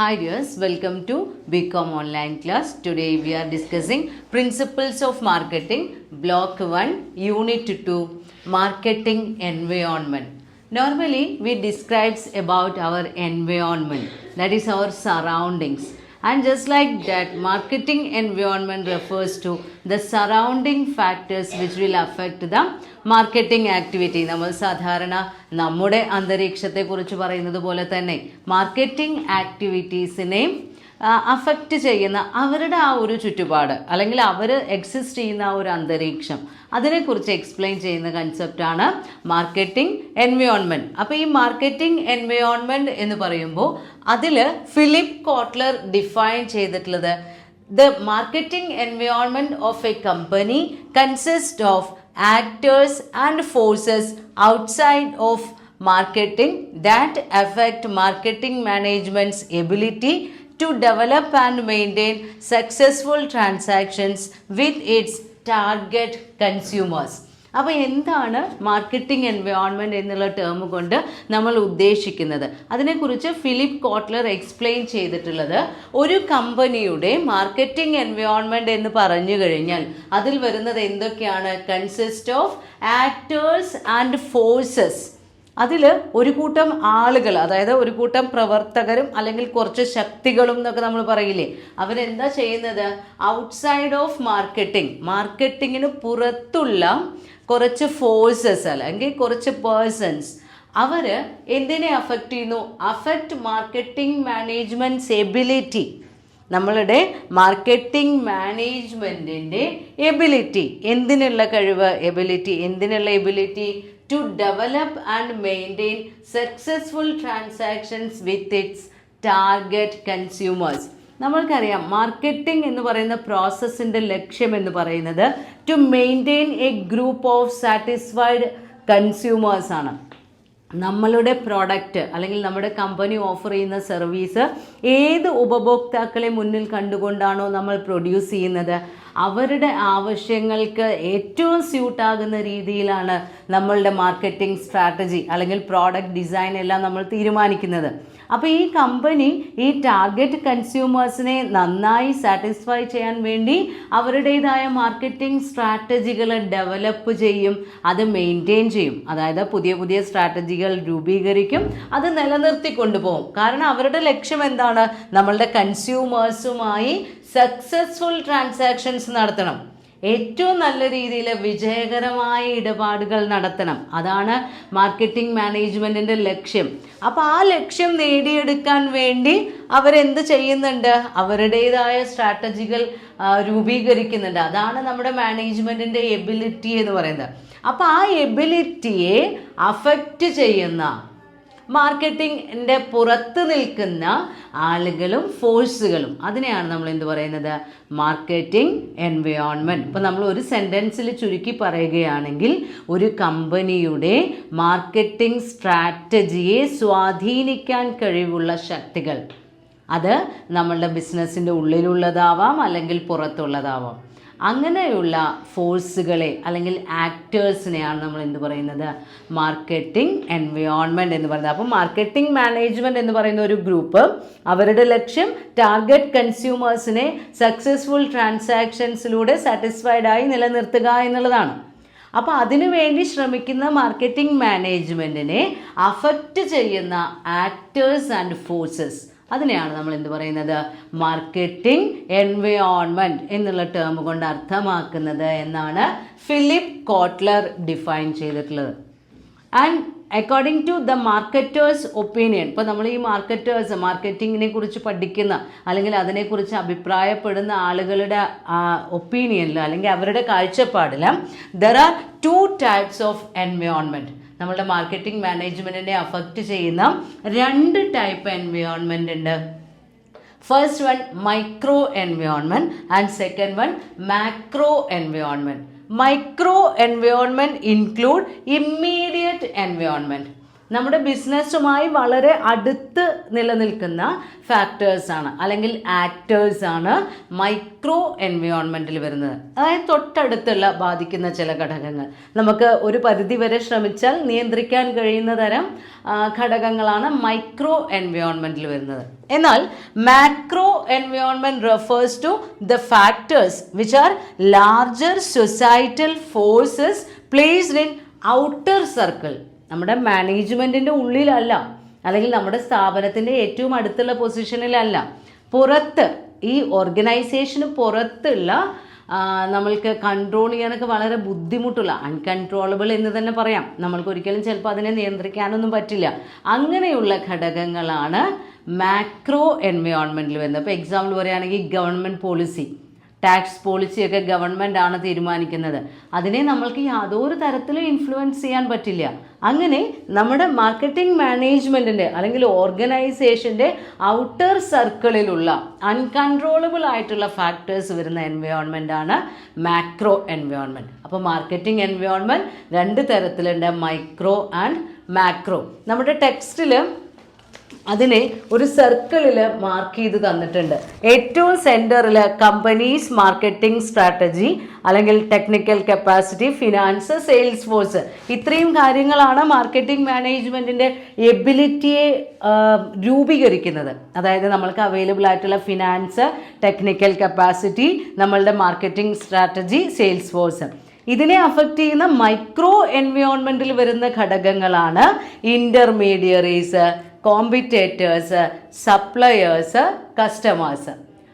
Hi dears, welcome to BCom online class. Today we are discussing Principles of Marketing, Block 1, Unit 2, Marketing Environment. Normally we describes about our environment, that is our surroundings. And just like that, marketing environment refers to the surrounding factors which will affect the marketing activity. നമ്മൾ സാധാരണ നമ്മുടെ അന്തരീക്ഷത്തെക്കുറിച്ച് പറയുന്നത് പോലെ തന്നെ marketing ആക്ടിവിറ്റീസിനെ affect ചെയ്യുന്ന അവരുടെ ആ ഒരു ചുറ്റുപാട് അല്ലെങ്കിൽ അവർ എക്സിസ്റ്റ് ചെയ്യുന്ന ആ ഒരു അന്തരീക്ഷം, അതിനെക്കുറിച്ച് എക്സ്പ്ലെയിൻ ചെയ്യുന്ന കൺസെപ്റ്റാണ് മാർക്കറ്റിംഗ് എൻവയോൺമെൻറ്റ്. അപ്പോൾ ഈ മാർക്കറ്റിംഗ് എൻവയോൺമെൻറ്റ് എന്ന് പറയുമ്പോൾ അതിൽ ഫിലിപ്പ് കോട്ട്ലർ ഡിഫൈൻ ചെയ്തിട്ടുള്ളത് the marketing environment of a company consists of actors and forces outside of marketing that affect marketing management's ability to develop and maintain successful transactions with its target consumers. അപ്പോൾ എന്താണ് marketing environment എന്നുള്ള term കൊണ്ട് നമ്മൾ ഉദ്ദേശിക്കുന്നത്? അതിനെക്കുറിച്ച് Philip Kotler explain ചെയ്തിട്ടുള്ളത്, ഒരു കമ്പനിയുടെ മാർക്കറ്റിംഗ് എൻവയോൺമെൻറ്റ് എന്ന് പറഞ്ഞു കഴിഞ്ഞാൽ അതിൽ വരുന്നത് എന്തൊക്കെയാണ്? Consist of actors and forces. അതിൽ ഒരു കൂട്ടം ആളുകൾ, അതായത് ഒരു കൂട്ടം പ്രവർത്തകരും അല്ലെങ്കിൽ കുറച്ച് ശക്തികളും എന്നൊക്കെ നമ്മൾ പറയില്ലേ, അവരെന്താ ചെയ്യുന്നത്? ഔട്ട്സൈഡ് ഓഫ് മാർക്കറ്റിങ്ങിന് പുറത്തുള്ള കുറച്ച് ഫോഴ്സസ് അല്ലെങ്കിൽ കുറച്ച് പേഴ്സൺസ്, അവർ എന്തിനെ അഫക്റ്റ് ചെയ്യുന്നു? Affect marketing management's ability. നമ്മളുടെ മാർക്കറ്റിംഗ് മാനേജ്മെൻറ്റിൻ്റെ എബിലിറ്റി, എന്തിനുള്ള കഴിവ്? എന്തിനുള്ള ability? To develop and maintain successful transactions with its target consumers. നമ്മൾക്കറിയാം മാർക്കറ്റിംഗ് എന്ന് പറയുന്ന പ്രോസസ്സിൻ്റെ ലക്ഷ്യം എന്ന് പറയുന്നത് to maintain a group of satisfied consumers ആണ്. നമ്മളുടെ പ്രോഡക്റ്റ് അല്ലെങ്കിൽ നമ്മുടെ കമ്പനി ഓഫർ ചെയ്യുന്ന സർവീസ് ഏത് ഉപഭോക്താക്കളെ മുന്നിൽ കണ്ടുകൊണ്ടാണോ നമ്മൾ പ്രൊഡ്യൂസ് ചെയ്യുന്നത്, അവരുടെ ആവശ്യങ്ങൾക്ക് ഏറ്റവും സ്യൂട്ടാകുന്ന രീതിയിലാണ് നമ്മളുടെ മാർക്കറ്റിംഗ് സ്ട്രാറ്റജി അല്ലെങ്കിൽ പ്രോഡക്റ്റ് ഡിസൈൻ എല്ലാം നമ്മൾ തീരുമാനിക്കുന്നത്. അപ്പോൾ ഈ കമ്പനി ഈ ടാർഗറ്റ് കൺസ്യൂമേഴ്സിനെ നന്നായി സാറ്റിസ്ഫൈ ചെയ്യാൻ വേണ്ടി അവരുടേതായ മാർക്കറ്റിംഗ് സ്ട്രാറ്റജികൾ ഡെവലപ്പ് ചെയ്യും, അത് മെയിൻറ്റെയിൻ ചെയ്യും. അതായത് പുതിയ പുതിയ സ്ട്രാറ്റജികൾ രൂപീകരിക്കും, അത് നിലനിർത്തി കൊണ്ടുപോകും. കാരണം അവരുടെ ലക്ഷ്യം എന്താണ്? നമ്മളുടെ കൺസ്യൂമേഴ്സുമായി സക്സസ്ഫുൾ ട്രാൻസാക്ഷൻസ് നടത്തണം, ഏറ്റവും നല്ല രീതിയിൽ വിജയകരമായ ഇടപാടുകൾ നടത്തണം. അതാണ് മാർക്കറ്റിംഗ് മാനേജ്മെൻറ്റിൻ്റെ ലക്ഷ്യം. അപ്പോൾ ആ ലക്ഷ്യം നേടിയെടുക്കാൻ വേണ്ടി അവരെന്ത് ചെയ്യുന്നുണ്ട്? അവരുടേതായ സ്ട്രാറ്റജികൾ രൂപീകരിക്കുന്നുണ്ട്. അതാണ് നമ്മുടെ മാനേജ്മെൻറ്റിൻ്റെ എബിലിറ്റി എന്ന് പറയുന്നത്. അപ്പോൾ ആ എബിലിറ്റിയെ അഫക്റ്റ് ചെയ്യുന്ന മാർക്കറ്റിങ്ങിൻ്റെ പുറത്ത് നിൽക്കുന്ന ആളുകളും ഫോഴ്സുകളും, അതിനെയാണ് നമ്മൾ എന്ത് പറയുന്നത്? Marketing environment. ഇപ്പോൾ നമ്മൾ ഒരു സെൻറ്റൻസിൽ ചുരുക്കി പറയുകയാണെങ്കിൽ, ഒരു കമ്പനിയുടെ മാർക്കറ്റിംഗ് സ്ട്രാറ്റജിയെ സ്വാധീനിക്കാൻ കഴിവുള്ള ശക്തികൾ, അത് നമ്മളുടെ ബിസിനസ്സിൻ്റെ ഉള്ളിലുള്ളതാവാം അല്ലെങ്കിൽ പുറത്തുള്ളതാവാം. അങ്ങനെയുള്ള ഫോഴ്സുകളെ അല്ലെങ്കിൽ ആക്ടേഴ്സിനെയാണ് നമ്മൾ എന്ത് പറയുന്നത്? മാർക്കറ്റിംഗ് എൻവയോൺമെൻറ്റ് എന്ന് പറയുന്നത്. അപ്പോൾ മാർക്കറ്റിംഗ് മാനേജ്മെൻറ്റ് എന്ന് പറയുന്ന ഒരു ഗ്രൂപ്പ്, അവരുടെ ലക്ഷ്യം ടാർഗറ്റ് കൺസ്യൂമേഴ്സിനെ സക്സസ്ഫുൾ ട്രാൻസാക്ഷൻസിലൂടെ സാറ്റിസ്ഫൈഡായി നിലനിർത്തുക എന്നുള്ളതാണ്. അപ്പോൾ അതിനുവേണ്ടി ശ്രമിക്കുന്ന മാർക്കറ്റിംഗ് മാനേജ്മെൻറ്റിനെ അഫക്റ്റ് ചെയ്യുന്ന ആക്ടേഴ്സ് ആൻഡ് ഫോഴ്സസ്, അതിനെയാണ് നമ്മൾ എന്ത് പറയുന്നത്? മാർക്കറ്റിംഗ് എൻവയോൺമെൻറ്റ് എന്നുള്ള ടേം കൊണ്ട് അർത്ഥമാക്കുന്നത് എന്നാണ് ഫിലിപ്പ് കോട്ട്ലർ ഡിഫൈൻ ചെയ്തിട്ടുള്ളത്. And according to the marketers opinion, ഇപ്പോൾ നമ്മൾ ഈ മാർക്കറ്റിങ്ങിനെ കുറിച്ച് പഠിക്കുന്ന അല്ലെങ്കിൽ അതിനെക്കുറിച്ച് അഭിപ്രായപ്പെടുന്ന ആളുകളുടെ ഒപ്പീനിയനിൽ അല്ലെങ്കിൽ അവരുടെ കാഴ്ചപ്പാടിൽ, there are 2 types of environment. നമ്മളുടെ മാർക്കറ്റിംഗ് മാനേജ്മെൻറ്റിനെ അഫക്റ്റ് ചെയ്യുന്ന 2 ടൈപ്പ് എൻവയോൺമെൻറ്റ് ഉണ്ട്. First one micro environment and second one macro environment. Micro environment include immediate environment. നമ്മുടെ ബിസിനസ്സുമായി വളരെ അടുത്ത് നിലനിൽക്കുന്ന ഫാക്ടേഴ്സാണ് അല്ലെങ്കിൽ ആക്ടേഴ്സാണ് മൈക്രോ എൻവയോൺമെൻറ്റിൽ വരുന്നത്. അതായത് തൊട്ടടുത്തുള്ള ബാധിക്കുന്ന ചില ഘടകങ്ങൾ നമുക്ക് ഒരു പരിധി വരെ ശ്രമിച്ചാൽ നിയന്ത്രിക്കാൻ കഴിയുന്ന തരം ഘടകങ്ങളാണ് മൈക്രോ എൻവയോൺമെൻറ്റിൽ വരുന്നത്. എന്നാൽ macro environment refers to the factors which are larger societal forces placed in outer circle. നമ്മുടെ മാനേജ്മെൻറ്റിൻ്റെ ഉള്ളിലല്ല, അല്ലെങ്കിൽ നമ്മുടെ സ്ഥാപനത്തിൻ്റെ ഏറ്റവും അടുത്തുള്ള പൊസിഷനിലല്ല, പുറത്ത്, ഈ ഓർഗനൈസേഷന് പുറത്തുള്ള നമ്മൾക്ക് കൺട്രോൾ ചെയ്യാനൊക്കെ വളരെ ബുദ്ധിമുട്ടുള്ള, അൺകൺട്രോളബിൾ എന്ന് തന്നെ പറയാം, നമ്മൾക്ക് ഒരിക്കലും ചിലപ്പോൾ അതിനെ നിയന്ത്രിക്കാനൊന്നും പറ്റില്ല, അങ്ങനെയുള്ള ഘടകങ്ങളാണ് മാക്രോ എൻവയോൺമെൻറ്റിൽ വരുന്നത്. ഇപ്പോൾ എക്സാമ്പിൾ പറയുകയാണെങ്കിൽ ഗവൺമെൻറ് പോളിസി, ടാക്സ് പോളിസിയൊക്കെ ഗവൺമെൻറ് ആണ് തീരുമാനിക്കുന്നത്. അതിനെ നമ്മൾക്ക് യാതൊരു തരത്തിലും ഇൻഫ്ലുവൻസ് ചെയ്യാൻ പറ്റില്ല. അങ്ങനെ നമ്മുടെ മാർക്കറ്റിംഗ് മാനേജ്മെൻറ്റിൻ്റെ അല്ലെങ്കിൽ ഓർഗനൈസേഷൻ്റെ ഔട്ടർ സർക്കിളിലുള്ള അൺകൺട്രോളബിൾ ആയിട്ടുള്ള ഫാക്ടേഴ്സ് വരുന്ന എൻവയോൺമെൻ്റ് ആണ് മാക്രോ എൻവയോൺമെൻറ്റ്. അപ്പോൾ മാർക്കറ്റിംഗ് എൻവയോൺമെൻറ്റ് രണ്ട് തരത്തിലുണ്ട്, മൈക്രോ ആൻഡ് മാക്രോ. നമ്മുടെ ടെക്സ്റ്റിൽ അതിനെ ഒരു സർക്കിളിൽ മാർക്ക് ചെയ്ത് തന്നിട്ടുണ്ട്. ഏറ്റവും സെൻറ്ററിൽ കമ്പനീസ് മാർക്കറ്റിംഗ് സ്ട്രാറ്റജി അല്ലെങ്കിൽ technical capacity, finance, sales force, ഇത്രയും കാര്യങ്ങളാണ് മാർക്കറ്റിംഗ് മാനേജ്മെൻറ്റിൻ്റെ എബിലിറ്റിയെ രൂപീകരിക്കുന്നത്. അതായത് നമ്മൾക്ക് അവൈലബിൾ ആയിട്ടുള്ള ഫിനാൻസ്, ടെക്നിക്കൽ കപ്പാസിറ്റി, നമ്മളുടെ മാർക്കറ്റിംഗ് സ്ട്രാറ്റജി, സെയിൽസ് ഫോഴ്സ്. ഇതിനെ അഫക്റ്റ് ചെയ്യുന്ന മൈക്രോ എൻവയോൺമെൻറ്റിൽ വരുന്ന ഘടകങ്ങളാണ് ഇൻ്റർമീഡിയറീസ്, കോമ്പറ്റേറ്റേഴ്സ്, സപ്ലയേഴ്സ്, കസ്റ്റമേഴ്സ്.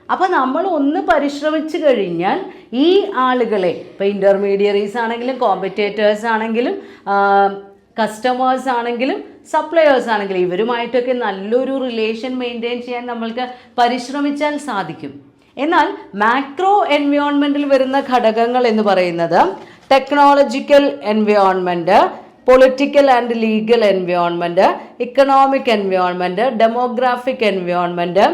അപ്പോൾ നമ്മൾ ഒന്ന് പരിശ്രമിച്ചു കഴിഞ്ഞാൽ ഈ ആളുകളെ, ഇപ്പോൾ ഇൻ്റർമീഡിയറീസ് ആണെങ്കിലും കോമ്പറ്റേറ്റേഴ്സ് ആണെങ്കിലും കസ്റ്റമേഴ്സ് ആണെങ്കിലും സപ്ലയേഴ്സ് ആണെങ്കിലും ഇവരുമായിട്ടൊക്കെ നല്ലൊരു റിലേഷൻ മെയിൻറ്റെയിൻ ചെയ്യാൻ നമ്മൾക്ക് പരിശ്രമിച്ചാൽ സാധിക്കും. എന്നാൽ മാക്രോ എൻവയോൺമെൻറ്റിൽ വരുന്ന ഘടകങ്ങൾ എന്ന് പറയുന്നത് technological environment, political and legal environment, economic environment, demographic environment,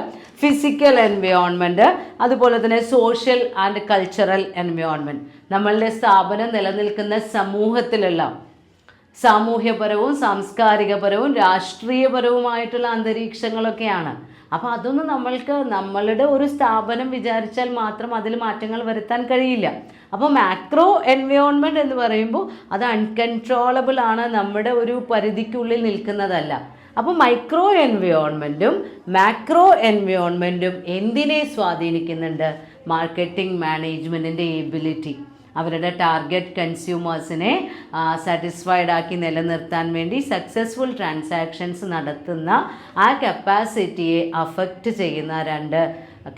physical environment, അതുപോലെ തന്നെ സോഷ്യൽ ആൻഡ് കൾച്ചറൽ എൻവയോൺമെൻറ്റ്. നമ്മളുടെ സ്ഥാപനം നിലനിൽക്കുന്ന സമൂഹത്തിലുള്ള സാമൂഹ്യപരവും സാംസ്കാരികപരവും രാഷ്ട്രീയപരവുമായിട്ടുള്ള അന്തരീക്ഷങ്ങളൊക്കെയാണ്. അപ്പോൾ അതൊന്നും നമ്മളുടെ ഒരു സ്ഥാപനം വിചാരിച്ചാൽ മാത്രം അതിൽ മാറ്റങ്ങൾ വരുത്താൻ കഴിയില്ല. അപ്പോൾ മാക്രോ എൻവയോൺമെൻറ്റ് എന്ന് പറയുമ്പോൾ അത് അൺകൺട്രോളബിൾ ആണ്, നമ്മുടെ ഒരു പരിധിക്കുള്ളിൽ നിൽക്കുന്നതല്ല. അപ്പോൾ മൈക്രോ എൻവയോൺമെൻറ്റും മാക്രോ എൻവയോൺമെൻറ്റും എന്തിനെ സ്വാധീനിക്കുന്നുണ്ട്? മാർക്കറ്റിംഗ് മാനേജ്മെൻറ്റിൻ്റെ എബിലിറ്റി, അവരുടെ ടാർഗറ്റ് കൺസ്യൂമേഴ്സിനെ സാറ്റിസ്ഫൈഡ് ആക്കി നിലനിർത്താൻ വേണ്ടി സക്സസ്ഫുൾ ട്രാൻസാക്ഷൻസ് നടത്തുന്ന ആ കപ്പാസിറ്റിയെ അഫക്റ്റ് ചെയ്യുന്ന രണ്ട്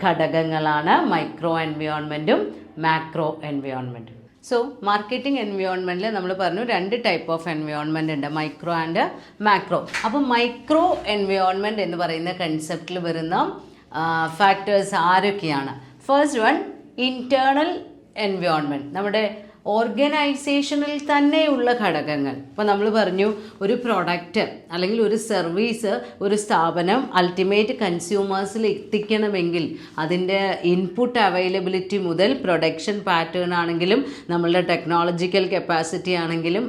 ഘടകങ്ങളാണ് മൈക്രോ എൻവയോൺമെൻറ്റും മാക്രോ എൻവയോൺമെൻറ്റും. സോ മാർക്കറ്റിംഗ് എൻവയോൺമെൻറ്റിൽ നമ്മൾ പറഞ്ഞു രണ്ട് ടൈപ്പ് ഓഫ് എൻവയോൺമെൻറ്റ് ഉണ്ട്, മൈക്രോ ആൻഡ് മാക്രോ. അപ്പോൾ മൈക്രോ എൻവയോൺമെൻറ്റ് എന്ന് പറയുന്ന കൺസെപ്റ്റിൽ വരുന്ന ഫാക്ടേഴ്സ് ആരൊക്കെയാണ്? ഫസ്റ്റ് വൺ, ഇൻറ്റേർണൽ എൻവയോൺമെൻറ്റ്, നമ്മുടെ ഓർഗനൈസേഷനിൽ തന്നെയുള്ള ഘടകങ്ങൾ. ഇപ്പോൾ നമ്മൾ പറഞ്ഞു ഒരു പ്രൊഡക്റ്റ് അല്ലെങ്കിൽ ഒരു സർവീസ് ഒരു സ്ഥാപനം അൾട്ടിമേറ്റ് കൺസ്യൂമേഴ്സിൽ എത്തിക്കണമെങ്കിൽ അതിൻ്റെ ഇൻപുട്ട് അവൈലബിലിറ്റി മുതൽ പ്രൊഡക്ഷൻ പാറ്റേൺ ആണെങ്കിലും നമ്മളുടെ ടെക്നോളജിക്കൽ കപ്പാസിറ്റി ആണെങ്കിലും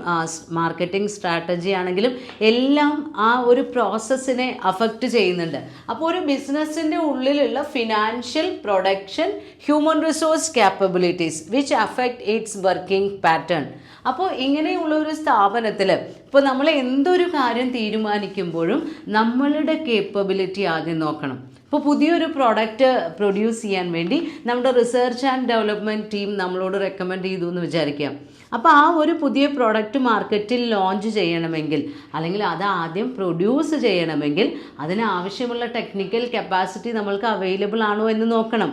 മാർക്കറ്റിംഗ് സ്ട്രാറ്റജി ആണെങ്കിലും എല്ലാം ആ ഒരു പ്രോസസ്സിനെ അഫക്റ്റ് ചെയ്യുന്നുണ്ട്. അപ്പോൾ ഒരു ബിസിനസ്സിൻ്റെ ഉള്ളിലുള്ള financial, production, human resource capabilities which affect it's working pattern. അപ്പോൾ ഇങ്ങനെയുള്ള ഒരു സ്ഥാപനത്തിൽ ഇപ്പോൾ നമ്മൾ എന്തൊരു കാര്യം തീരുമാനിക്കുമ്പോഴും നമ്മളുടെ കേപ്പബിലിറ്റി ആദ്യം നോക്കണം. ഇപ്പോൾ പുതിയൊരു പ്രോഡക്റ്റ് പ്രൊഡ്യൂസ് ചെയ്യാൻ വേണ്ടി നമ്മുടെ റിസർച്ച് ആൻഡ് ഡെവലപ്മെൻറ്റ് ടീം നമ്മളോട് റെക്കമെൻഡ് ചെയ്തു എന്ന് വിചാരിക്കാം. അപ്പോൾ ആ ഒരു പുതിയ പ്രോഡക്റ്റ് മാർക്കറ്റിൽ ലോഞ്ച് ചെയ്യണമെങ്കിൽ അല്ലെങ്കിൽ അത് ആദ്യം പ്രൊഡ്യൂസ് ചെയ്യണമെങ്കിൽ അതിനാവശ്യമുള്ള ടെക്നിക്കൽ കപ്പാസിറ്റി നമ്മൾക്ക് അവൈലബിൾ ആണോ എന്ന് നോക്കണം.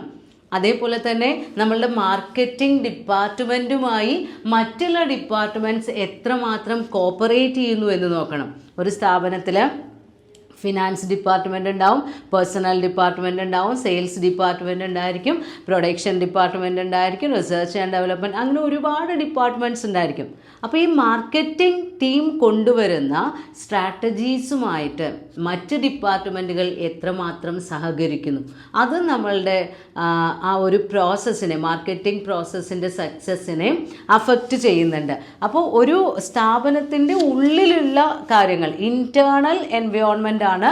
അതേപോലെ തന്നെ നമ്മളുടെ മാർക്കറ്റിംഗ് ഡിപ്പാർട്ട്മെൻറ്റുമായി മറ്റുള്ള ഡിപ്പാർട്ട്മെൻറ്റ്സ് എത്രമാത്രം കോപ്പറേറ്റ് ചെയ്യുന്നു എന്ന് നോക്കണം. ഒരു സ്ഥാപനത്തിൽ ഫിനാൻസ് ഡിപ്പാർട്ട്മെൻ്റ് ഉണ്ടാവും, പേഴ്സണൽ ഡിപ്പാർട്ട്മെൻ്റ് ഉണ്ടാവും, സെയിൽസ് ഡിപ്പാർട്ട്മെൻ്റ് ഉണ്ടായിരിക്കും, പ്രൊഡക്ഷൻ ഡിപ്പാർട്ട്മെൻ്റ് ഉണ്ടായിരിക്കും, റിസർച്ച് ആൻഡ് ഡെവലപ്മെൻറ്റ്, അങ്ങനെ ഒരുപാട് ഡിപ്പാർട്ട്മെൻറ്റ്സ് ഉണ്ടായിരിക്കും. അപ്പോൾ ഈ മാർക്കറ്റിംഗ് ടീം കൊണ്ടുവരുന്ന സ്ട്രാറ്റജീസുമായിട്ട് മറ്റ് ഡിപ്പാർട്ട്മെൻറ്റുകൾ എത്രമാത്രം സഹകരിക്കുന്നു, അത് നമ്മളുടെ ആ ഒരു പ്രോസസ്സിനെ, മാർക്കറ്റിംഗ് പ്രോസസ്സിൻ്റെ സക്സസ്സിനെ അഫക്റ്റ് ചെയ്യുന്നുണ്ട്. അപ്പോൾ ഒരു സ്ഥാപനത്തിൻ്റെ ഉള്ളിലുള്ള കാര്യങ്ങൾ, ഇൻറ്റേർണൽ എൻവയോൺമെൻ്റ് ആണ്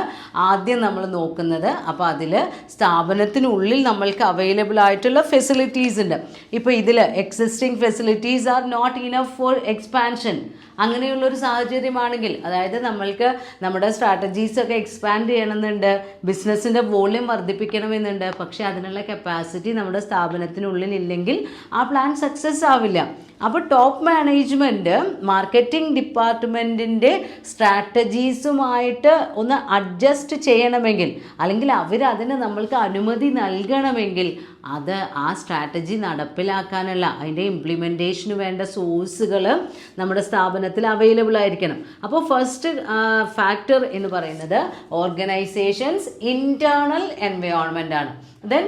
ആദ്യം നമ്മൾ നോക്കുന്നത്. അപ്പോൾ അതിൽ സ്ഥാപനത്തിനുള്ളിൽ നമ്മൾക്ക് അവൈലബിൾ ആയിട്ടുള്ള ഫെസിലിറ്റീസ് ഉണ്ട്. ഇപ്പോൾ ഇതിൽ existing facilities are not enough for expansion. അങ്ങനെയുള്ളൊരു സാഹചര്യമാണെങ്കിൽ, അതായത് നമ്മൾക്ക് നമ്മുടെ സ്ട്രാറ്റജീസൊക്കെ എക്സ്പാൻഡ് ചെയ്യണമെന്നുണ്ട്, ബിസിനസ്സിൻ്റെ വോള്യൂം വർദ്ധിപ്പിക്കണമെന്നുണ്ട്, പക്ഷേ അതിനുള്ള കപ്പാസിറ്റി നമ്മുടെ സ്ഥാപനത്തിനുള്ളിൽ ഇല്ലെങ്കിൽ ആ പ്ലാൻ സക്സസ് ആവില്ല. അപ്പോൾ ടോപ്പ് മാനേജ്മെൻറ്റ് മാർക്കറ്റിംഗ് ഡിപ്പാർട്ട്മെൻറ്റിൻ്റെ സ്ട്രാറ്റജീസുമായിട്ട് ഒന്ന് അഡ്ജസ്റ്റ് ചെയ്യണമെങ്കിൽ, അല്ലെങ്കിൽ അവരതിന് നമ്മൾക്ക് അനുമതി നൽകണമെങ്കിൽ, അത് ആ സ്ട്രാറ്റജി നടപ്പിലാക്കാനുള്ള അതിൻ്റെ ഇംപ്ലിമെൻറ്റേഷന് വേണ്ട സോഴ്സുകൾ നമ്മുടെ സ്ഥാപനത്തിൽ അവൈലബിൾ ആയിരിക്കണം. അപ്പോൾ ഫസ്റ്റ് ഫാക്ടർ എന്ന് പറയുന്നത് ഓർഗനൈസേഷൻസ് ഇൻറ്റേർണൽ എൻവയോൺമെൻ്റ് ആണ്. ദെൻ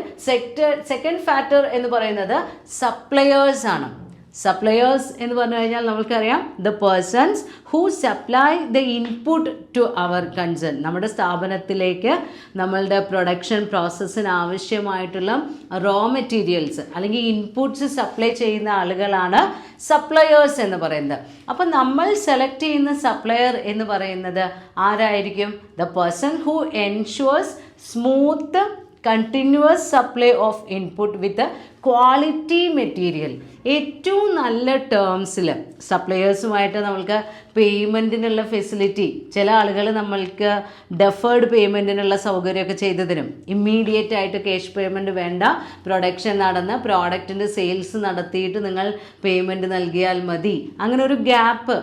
സെക്കൻഡ് ഫാക്ടർ എന്ന് പറയുന്നത് സപ്ലയേഴ്സ് ആണ്. സപ്ലയേഴ്സ് എന്ന് പറഞ്ഞു കഴിഞ്ഞാൽ നമുക്കറിയാം, the persons who supply the input to our concern. നമ്മുടെ സ്ഥാപനത്തിലേക്ക് നമ്മളുടെ പ്രൊഡക്ഷൻ പ്രോസസ്സിന് ആവശ്യമായിട്ടുള്ള റോ മെറ്റീരിയൽസ് അല്ലെങ്കിൽ ഇൻപുട്സ് സപ്ലൈ ചെയ്യുന്ന ആളുകളാണ് സപ്ലയേഴ്സ് എന്ന് പറയുന്നത്. അപ്പം നമ്മൾ സെലക്ട് ചെയ്യുന്ന സപ്ലയർ എന്ന് പറയുന്നത് ആരായിരിക്കും? The person who ensures smooth continuous supply of input with quality material. ഏറ്റവും നല്ല ടേംസിൽ സപ്ലയേഴ്സുമായിട്ട് നമ്മൾക്ക് പേയ്മെൻറ്റിനുള്ള ഫെസിലിറ്റി, ചില ആളുകൾ നമ്മൾക്ക് ഡെഫേർഡ് പേയ്മെൻറ്റിനുള്ള സൗകര്യമൊക്കെ ചെയ്തു തരും. ഇമ്മീഡിയറ്റ് ആയിട്ട് ക്യാഷ് പേയ്മെൻറ്റ് വേണ്ട, പ്രൊഡക്ഷൻ നടന്ന് പ്രോഡക്റ്റിൻ്റെ സെയിൽസ് നടത്തിയിട്ട് നിങ്ങൾ പേയ്മെൻറ്റ് നൽകിയാൽ മതി. അങ്ങനെ ഒരു ഗ്യാപ്പ്,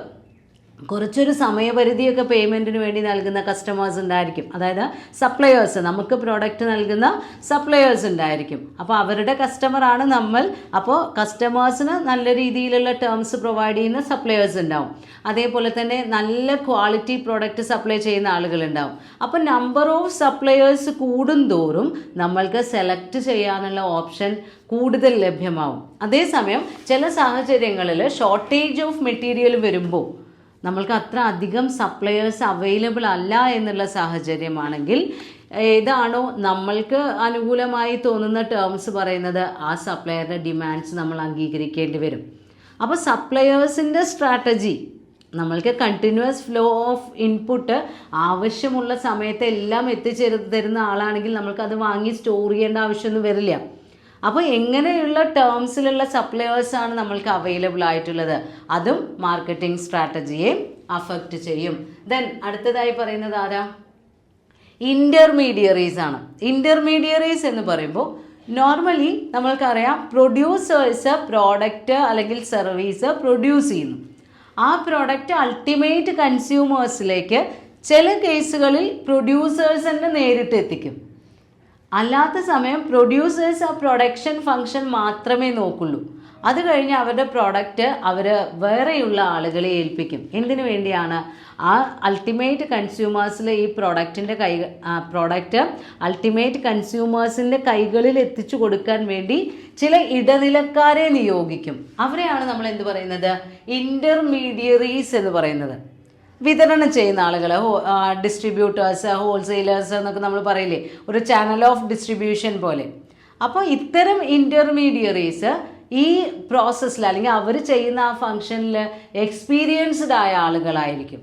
കുറച്ചൊരു സമയപരിധിയൊക്കെ പേയ്മെൻറ്റിന് വേണ്ടി നൽകുന്ന കസ്റ്റമേഴ്സ് ഉണ്ടായിരിക്കും. അതായത് സപ്ലയേഴ്സ്, നമുക്ക് പ്രോഡക്റ്റ് നൽകുന്ന സപ്ലയേഴ്സ് ഉണ്ടായിരിക്കും. അപ്പോൾ അവരുടെ കസ്റ്റമറാണ് നമ്മൾ. അപ്പോൾ കസ്റ്റമേഴ്സിന് നല്ല രീതിയിലുള്ള ടേംസ് പ്രൊവൈഡ് ചെയ്യുന്ന സപ്ലയേഴ്സ് ഉണ്ടാവും. അതേപോലെ തന്നെ നല്ല ക്വാളിറ്റി പ്രോഡക്റ്റ് സപ്ലൈ ചെയ്യുന്ന ആളുകളുണ്ടാവും. അപ്പോൾ നമ്പർ ഓഫ് സപ്ലയേഴ്സ് കൂടുന്തോറും നമ്മൾക്ക് സെലക്ട് ചെയ്യാനുള്ള ഓപ്ഷൻ കൂടുതൽ ലഭ്യമാവും. അതേസമയം ചില സാഹചര്യങ്ങളിൽ ഷോർട്ടേജ് ഓഫ് മെറ്റീരിയൽ വരുമ്പോൾ നമ്മൾക്ക് അത്ര അധികം സപ്ലയേഴ്സ് അവൈലബിൾ അല്ല എന്നുള്ള സാഹചര്യമാണെങ്കിൽ ഏതാണോ നമ്മൾക്ക് അനുകൂലമായി തോന്നുന്ന ടേംസ് പറയുന്നത്, ആ സപ്ലയറുടെ ഡിമാൻഡ്സ് നമ്മൾ അംഗീകരിക്കേണ്ടി വരും. അപ്പോൾ സപ്ലയേഴ്സിൻ്റെ സ്ട്രാറ്റജി, നമ്മൾക്ക് കണ്ടിന്യൂസ് ഫ്ലോ ഓഫ് ഇൻപുട്ട് ആവശ്യമുള്ള സമയത്ത് എല്ലാം തരുന്ന ആളാണെങ്കിൽ നമ്മൾക്കത് വാങ്ങി സ്റ്റോർ ചെയ്യേണ്ട ആവശ്യമൊന്നും വരില്ല. അപ്പോൾ എങ്ങനെയുള്ള ടേംസിലുള്ള സപ്ലയേഴ്സാണ് നമ്മൾക്ക് അവൈലബിൾ ആയിട്ടുള്ളത്, അതും മാർക്കറ്റിംഗ് സ്ട്രാറ്റജിയെ അഫക്റ്റ് ചെയ്യും. ദെൻ അടുത്തതായി പറയുന്നത് ആരാ? ഇൻ്റർമീഡിയറീസ് ആണ്. ഇൻ്റർമീഡിയറീസ് എന്ന് പറയുമ്പോൾ നോർമലി നമ്മൾക്കറിയാം, പ്രൊഡ്യൂസേഴ്സ് പ്രോഡക്റ്റ് അല്ലെങ്കിൽ സർവീസ് പ്രൊഡ്യൂസ് ചെയ്യുന്നു. ആ പ്രോഡക്റ്റ് അൾട്ടിമേറ്റ് കൺസ്യൂമേഴ്സിലേക്ക് ചില കേസുകളിൽ പ്രൊഡ്യൂസേഴ്സ് തന്നെ നേരിട്ട് എത്തിക്കും. അല്ലാത്ത സമയം പ്രൊഡ്യൂസേഴ്സ് ആ പ്രൊഡക്ഷൻ ഫങ്ഷൻ മാത്രമേ നോക്കുള്ളൂ. അത് കഴിഞ്ഞ് അവരുടെ പ്രോഡക്റ്റ് അവർ വേറെയുള്ള ആളുകളെ ഏൽപ്പിക്കും. എന്തിനു വേണ്ടിയാണ്? ആ അൾട്ടിമേറ്റ് കൺസ്യൂമേഴ്സിൽ ഈ പ്രോഡക്റ്റ് അൾട്ടിമേറ്റ് കൺസ്യൂമേഴ്സിൻ്റെ കൈകളിൽ എത്തിച്ചു കൊടുക്കാൻ വേണ്ടി ചില ഇടനിലക്കാരെ നിയോഗിക്കും. അവരെയാണ് നമ്മൾ എന്ത് പറയുന്നത്? ഇൻ്റർമീഡിയറീസ് എന്ന് പറയുന്നത്. വിതരണം ചെയ്യുന്ന ആളുകൾ, ഡിസ്ട്രിബ്യൂട്ടേഴ്സ്, ഹോൾസെയിലേഴ്സ് എന്നൊക്കെ നമ്മൾ പറയില്ലേ, ഒരു ചാനൽ ഓഫ് ഡിസ്ട്രിബ്യൂഷൻ പോലെ. അപ്പോൾ ഇത്തരം ഇൻ്റർമീഡിയറീസ് ഈ പ്രോസസ്സിൽ അല്ലെങ്കിൽ അവർ ചെയ്യുന്ന ആ ഫങ്ഷനിൽ എക്സ്പീരിയൻസ്ഡ് ആയ ആളുകളായിരിക്കും.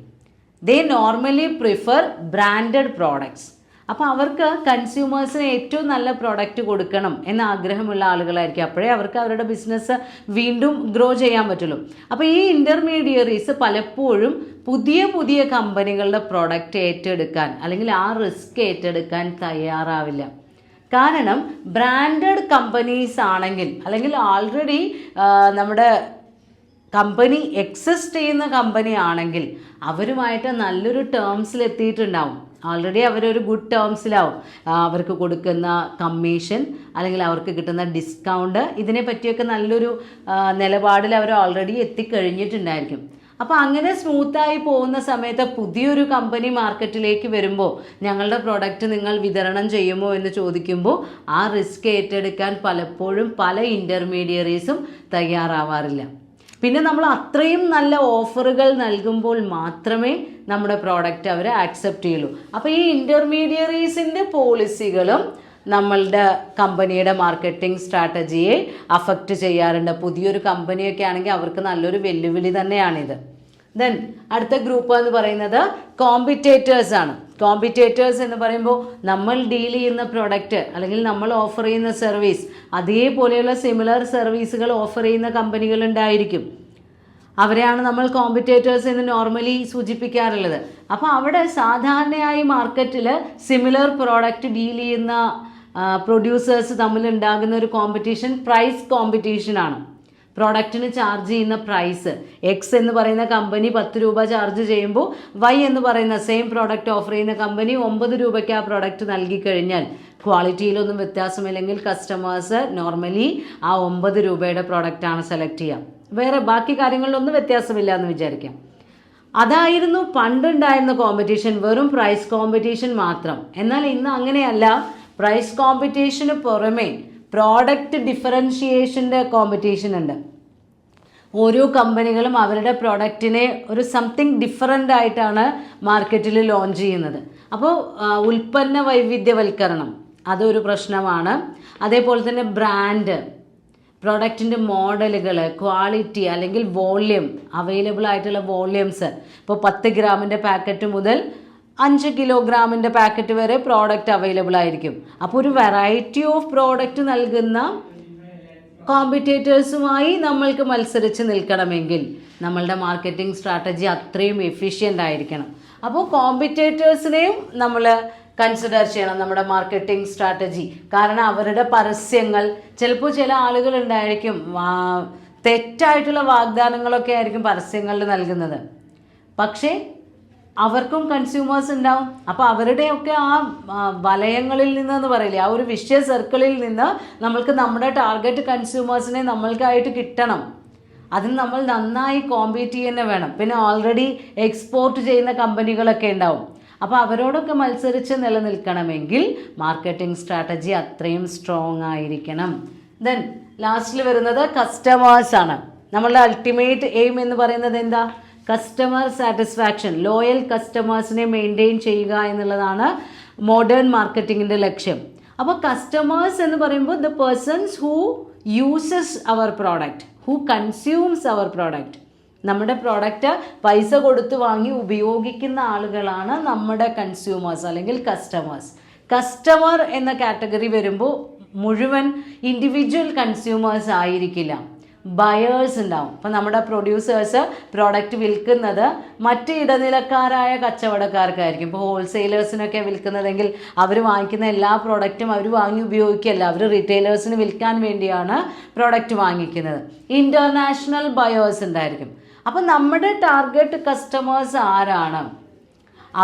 ദേ നോർമലി പ്രിഫർ ബ്രാൻഡഡ് പ്രോഡക്ട്സ്. അപ്പോൾ അവർക്ക് കൺസ്യൂമേഴ്സിന് ഏറ്റവും നല്ല പ്രോഡക്റ്റ് കൊടുക്കണം എന്ന ആഗ്രഹമുള്ള ആളുകളായിരിക്കും. അപ്പോഴേ അവർക്ക് അവരുടെ ബിസിനസ് വീണ്ടും ഗ്രോ ചെയ്യാൻ പറ്റുള്ളൂ. അപ്പോൾ ഈ ഇൻ്റർമീഡിയറീസ് പലപ്പോഴും പുതിയ പുതിയ കമ്പനികളുടെ പ്രോഡക്റ്റ് ഏറ്റെടുക്കാൻ അല്ലെങ്കിൽ ആ റിസ്ക് ഏറ്റെടുക്കാൻ തയ്യാറാവില്ല. കാരണം ബ്രാൻഡഡ് കമ്പനീസ് ആണെങ്കിൽ, അല്ലെങ്കിൽ ആൾറെഡി നമ്മുടെ കമ്പനി എക്സിസ്റ്റ് ചെയ്യുന്ന കമ്പനി ആണെങ്കിൽ അവരുമായിട്ട് നല്ലൊരു ടേംസിൽ എത്തിയിട്ടുണ്ടാവും. ഓൾറെഡി അവരൊരു ഗുഡ് ടേംസിലാവും. അവർക്ക് കൊടുക്കുന്ന കമ്മീഷൻ അല്ലെങ്കിൽ അവർക്ക് കിട്ടുന്ന ഡിസ്കൗണ്ട്, ഇതിനെ പറ്റിയൊക്കെ നല്ലൊരു നിലപാടിൽ അവർ ഓൾറെഡി എത്തിക്കഴിഞ്ഞിട്ടുണ്ടായിരിക്കും. അപ്പോൾ അങ്ങനെ സ്മൂത്തായി പോകുന്ന സമയത്ത് പുതിയൊരു കമ്പനി മാർക്കറ്റിലേക്ക് വരുമ്പോൾ ഞങ്ങളുടെ പ്രോഡക്റ്റ് നിങ്ങൾ വിതരണം ചെയ്യുമോ എന്ന് ചോദിക്കുമ്പോൾ ആ റിസ്ക് ഏറ്റെടുക്കാൻ പലപ്പോഴും പല ഇൻ്റർമീഡിയറീസും തയ്യാറാവാറില്ല. പിന്നെ നമ്മൾ അത്രയും നല്ല ഓഫറുകൾ നൽകുമ്പോൾ മാത്രമേ നമ്മുടെ പ്രോഡക്റ്റ് അവർ ആക്സെപ്റ്റ് ചെയ്യുള്ളൂ. അപ്പോൾ ഈ ഇൻ്റർമീഡിയറീസിൻ്റെ പോളിസികളും നമ്മളുടെ കമ്പനിയുടെ മാർക്കറ്റിംഗ് സ്ട്രാറ്റജിയെ അഫക്റ്റ് ചെയ്യാറുണ്ട്. പുതിയൊരു കമ്പനിയൊക്കെ ആണെങ്കിൽ അവർക്ക് നല്ലൊരു വെല്ലുവിളി തന്നെയാണിത്. ദെൻ അടുത്ത ഗ്രൂപ്പ് എന്ന് പറയുന്നത് കോമ്പറ്റേറ്റേഴ്സ് ആണ്. കോമ്പറ്റേറ്റേഴ്സ് എന്ന് പറയുമ്പോൾ നമ്മൾ ഡീൽ ചെയ്യുന്ന പ്രൊഡക്റ്റ് അല്ലെങ്കിൽ നമ്മൾ ഓഫർ ചെയ്യുന്ന സർവീസ് അതേപോലെയുള്ള സിമിലർ സർവീസുകൾ ഓഫർ ചെയ്യുന്ന കമ്പനികളുണ്ടായിരിക്കും. അവരെയാണ് നമ്മൾ കോമ്പറ്റേറ്റേഴ്സ് എന്ന് നോർമലി സൂചിപ്പിക്കാറുള്ളത്. അപ്പോൾ അവിടെ സാധാരണയായി മാർക്കറ്റിൽ സിമിലർ പ്രോഡക്റ്റ് ഡീൽ ചെയ്യുന്ന പ്രൊഡ്യൂസേഴ്സ് തമ്മിലുണ്ടാകുന്ന ഒരു കോമ്പറ്റീഷൻ പ്രൈസ് കോമ്പറ്റീഷനാണ്. പ്രോഡക്റ്റിന് ചാർജ് ചെയ്യുന്ന പ്രൈസ് എക്സ് എന്ന് പറയുന്ന കമ്പനി 10 രൂപ ചാർജ് ചെയ്യുമ്പോൾ വൈ എന്ന് പറയുന്ന സെയിം പ്രോഡക്റ്റ് ഓഫർ ചെയ്യുന്ന കമ്പനി 9 രൂപയ്ക്ക് ആ പ്രോഡക്റ്റ് നൽകി കഴിഞ്ഞാൽ ക്വാളിറ്റിയിലൊന്നും വ്യത്യാസമില്ലെങ്കിൽ കസ്റ്റമേഴ്സ് നോർമലി ആ 9 രൂപയുടെ പ്രോഡക്റ്റാണ് സെലക്ട് ചെയ്യുക. വേറെ ബാക്കി കാര്യങ്ങളിലൊന്നും വ്യത്യാസമില്ല എന്ന് വിചാരിക്കാം. അതായിരുന്നു പണ്ടുണ്ടായിരുന്ന കോമ്പറ്റീഷൻ, വെറും പ്രൈസ് കോമ്പറ്റീഷൻ മാത്രം. എന്നാൽ ഇന്ന് അങ്ങനെയല്ല. പ്രൈസ് കോമ്പറ്റീഷന് പുറമേ പ്രോഡക്റ്റ് ഡിഫറൻഷിയേഷൻ്റെ കോമ്പറ്റീഷൻ ഉണ്ട്. ഓരോ കമ്പനികളും അവരുടെ പ്രോഡക്റ്റിനെ ഒരു സംതിങ് ഡിഫറൻ്റ് ആയിട്ടാണ് മാർക്കറ്റിൽ ലോഞ്ച് ചെയ്യുന്നത്. അപ്പോൾ ഉൽപ്പന്ന വൈവിധ്യവൽക്കരണം അതൊരു പ്രശ്നമാണ്. അതേപോലെ തന്നെ ബ്രാൻഡ്, പ്രോഡക്റ്റിൻ്റെ മോഡലുകൾ, ക്വാളിറ്റി അല്ലെങ്കിൽ വോള്യം, അവൈലബിൾ ആയിട്ടുള്ള വോള്യൂംസ്. ഇപ്പോൾ 10 ഗ്രാമിൻ്റെ പാക്കറ്റ് മുതൽ 5 കിലോഗ്രാമിൻ്റെ പാക്കറ്റ് വരെ പ്രോഡക്റ്റ് അവൈലബിൾ ആയിരിക്കും. അപ്പോൾ ഒരു വെറൈറ്റി ഓഫ് പ്രോഡക്റ്റ് നൽകുന്ന കോമ്പറ്റേറ്റേഴ്സുമായി നമ്മൾക്ക് മത്സരിച്ച് നിൽക്കണമെങ്കിൽ നമ്മളുടെ മാർക്കറ്റിംഗ് സ്ട്രാറ്റജി അത്രയും എഫിഷ്യൻ്റ് ആയിരിക്കണം. അപ്പോൾ കോമ്പറ്റേറ്റേഴ്സിനെയും നമ്മൾ കൺസിഡർ ചെയ്യണം നമ്മുടെ മാർക്കറ്റിംഗ് സ്ട്രാറ്റജി. കാരണം അവരുടെ പരസ്യങ്ങൾ ചിലപ്പോൾ ചില ആളുകൾ ഉണ്ടായിരിക്കും തെറ്റായിട്ടുള്ള വാഗ്ദാനങ്ങളൊക്കെ ആയിരിക്കും പരസ്യങ്ങളിൽ നൽകുന്നത്. പക്ഷേ അവർക്കും കൺസ്യൂമേഴ്സ് ഉണ്ടാവും. അപ്പോൾ അവരുടെയൊക്കെ ആ വലയങ്ങളിൽ നിന്നെന്ന് പറയില്ലേ, ആ ഒരു വിഷ്യ സർക്കിളിൽ നിന്ന് നമ്മൾക്ക് നമ്മുടെ ടാർഗറ്റ് കൺസ്യൂമേഴ്സിനെ നമ്മൾക്കായിട്ട് കിട്ടണം. അതിന് നമ്മൾ നന്നായി കോമ്പീറ്റ് തന്നെ വേണം. പിന്നെ ഓൾറെഡി എക്സ്പോർട്ട് ചെയ്യുന്ന കമ്പനികളൊക്കെ ഉണ്ടാവും. അപ്പോൾ അവരോടൊക്കെ മത്സരിച്ച് നിലനിൽക്കണമെങ്കിൽ മാർക്കറ്റിംഗ് സ്ട്രാറ്റജി അത്രയും സ്ട്രോങ് ആയിരിക്കണം. ദെൻ ലാസ്റ്റിൽ വരുന്നത് കസ്റ്റമേഴ്സാണ്. നമ്മളുടെ അൾട്ടിമേറ്റ് എയിം എന്ന് പറയുന്നത് എന്താ? കസ്റ്റമർ സാറ്റിസ്ഫാക്ഷൻ, ലോയൽ കസ്റ്റമേഴ്സിനെ മെയിൻറ്റെയിൻ ചെയ്യുക എന്നുള്ളതാണ് മോഡേൺ മാർക്കറ്റിങ്ങിൻ്റെ ലക്ഷ്യം. അപ്പോൾ കസ്റ്റമേഴ്സ് എന്ന് പറയുമ്പോൾ the persons who uses our product, who consumes our product. നമ്മുടെ പ്രോഡക്റ്റ് പൈസ കൊടുത്ത് വാങ്ങി ഉപയോഗിക്കുന്ന ആളുകളാണ് നമ്മുടെ കൺസ്യൂമേഴ്സ് അല്ലെങ്കിൽ കസ്റ്റമേഴ്സ്. കസ്റ്റമർ എന്ന കാറ്റഗറി വരുമ്പോൾ മുഴുവൻ ഇൻഡിവിജ്വൽ കൺസ്യൂമേഴ്സ് ആയിരിക്കില്ല, ബയേഴ്സ് ഉണ്ടാവും. അപ്പോൾ നമ്മുടെ പ്രൊഡ്യൂസേഴ്സ് പ്രോഡക്റ്റ് വിൽക്കുന്നത് മറ്റ് ഇടനിലക്കാരായ കച്ചവടക്കാർക്കായിരിക്കും. ഇപ്പോൾ ഹോൾസെയിലേഴ്സിനൊക്കെ വിൽക്കുന്നതെങ്കിൽ അവർ വാങ്ങിക്കുന്ന എല്ലാ പ്രോഡക്റ്റും അവർ വാങ്ങി ഉപയോഗിക്കുകയല്ല, അവർ റീറ്റെയിലേഴ്സിന് വിൽക്കാൻ വേണ്ടിയാണ് പ്രോഡക്റ്റ് വാങ്ങിക്കുന്നത്. ഇൻ്റർനാഷണൽ ബയേഴ്സ് ഉണ്ടായിരിക്കും. അപ്പം നമ്മുടെ ടാർഗറ്റ് കസ്റ്റമേഴ്സ് ആരാണ്?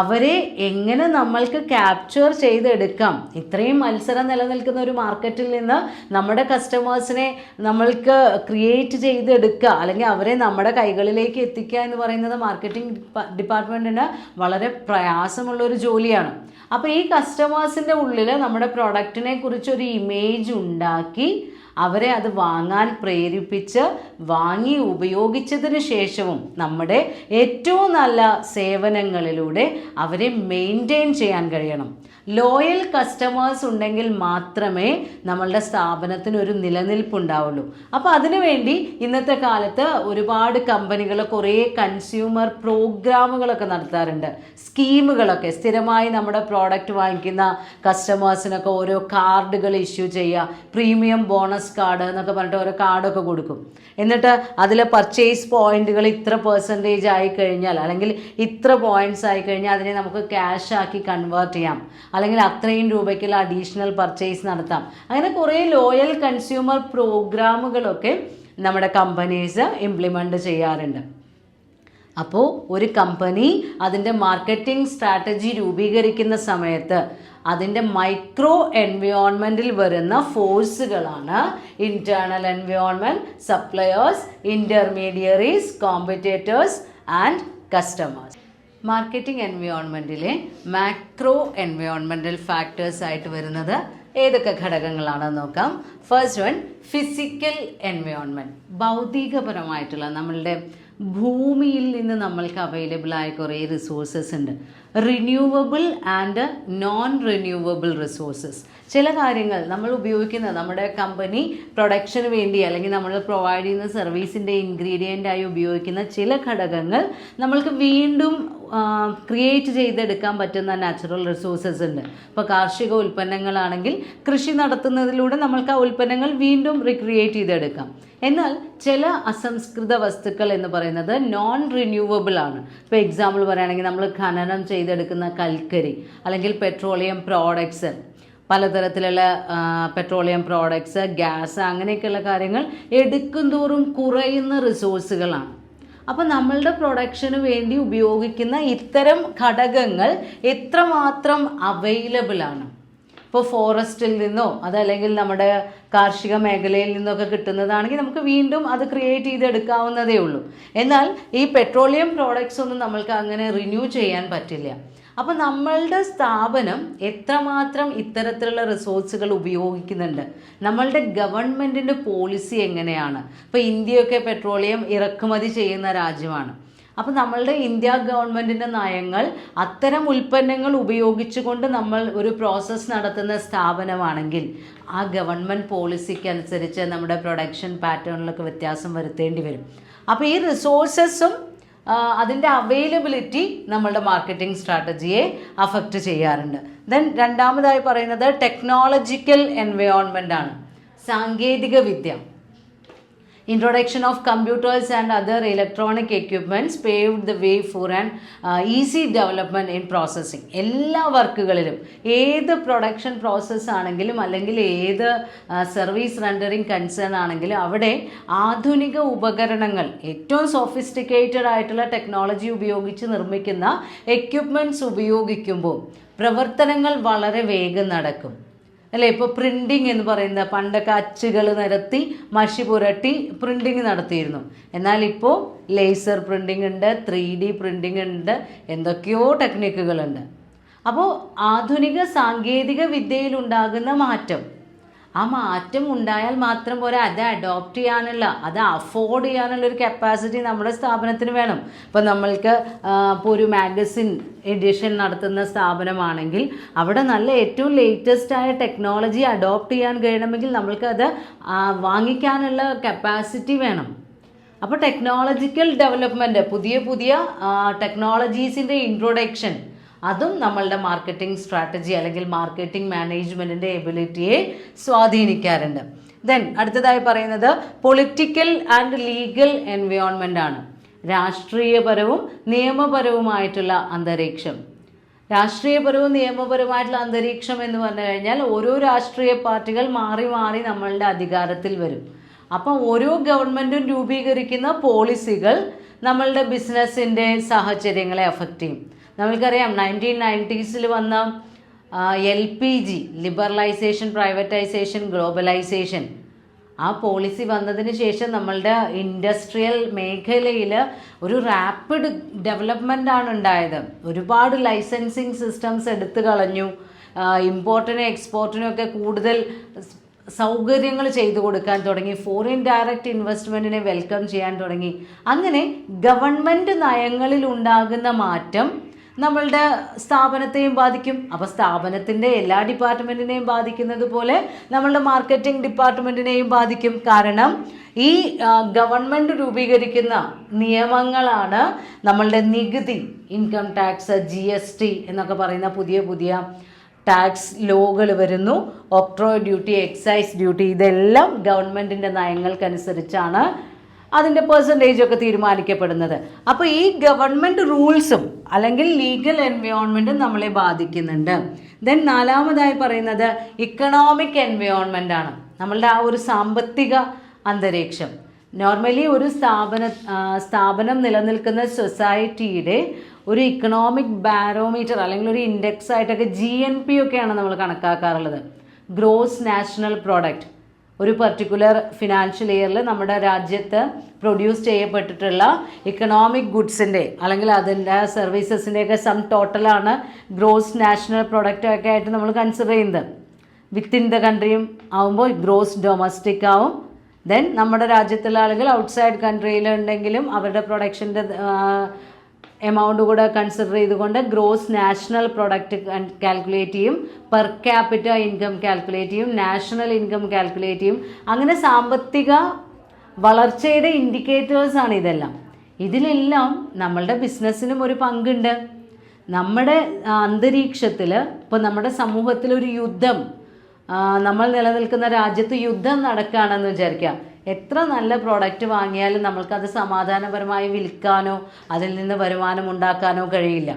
അവരെ എങ്ങനെ നമ്മൾക്ക് ക്യാപ്ചർ ചെയ്തെടുക്കാം? ഇത്രയും മത്സരം നിലനിൽക്കുന്ന ഒരു മാർക്കറ്റിൽ നിന്ന് നമ്മുടെ കസ്റ്റമേഴ്സിനെ നമ്മൾക്ക് ക്രിയേറ്റ് ചെയ്തെടുക്കുക അല്ലെങ്കിൽ അവരെ നമ്മുടെ കൈകളിലേക്ക് എത്തിക്കുക എന്ന് പറയുന്നത് മാർക്കറ്റിംഗ് ഡിപ്പാർട്ട്മെൻറ്റിന് വളരെ പ്രയാസമുള്ളൊരു ജോലിയാണ്. അപ്പോൾ ഈ കസ്റ്റമേഴ്സിൻ്റെ ഉള്ളിൽ നമ്മുടെ പ്രൊഡക്റ്റിനെ കുറിച്ചൊരു ഇമേജ് ഉണ്ടാക്കി അവരെ അത് വാങ്ങാൻ പ്രേരിപ്പിച്ച് വാങ്ങി ഉപയോഗിച്ചതിന് ശേഷവും നമ്മുടെ ഏറ്റവും നല്ല സേവനങ്ങളിലൂടെ അവരെ മെയിൻറ്റെയിൻ ചെയ്യാൻ കഴിയണം. ലോയൽ കസ്റ്റമേഴ്സ് ഉണ്ടെങ്കിൽ മാത്രമേ നമ്മളുടെ സ്ഥാപനത്തിന് ഒരു നിലനിൽപ്പുണ്ടാവുള്ളൂ. അപ്പോൾ അതിനുവേണ്ടി ഇന്നത്തെ കാലത്ത് ഒരുപാട് കമ്പനികൾ കുറേ കൺസ്യൂമർ പ്രോഗ്രാമുകളൊക്കെ നടത്താറുണ്ട്, സ്കീമുകളൊക്കെ. സ്ഥിരമായി നമ്മുടെ പ്രോഡക്റ്റ് വാങ്ങിക്കുന്ന കസ്റ്റമേഴ്സിനൊക്കെ ഓരോ കാർഡുകൾ ഇഷ്യൂ ചെയ്യുക, പ്രീമിയം ബോണസ് കാർഡ് എന്നൊക്കെ പറഞ്ഞിട്ട് ഓരോ കാർഡൊക്കെ കൊടുക്കും. എന്നിട്ട് അതിൽ പർച്ചേസ് പോയിന്റുകൾ ഇത്ര % ആയിക്കഴിഞ്ഞാൽ അല്ലെങ്കിൽ ഇത്ര പോയിന്റ്സ് ആയിക്കഴിഞ്ഞാൽ അതിനെ നമുക്ക് ക്യാഷ് ആക്കി കൺവേർട്ട് ചെയ്യാം, അല്ലെങ്കിൽ അത്രയും രൂപയ്ക്കുള്ള അഡീഷണൽ പർച്ചേസ് നടത്താം. അങ്ങനെ കുറേ ലോയൽ കൺസ്യൂമർ പ്രോഗ്രാമുകളൊക്കെ നമ്മുടെ കമ്പനീസ് ഇംപ്ലിമെൻ്റ് ചെയ്യാറുണ്ട്. അപ്പോൾ ഒരു കമ്പനി അതിൻ്റെ മാർക്കറ്റിംഗ് സ്ട്രാറ്റജി രൂപീകരിക്കുന്ന സമയത്ത് അതിൻ്റെ മൈക്രോ എൻവയോൺമെൻറ്റിൽ വരുന്ന ഫോഴ്സുകളാണ് internal environment, suppliers, intermediaries, competitors and customers. Marketing എൻവയോൺമെൻറ്റിലെ മാക്രോ എൻവയോൺമെൻറ്റൽ ഫാക്ടേഴ്സ് ആയിട്ട് വരുന്നത് ഏതൊക്കെ ഘടകങ്ങളാണെന്ന് നോക്കാം. First one, physical environment. ഭൗതികപരമായിട്ടുള്ള നമ്മളുടെ ഭൂമിയിൽ നിന്ന് നമ്മൾക്ക് അവൈലബിൾ ആയ കുറേ റിസോഴ്സസ് ഉണ്ട്. Renewable and non renewable resources. ചില കാര്യങ്ങൾ നമ്മൾ ഉപയോഗിക്കുന്ന നമ്മുടെ കമ്പനി പ്രൊഡക്ഷന് വേണ്ടി അല്ലെങ്കിൽ നമ്മൾ പ്രൊവൈഡ് ചെയ്യുന്ന സർവീസിൻ്റെ ഇൻഗ്രീഡിയൻ്റായി ഉപയോഗിക്കുന്ന ചില ഘടകങ്ങൾ നമ്മൾക്ക് വീണ്ടും ക്രിയേറ്റ് ചെയ്തെടുക്കാൻ പറ്റുന്ന നാച്ചുറൽ റിസോഴ്സസ് ഉണ്ട്. ഇപ്പോൾ കാർഷിക ഉൽപ്പന്നങ്ങളാണെങ്കിൽ കൃഷി നടത്തുന്നതിലൂടെ നമ്മൾക്ക് ആ ഉൽപ്പന്നങ്ങൾ വീണ്ടും റിക്രിയേറ്റ് ചെയ്തെടുക്കാം. എന്നാൽ ചില അസംസ്കൃത വസ്തുക്കൾ എന്ന് പറയുന്നത് നോൺ റിന്യൂവബിൾ ആണ്. ഇപ്പോൾ എക്സാമ്പിൾ പറയുകയാണെങ്കിൽ നമ്മൾ ഖനനം ചെയ്തെടുക്കുന്ന കൽക്കരി അല്ലെങ്കിൽ പെട്രോളിയം പ്രോഡക്ട്സ്, പലതരത്തിലുള്ള പെട്രോളിയം പ്രോഡക്ട്സ്, ഗ്യാസ്, അങ്ങനെയൊക്കെയുള്ള കാര്യങ്ങൾ എടുക്കും തോറും കുറയുന്ന റിസോഴ്സുകളാണ്. അപ്പോൾ നമ്മളുടെ പ്രൊഡക്ഷന് വേണ്ടി ഉപയോഗിക്കുന്ന ഇത്തരം ഘടകങ്ങൾ എത്രമാത്രം അവൈലബിൾ ആണ്. ഇപ്പോൾ ഫോറസ്റ്റിൽ നിന്നോ അതല്ലെങ്കിൽ നമ്മുടെ കാർഷിക മേഖലയിൽ നിന്നൊക്കെ കിട്ടുന്നതാണെങ്കിൽ നമുക്ക് വീണ്ടും അത് ക്രിയേറ്റ് ചെയ്തെടുക്കാവുന്നതേ ഉള്ളൂ. എന്നാൽ ഈ പെട്രോളിയം പ്രോഡക്ട്സ് ഒന്നും നമ്മൾക്ക് അങ്ങനെ റിന്യൂ ചെയ്യാൻ പറ്റില്ല. അപ്പോൾ നമ്മളുടെ സ്ഥാപനം എത്രമാത്രം ഇത്തരത്തിലുള്ള റിസോഴ്സുകൾ ഉപയോഗിക്കുന്നുണ്ട്, നമ്മളുടെ ഗവൺമെൻറ്റിൻ്റെ പോളിസി എങ്ങനെയാണ്. ഇപ്പോൾ ഇന്ത്യയൊക്കെ പെട്രോളിയം ഇറക്കുമതി ചെയ്യുന്ന രാജ്യമാണ്. അപ്പോൾ നമ്മളുടെ ഇന്ത്യ ഗവൺമെൻറ്റിൻ്റെ നയങ്ങൾ അത്തരം ഉൽപ്പന്നങ്ങൾ ഉപയോഗിച്ചുകൊണ്ട് നമ്മൾ ഒരു പ്രോസസ്സ് നടത്തുന്ന സ്ഥാപനമാണെങ്കിൽ ആ ഗവൺമെൻറ് പോളിസിക്ക് അനുസരിച്ച് നമ്മുടെ പ്രൊഡക്ഷൻ പാറ്റേണിലൊക്കെ വ്യത്യാസം വരുത്തേണ്ടി വരും. അപ്പോൾ ഈ റിസോഴ്സസും അതിൻ്റെ അവൈലബിലിറ്റി നമ്മളുടെ മാർക്കറ്റിംഗ് സ്ട്രാറ്റജിയെ അഫക്റ്റ് ചെയ്യാറുണ്ട്. ദെൻ രണ്ടാമതായി പറയുന്നത് ടെക്നോളജിക്കൽ എൻവയോൺമെൻ്റ് ആണ്. സാങ്കേതിക വിദ്യ. Introduction of computers and other electronic equipments paved the way for an easy development in processing. എല്ലാ വർക്കുകളിലും ഏത് പ്രൊഡക്ഷൻ പ്രോസസ്സ് ആണെങ്കിലും അല്ലെങ്കിൽ ഏത് സർവീസ് റെൻഡറിങ് കൺസേൺ ആണെങ്കിലും അവിടെ ആധുനിക ഉപകരണങ്ങൾ, ഏറ്റവും സോഫിസ്റ്റിക്കേറ്റഡ് ആയിട്ടുള്ള ടെക്നോളജി ഉപയോഗിച്ച് നിർമ്മിക്കുന്ന എക്യുപ്മെൻറ്റ്സ് ഉപയോഗിക്കുമ്പോൾ പ്രവർത്തനങ്ങൾ വളരെ വേഗം നടക്കും അല്ലേ. ഇപ്പോൾ പ്രിൻറ്റിങ് എന്ന് പറയുന്നത് പണ്ടൊക്കെ അച്ചുകൾ നിരത്തി മഷി പുരട്ടി പ്രിൻറ്റിങ് നടത്തിയിരുന്നു. എന്നാൽ ഇപ്പോൾ ലേസർ പ്രിൻറ്റിങ് ഉണ്ട്, 3D പ്രിൻറ്റിങ് ഉണ്ട്, എന്തൊക്കെയോ ടെക്നിക്കുകളുണ്ട്. അപ്പോൾ ആധുനിക സാങ്കേതിക വിദ്യയിലുണ്ടാകുന്ന മാറ്റം, ആ മാറ്റം ഉണ്ടായാൽ മാത്രം പോരാ, അത് അഡോപ്റ്റ് ചെയ്യാനുള്ള, അത് അഫോർഡ് ചെയ്യാനുള്ള ഒരു കപ്പാസിറ്റി നമ്മുടെ സ്ഥാപനത്തിന് വേണം. ഇപ്പോൾ നമ്മൾക്ക് ഇപ്പോൾ ഒരു മാഗസിൻ എഡിഷൻ നടത്തുന്ന സ്ഥാപനമാണെങ്കിൽ അവിടെ നല്ല ഏറ്റവും ലേറ്റസ്റ്റ് ആയ ടെക്നോളജി അഡോപ്റ്റ് ചെയ്യാൻ കഴിയണമെങ്കിൽ നമ്മൾക്കത് വാങ്ങിക്കാനുള്ള കപ്പാസിറ്റി വേണം. അപ്പോൾ ടെക്നോളജിക്കൽ ഡെവലപ്മെൻറ്റ്, പുതിയ പുതിയ ടെക്നോളജീസിൻ്റെ ഇൻട്രൊഡക്ഷൻ, അതും നമ്മളുടെ മാർക്കറ്റിംഗ് സ്ട്രാറ്റജി അല്ലെങ്കിൽ മാർക്കറ്റിംഗ് മാനേജ്മെൻറ്റിൻ്റെ എബിലിറ്റിയെ സ്വാധീനിക്കാറുണ്ട്. ദെൻ അടുത്തതായി പറയുന്നത് പൊളിറ്റിക്കൽ ആൻഡ് ലീഗൽ എൻവയോൺമെൻ്റ് ആണ്. രാഷ്ട്രീയപരവും നിയമപരവുമായിട്ടുള്ള അന്തരീക്ഷം. രാഷ്ട്രീയപരവും നിയമപരമായിട്ടുള്ള അന്തരീക്ഷം എന്ന് പറഞ്ഞു കഴിഞ്ഞാൽ ഓരോ രാഷ്ട്രീയ പാർട്ടികൾ മാറി മാറി നമ്മളുടെ അധികാരത്തിൽ വരും. അപ്പം ഓരോ ഗവൺമെൻറ്റും രൂപീകരിക്കുന്ന പോളിസികൾ നമ്മളുടെ ബിസിനസ്സിൻ്റെ സാഹചര്യങ്ങളെ അഫക്റ്റ് ചെയ്യും. നമ്മൾക്കറിയാം 1990s വന്ന LPG, ലിബറലൈസേഷൻ, പ്രൈവറ്റൈസേഷൻ, ഗ്ലോബലൈസേഷൻ, ആ പോളിസി വന്നതിന് ശേഷം നമ്മളുടെ ഇൻഡസ്ട്രിയൽ മേഖലയിൽ ഒരു റാപ്പിഡ് ഡെവലപ്മെൻ്റാണ് ഉണ്ടായത്. ഒരുപാട് ലൈസൻസിങ് സിസ്റ്റംസ് എടുത്തു കളഞ്ഞു. ഇമ്പോർട്ടിനും എക്സ്പോർട്ടിനും ഒക്കെ കൂടുതൽ സൗകര്യങ്ങൾ ചെയ്തു കൊടുക്കാൻ തുടങ്ങി. ഫോറിൻ ഡയറക്റ്റ് ഇൻവെസ്റ്റ്മെൻറ്റിനെ വെൽക്കം ചെയ്യാൻ തുടങ്ങി. അങ്ങനെ ഗവൺമെൻറ് നയങ്ങളിൽ ഉണ്ടാകുന്ന മാറ്റം നമ്മളുടെ സ്ഥാപനത്തെയും ബാധിക്കും. അപ്പോൾ സ്ഥാപനത്തിൻ്റെ എല്ലാ ഡിപ്പാർട്ട്മെൻറ്റിനെയും ബാധിക്കുന്നത് പോലെ നമ്മളുടെ മാർക്കറ്റിംഗ് ഡിപ്പാർട്ട്മെൻറ്റിനെയും ബാധിക്കും. കാരണം ഈ ഗവൺമെൻറ് രൂപീകരിക്കുന്ന നിയമങ്ങളാണ് നമ്മളുടെ നികുതി, ഇൻകം ടാക്സ്, GST എന്നൊക്കെ പറയുന്ന പുതിയ പുതിയ ടാക്സ് ലോകൾ വരുന്നു. ഒക്ട്രോയ് ഡ്യൂട്ടി, എക്സൈസ് ഡ്യൂട്ടി, ഇതെല്ലാം ഗവൺമെൻറ്റിൻ്റെ നയങ്ങൾക്കനുസരിച്ചാണ് അതിൻ്റെ പെർസെൻറ്റേജൊക്കെ തീരുമാനിക്കപ്പെടുന്നത്. അപ്പോൾ ഈ ഗവൺമെൻറ് റൂൾസും അല്ലെങ്കിൽ ലീഗൽ എൻവയോൺമെൻറ്റും നമ്മളെ ബാധിക്കുന്നുണ്ട്. ദെൻ നാലാമതായി പറയുന്നത് ഇക്കണോമിക് എൻവയോൺമെൻ്റ് ആണ്. നമ്മളുടെ ആ ഒരു സാമ്പത്തിക അന്തരീക്ഷം. നോർമലി ഒരു സ്ഥാപനം നിലനിൽക്കുന്ന സൊസൈറ്റിയുടെ ഒരു ഇക്കണോമിക് ബാരോമീറ്റർ അല്ലെങ്കിൽ ഒരു ഇൻഡെക്സ് ആയിട്ടൊക്കെ GNP ഒക്കെയാണ് നമ്മൾ കണക്കാക്കാറുള്ളത്. Gross national product. ഒരു പർട്ടിക്കുലർ ഫിനാൻഷ്യൽ ഇയറിൽ നമ്മുടെ രാജ്യത്ത് പ്രൊഡ്യൂസ് ചെയ്യപ്പെട്ടിട്ടുള്ള ഇക്കണോമിക് ഗുഡ്സിൻ്റെ അല്ലെങ്കിൽ അതിൻ്റെ സർവീസസിൻ്റെയൊക്കെ സം ടോട്ടലാണ് ഗ്രോസ് നാഷണൽ പ്രൊഡക്റ്റ് ഒക്കെ ആയിട്ട് നമ്മൾ കൺസിഡർ ചെയ്യുന്നത്. വിത്തിൻ ദ കൺട്രിയും ആവുമ്പോൾ ഗ്രോസ് ഡൊമസ്റ്റിക് ആവും. ദെൻ നമ്മുടെ രാജ്യത്തുള്ള ആളുകൾ ഔട്ട്സൈഡ് കൺട്രിയിലുണ്ടെങ്കിലും അവരുടെ പ്രൊഡക്ഷൻ്റെ എമൗണ്ട് കൂടെ കൺസിഡർ ചെയ്തുകൊണ്ട് ഗ്രോസ് നാഷണൽ പ്രൊഡക്റ്റ് കാൽക്കുലേറ്റ് ചെയ്യും, പെർ ക്യാപിറ്റ ഇൻകം കാൽക്കുലേറ്റ് ചെയ്യും, നാഷണൽ ഇൻകം കാൽക്കുലേറ്റ് ചെയ്യും. അങ്ങനെ സാമ്പത്തിക വളർച്ചയുടെ ഇൻഡിക്കേറ്റേഴ്സാണ് ഇതെല്ലാം. ഇതിലെല്ലാം നമ്മളുടെ ബിസിനസ്സിനും ഒരു പങ്കുണ്ട്. നമ്മുടെ അന്തരീക്ഷത്തിൽ ഇപ്പോൾ നമ്മുടെ സമൂഹത്തിലൊരു യുദ്ധം, നമ്മൾ നിലനിൽക്കുന്ന രാജ്യത്ത് യുദ്ധം നടക്കുകയാണെന്ന് വിചാരിക്കാം. എത്ര നല്ല പ്രോഡക്റ്റ് വാങ്ങിയാലും നമ്മൾക്കത് സമാധാനപരമായി വിൽക്കാനോ അതിൽ നിന്ന് വരുമാനം ഉണ്ടാക്കാനോ കഴിയില്ല.